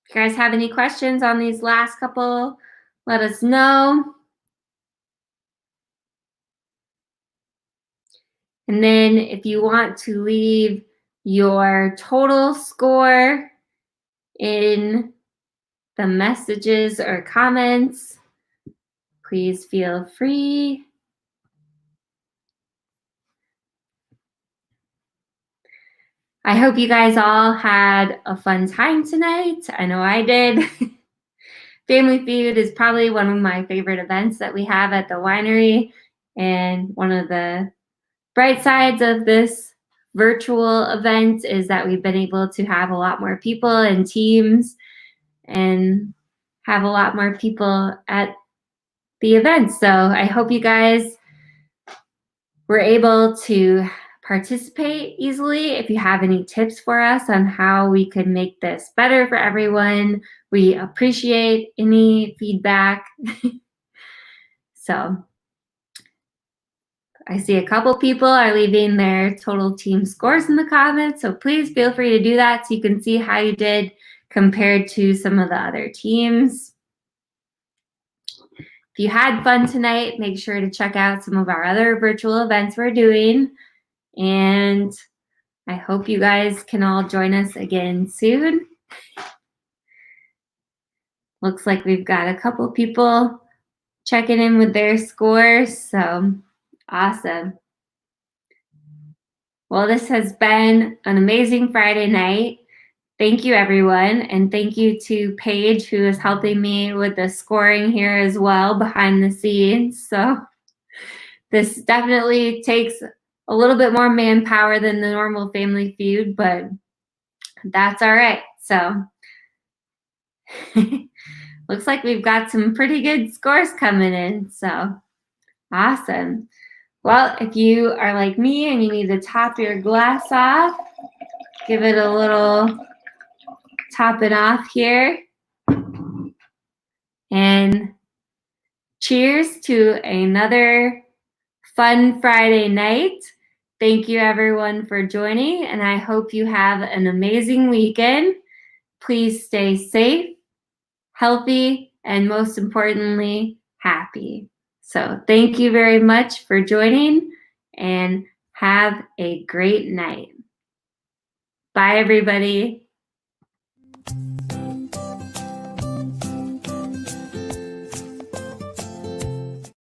If you guys have any questions on these last couple, let us know. And then if you want to leave your total score in the messages or comments, please feel free. I hope you guys all had a fun time tonight. I know I did. Family Feud is probably one of my favorite events that we have at the winery, and one of the bright sides of this virtual event is that we've been able to have a lot more people and teams and have a lot more people at the event. So I hope you guys were able to participate easily. If you have any tips for us on how we could make this better for everyone, we appreciate any feedback. So I see a couple people are leaving their total team scores in the comments, so please feel free to do that so you can see how you did compared to some of the other teams. If you had fun tonight, make sure to check out some of our other virtual events we're doing, and I hope you guys can all join us again soon. Looks like we've got a couple people checking in with their scores, so awesome. Well, this has been an amazing Friday night. Thank you, everyone, and thank you to Paige, who is helping me with the scoring here as well behind the scenes. So this definitely takes a little bit more manpower than the normal Family Feud, but that's all right. So looks like we've got some pretty good scores coming in. So awesome. Well, if you are like me and you need to top your glass off, give it a little top it off here. And cheers to another fun Friday night. Thank you, everyone, for joining, and I hope you have an amazing weekend. Please stay safe, healthy, and most importantly, happy. So thank you very much for joining, and have a great night. Bye, everybody.